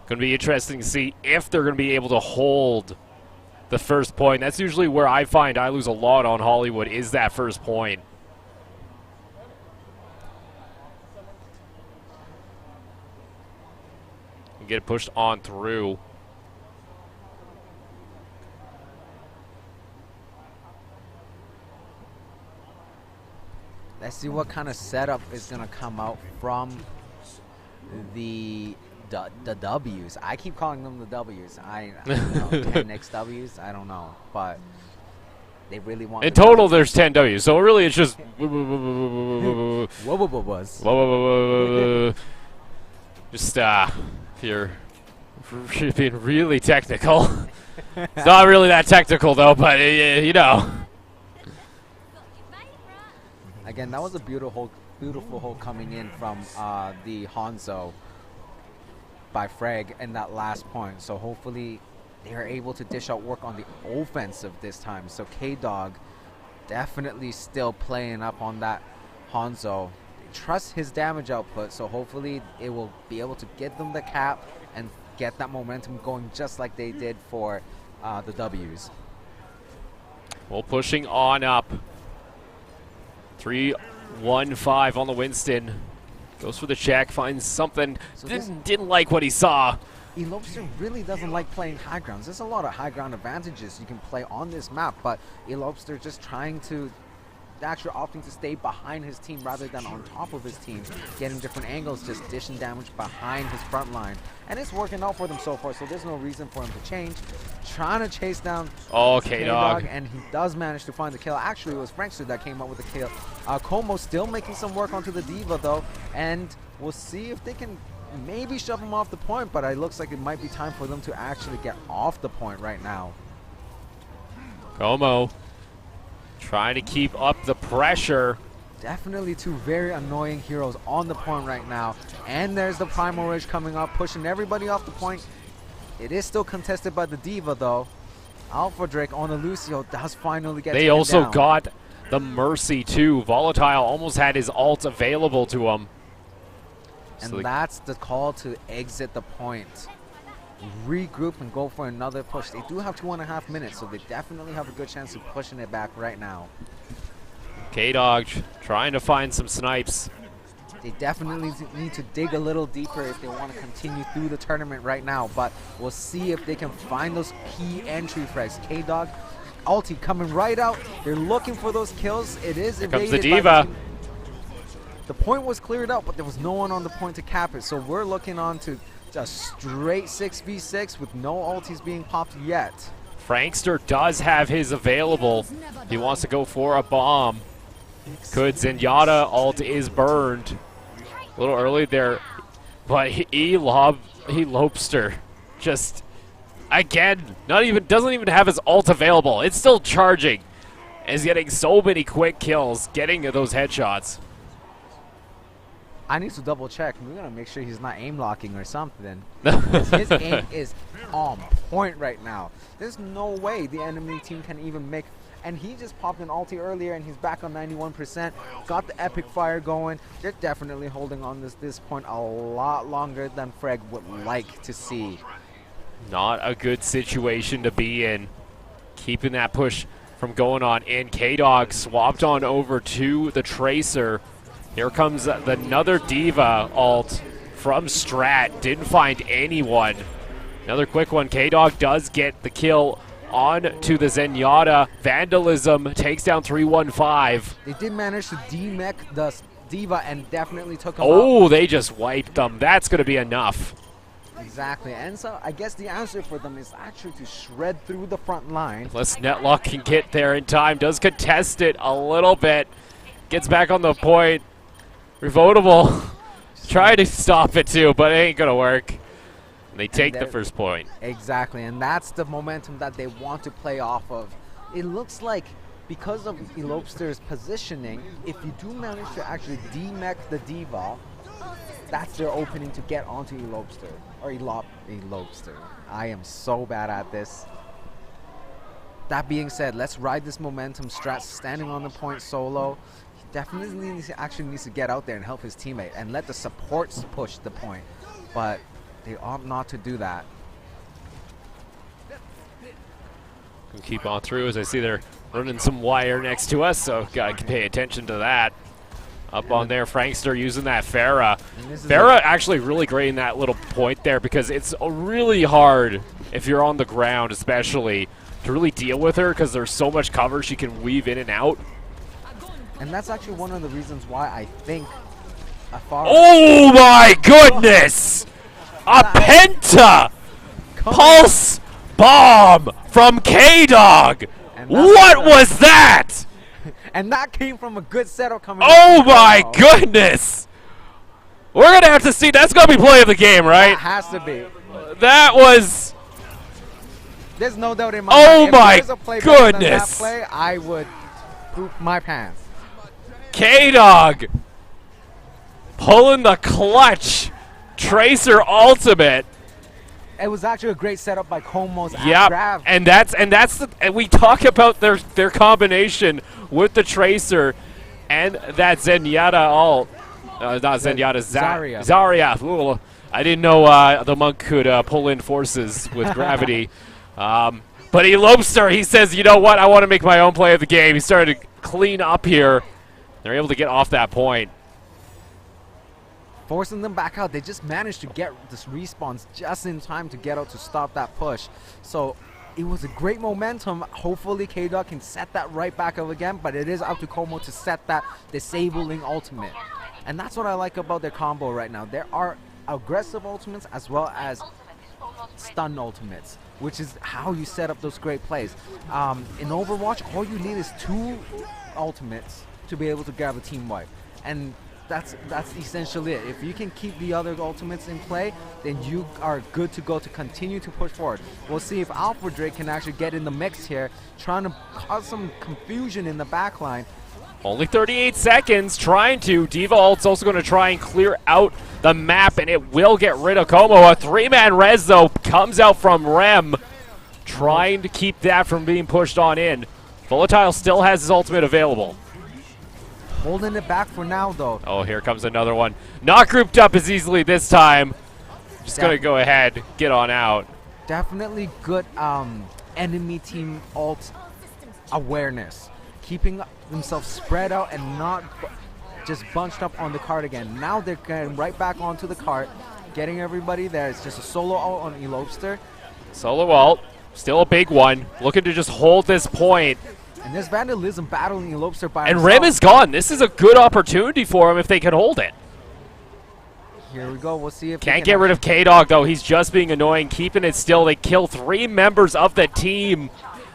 [SPEAKER 1] Going to be interesting to see if they're going to be able to hold the first point. That's usually where I find I lose a lot on Hollywood, is that first point. And get it pushed on through.
[SPEAKER 2] Let's see what kind of setup is going to come out from the W's. I keep calling them the W's. I don't know, 10 XWs, I don't know, but they really want.
[SPEAKER 1] In total, there's 10 W's, so really it's just. Just if you're being really technical. It's not really that technical though, but you know.
[SPEAKER 2] Again, that was a beautiful hole coming in from the Hanzo by Frag in that last point. So hopefully they are able to dish out work on the offensive this time. So K-Dog definitely still playing up on that Hanzo. They trust his damage output, so hopefully it will be able to get them the cap and get that momentum going just like they did for the W's.
[SPEAKER 1] Well, pushing on up. 3-1-5 on the Winston. Goes for the check, finds something.
[SPEAKER 2] So
[SPEAKER 1] Didn't like what he saw.
[SPEAKER 2] Elopster really doesn't like playing high grounds. There's a lot of high ground advantages you can play on this map, but Elopster just trying to, actually opting to stay behind his team rather than on top of his team, getting different angles, just dishing damage behind his front line. And it's working out for them so far, so there's no reason for him to change. Trying to chase down
[SPEAKER 1] K-Dog.
[SPEAKER 2] And he does manage to find the kill. Actually, it was Frankster that came up with the kill. Como still making some work onto the Diva, though, and we'll see if they can maybe shove him off the point, but it looks like it might be time for them to actually get off the point right now.
[SPEAKER 1] Como trying to keep up the pressure.
[SPEAKER 2] Definitely two very annoying heroes on the point right now. And there's the Primal Rage coming up, pushing everybody off the point. It is still contested by the Diva, though. Alpha Drake on the Lucio does finally get
[SPEAKER 1] They also got the Mercy, too. Volatile almost had his ult available to him.
[SPEAKER 2] And
[SPEAKER 1] So
[SPEAKER 2] that's the call to exit the point. Regroup and go for another push. They do have 2.5 minutes, so they definitely have a good chance of pushing it back right now.
[SPEAKER 1] K-Dog trying to find some snipes.
[SPEAKER 2] They definitely need to dig a little deeper if they want to continue through the tournament right now, but we'll see if they can find those key entry frags. K-Dog, ulti coming right out. They're looking for those kills. It is
[SPEAKER 1] Here comes
[SPEAKER 2] evaded
[SPEAKER 1] the
[SPEAKER 2] by
[SPEAKER 1] Diva.
[SPEAKER 2] team. The point was cleared out, but there was no one on the point to cap it, so we're looking on to just straight 6v6 with no ultis being popped yet.
[SPEAKER 1] Frankster does have his available. He wants to go for a bomb. Could Zenyatta ult is burned. A little early there, but Elopster just again doesn't even have his ult available. It's still charging. Is getting so many quick kills, getting those headshots.
[SPEAKER 2] I need to double check. We're gonna make sure he's not aim locking or something. His aim is on point right now. There's no way the enemy team can even make. And he just popped an ulti earlier, and he's back on 91%. Got the epic fire going. They're definitely holding on this point a lot longer than Frag would like to see.
[SPEAKER 1] Not a good situation to be in. Keeping that push from going on in. K-Dog swapped on over to the Tracer. Here comes another Diva ult from Strat. Didn't find anyone. Another quick one. K-Dog does get the kill on to the Zenyatta. Vandalism takes down 315.
[SPEAKER 2] They did manage to demech the Diva and definitely took him
[SPEAKER 1] Oh,
[SPEAKER 2] out.
[SPEAKER 1] they just wiped them. That's going to be enough.
[SPEAKER 2] Exactly. And so I guess the answer for them is actually to shred through the front line.
[SPEAKER 1] Unless Netlock can get there in time. Does contest it a little bit. Gets back on the point. Revotable. Try to stop it too, but it ain't going to work. And they take the first point.
[SPEAKER 2] Exactly, and that's the momentum that they want to play off of. it looks like because of Elopster's positioning, if you do manage to actually demech the D.Va, that's their opening to get onto Elopster. Or Elopster. I am so bad at this. That being said, let's ride this momentum. Strat standing on the point solo. He definitely needs to get out there and help his teammate and let the supports push the point. But they opt not to do that.
[SPEAKER 1] We'll keep on through as I see they're running some wire next to us, so gotta pay attention to that. Up on there, Frankster using that Farah. Farah actually really great in that little point there because it's really hard if you're on the ground especially to really deal with her because there's so much cover she can weave in and out.
[SPEAKER 2] And that's actually one of the reasons why I think
[SPEAKER 1] Oh my goodness! A Penta! Pulse Bomb from K-Dog! What was that?
[SPEAKER 2] And that came from a good setup coming.
[SPEAKER 1] Oh my goodness! We're gonna have to see. That's gonna be play of the game, right?
[SPEAKER 2] That has to be.
[SPEAKER 1] That was.
[SPEAKER 2] There's no doubt in my
[SPEAKER 1] Oh
[SPEAKER 2] mind.
[SPEAKER 1] my
[SPEAKER 2] If there's a play better than that
[SPEAKER 1] goodness!
[SPEAKER 2] play, I would poop my pants.
[SPEAKER 1] K-Dog pulling the clutch. Tracer ultimate.
[SPEAKER 2] It was actually a great setup by Como's
[SPEAKER 1] Yep,
[SPEAKER 2] grab.
[SPEAKER 1] and we talk about their combination with the Tracer and that Zenyatta ult. Not Zenyatta,
[SPEAKER 2] Zarya.
[SPEAKER 1] Zarya. Ooh, I didn't know the monk could pull in forces with gravity. But Elopster, he says, you know what? I want to make my own play of the game. He started to clean up here. They're able to get off that point.
[SPEAKER 2] Forcing them back out. They just managed to get this respawns just in time to get out to stop that push. So it was a great momentum. Hopefully K-Dog can set that right back up again, but it is up to Como to set that disabling ultimate. And that's what I like about their combo right now. There are aggressive ultimates as well as stun ultimates, which is how you set up those great plays. In Overwatch, all you need is 2 ultimates to be able to grab a team wipe. And that's essentially it. If you can keep the other ultimates in play, then you are good to go to continue to push forward. We'll see if Alpha Drake can actually get in the mix here, trying to cause some confusion in the backline.
[SPEAKER 1] Only 38 seconds trying to. D.Va ult's also going to try and clear out the map, and it will get rid of Como. A 3-man res, though, comes out from Rem, trying to keep that from being pushed on in. Volatile still has his ultimate available.
[SPEAKER 2] Holding it back for now, though.
[SPEAKER 1] Oh, here comes another one. Not grouped up as easily this time. Just going to go ahead, get on out.
[SPEAKER 2] Definitely good enemy team ult awareness. Keeping themselves spread out and not just bunched up on the cart again. Now they're getting right back onto the cart, getting everybody there. It's just a solo ult on Elopster.
[SPEAKER 1] Solo ult, still a big one. Looking to just hold this point.
[SPEAKER 2] And there's Vandalism battling Elopster by
[SPEAKER 1] And
[SPEAKER 2] himself.
[SPEAKER 1] Rem is gone. This is a good opportunity for him if they can hold it.
[SPEAKER 2] Here we go. We'll see if
[SPEAKER 1] Can't get rid of K-Dog, though. He's just being annoying, keeping it still. They kill 3 members of the team.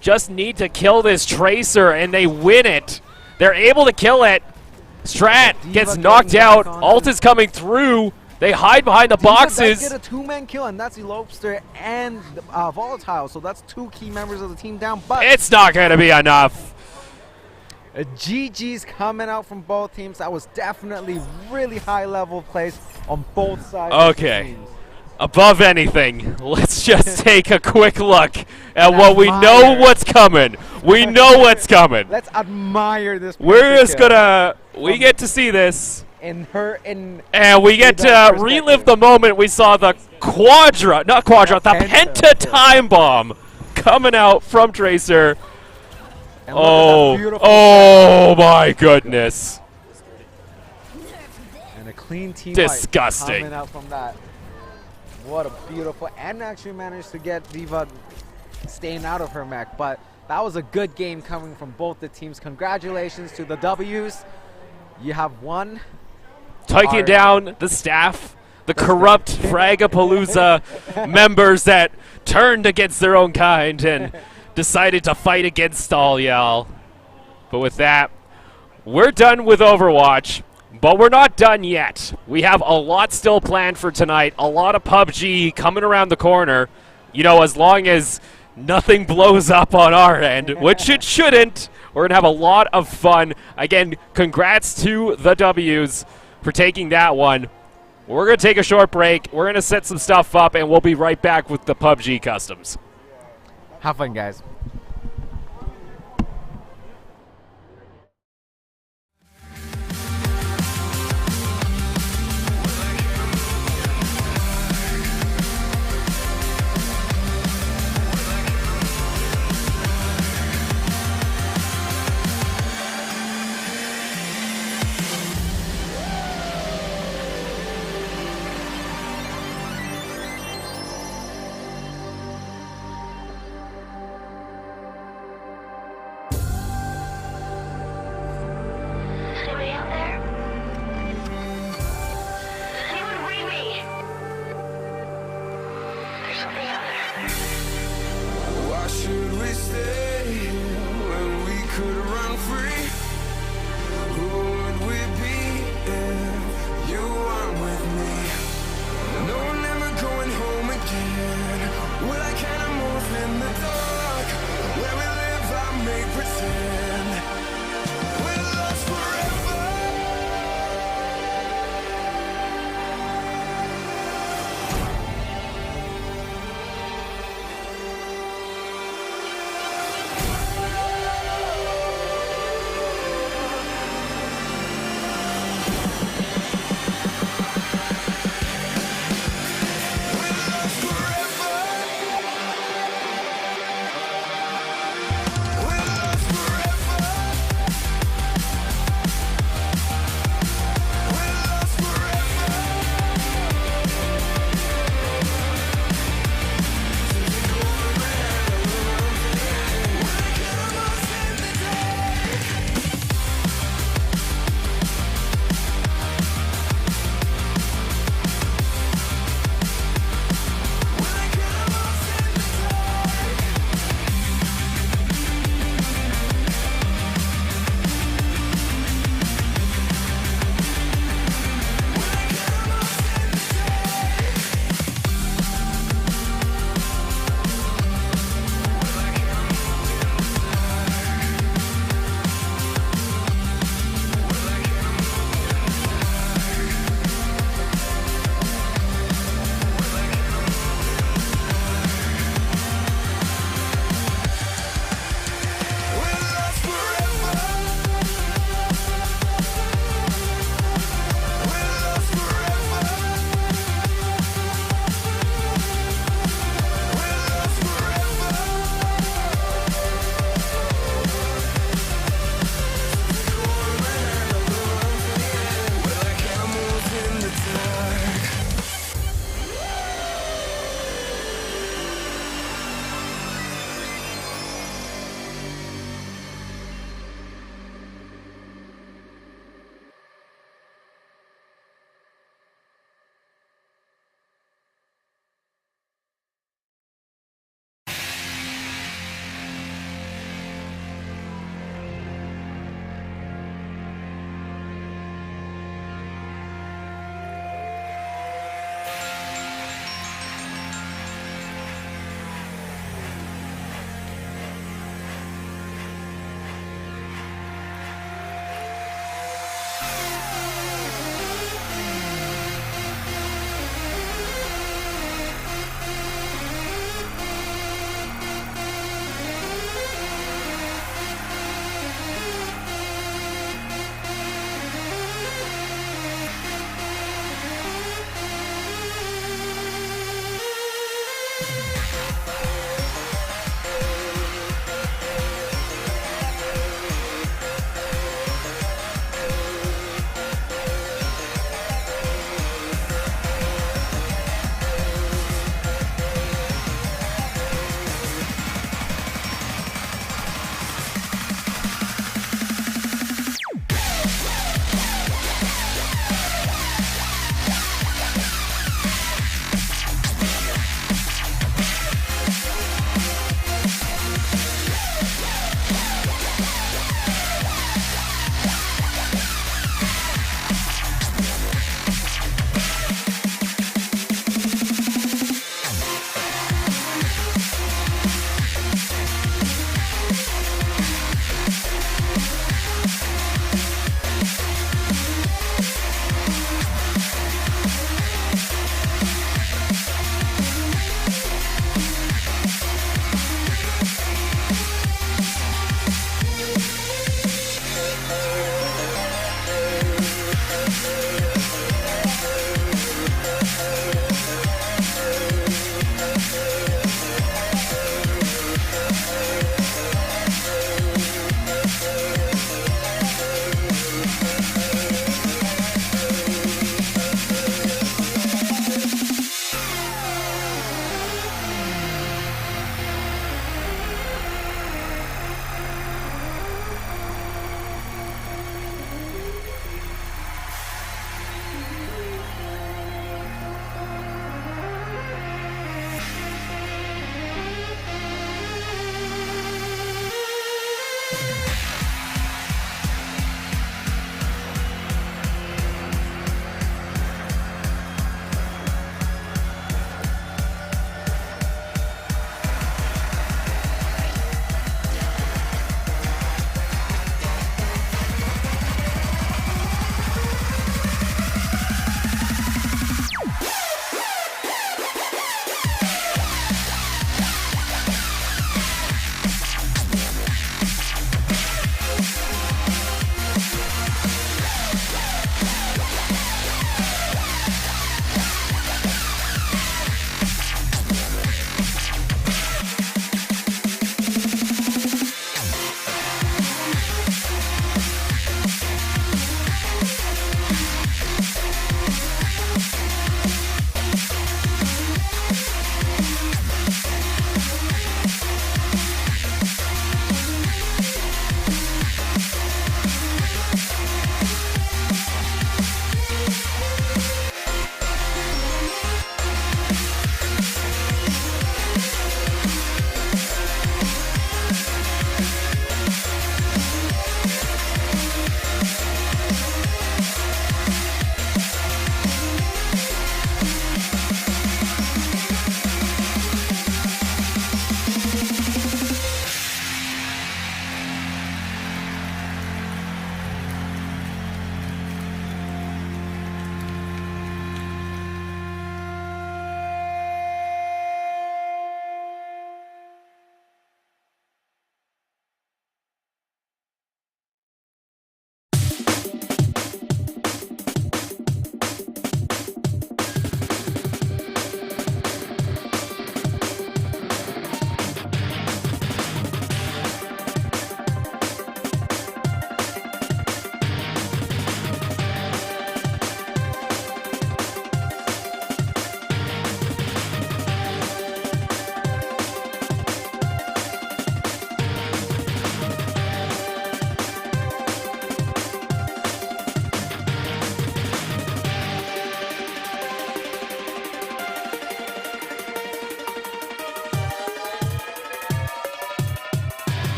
[SPEAKER 1] Just need to kill this Tracer, and they win it. They're able to kill it. Strat gets knocked out. Ult is coming through. They hide behind the boxes.
[SPEAKER 2] Get a 2-man kill, and that's Elopster and Volatile. So that's 2 key members of the team down. But
[SPEAKER 1] It's not going to be enough.
[SPEAKER 2] GG's coming out from both teams. That was definitely really high-level plays on both sides.
[SPEAKER 1] Okay.
[SPEAKER 2] Of the teams.
[SPEAKER 1] Above anything, let's just take a quick look at what we know what's coming. We know what's coming.
[SPEAKER 2] Let's admire this.
[SPEAKER 1] We're just gonna, we get to see this.
[SPEAKER 2] And
[SPEAKER 1] we get to relive the moment we saw the the Penta time bomb coming out from Tracer. Oh my goodness.
[SPEAKER 2] And a clean team
[SPEAKER 1] Disgusting.
[SPEAKER 2] coming out from that. What a beautiful, and actually managed to get D.Va staying out of her mech. But that was a good game coming from both the teams. Congratulations to the W's. You have won.
[SPEAKER 1] Taking down the staff, the corrupt Fragapalooza members that turned against their own kind and decided to fight against all y'all. But with that, we're done with Overwatch. But we're not done yet. We have a lot still planned for tonight. A lot of PUBG coming around the corner. You know, as long as nothing blows up on our end, which it shouldn't. We're going to have a lot of fun. Again, congrats to the W's for taking that one. We're going to take a short break. We're going to set some stuff up, and we'll be right back with the PUBG customs.
[SPEAKER 2] Have fun, guys.
[SPEAKER 6] Anybody out there? Does anyone read me? There's something out there.
[SPEAKER 5] Why should we stay when we could run free? Who would we be if you weren't with me? No, we're never going home again. We're like animals in the dark. Where we live, I make pretend. We're lost forever.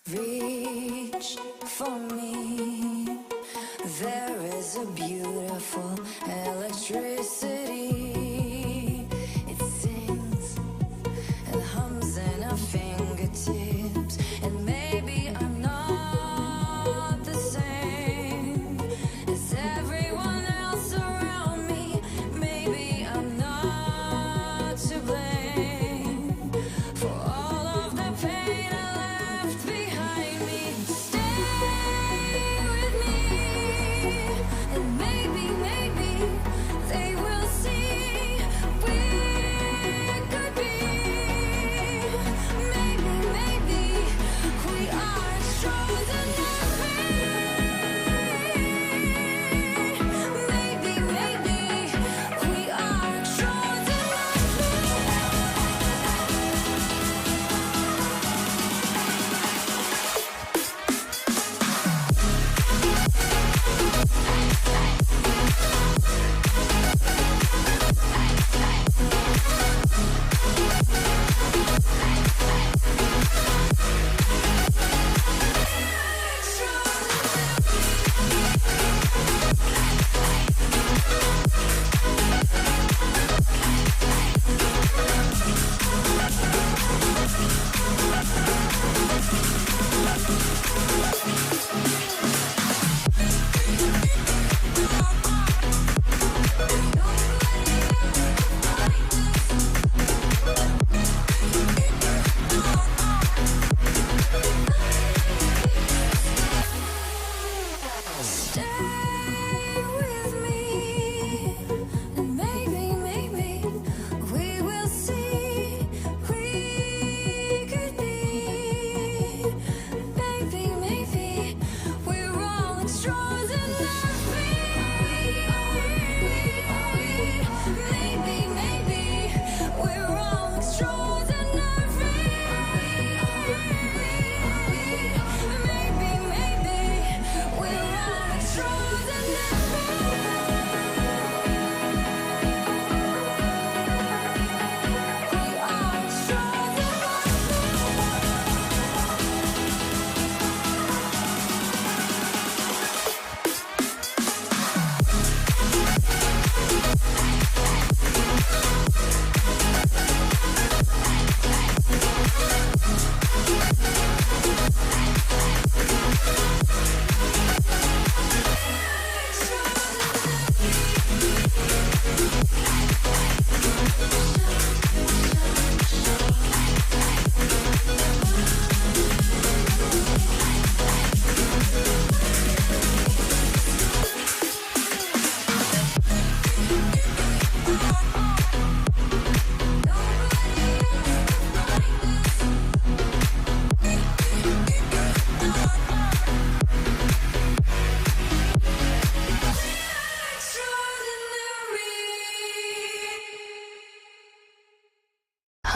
[SPEAKER 6] Reach for me. There is a beautiful electricity. It sings and hums in our fingertips. And maybe I'm not the same as everyone else around me. Maybe I'm not to blame for all of the pain I left behind me. Stay with me, and maybe they will see we could be. Maybe we are chosen to be. Maybe we are chosen to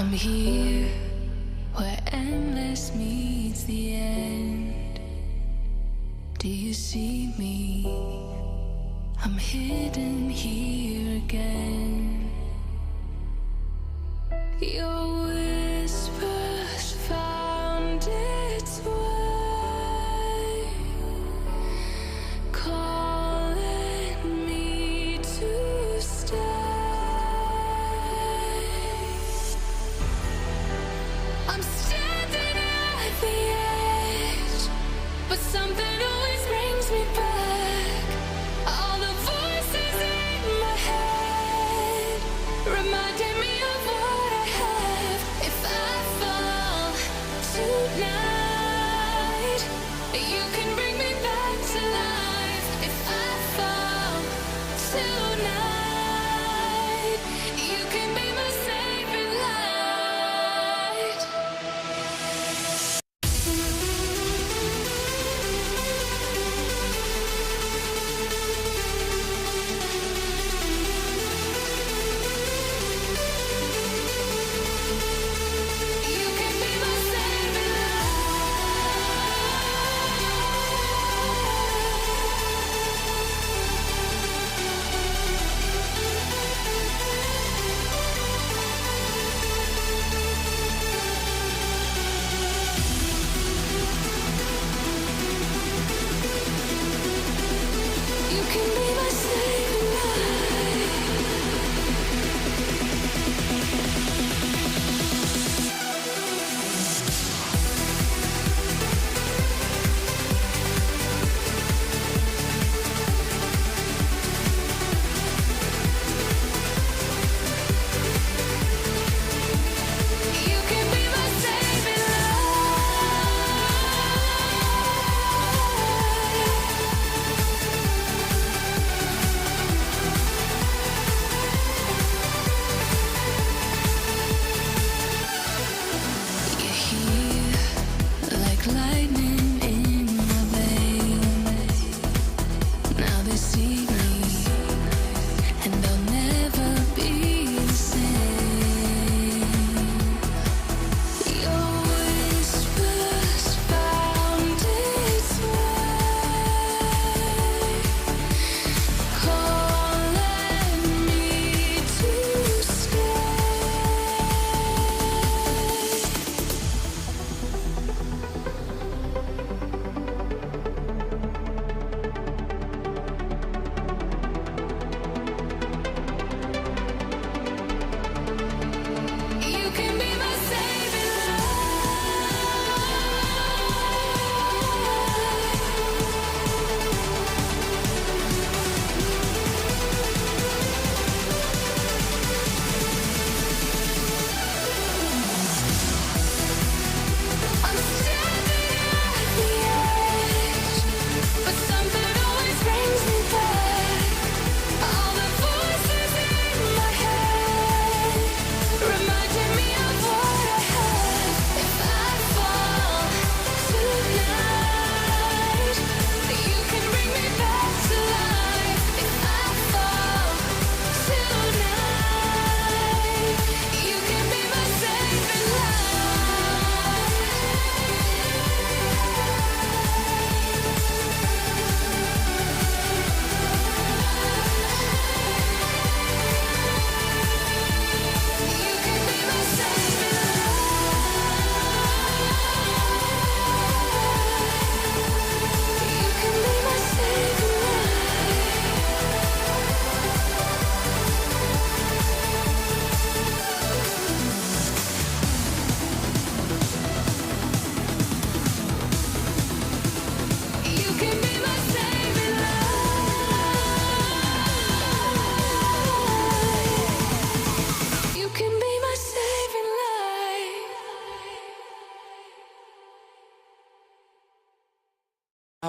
[SPEAKER 6] I'm here where endless meets the end. Do you see me? I'm hidden here again. Your whispers found its way, calling me to stay. I'm standing at the edge, but something always brings me back. All the voices in my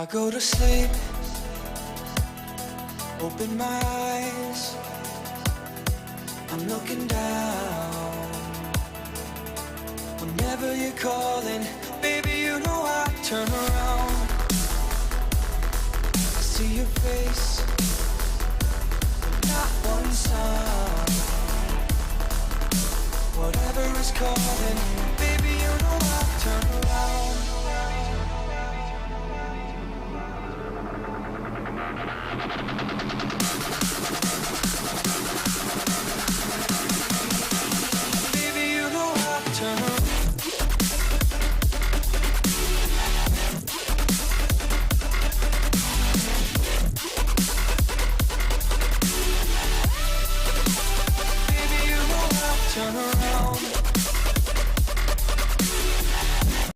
[SPEAKER 7] I go to sleep, open my eyes, I'm looking down. Whenever you're calling, baby, you know I turn around. I see your face, but not one sound. Whatever is calling, baby, you know I turn around. Baby, you know I turn around. Baby, you know I turn around.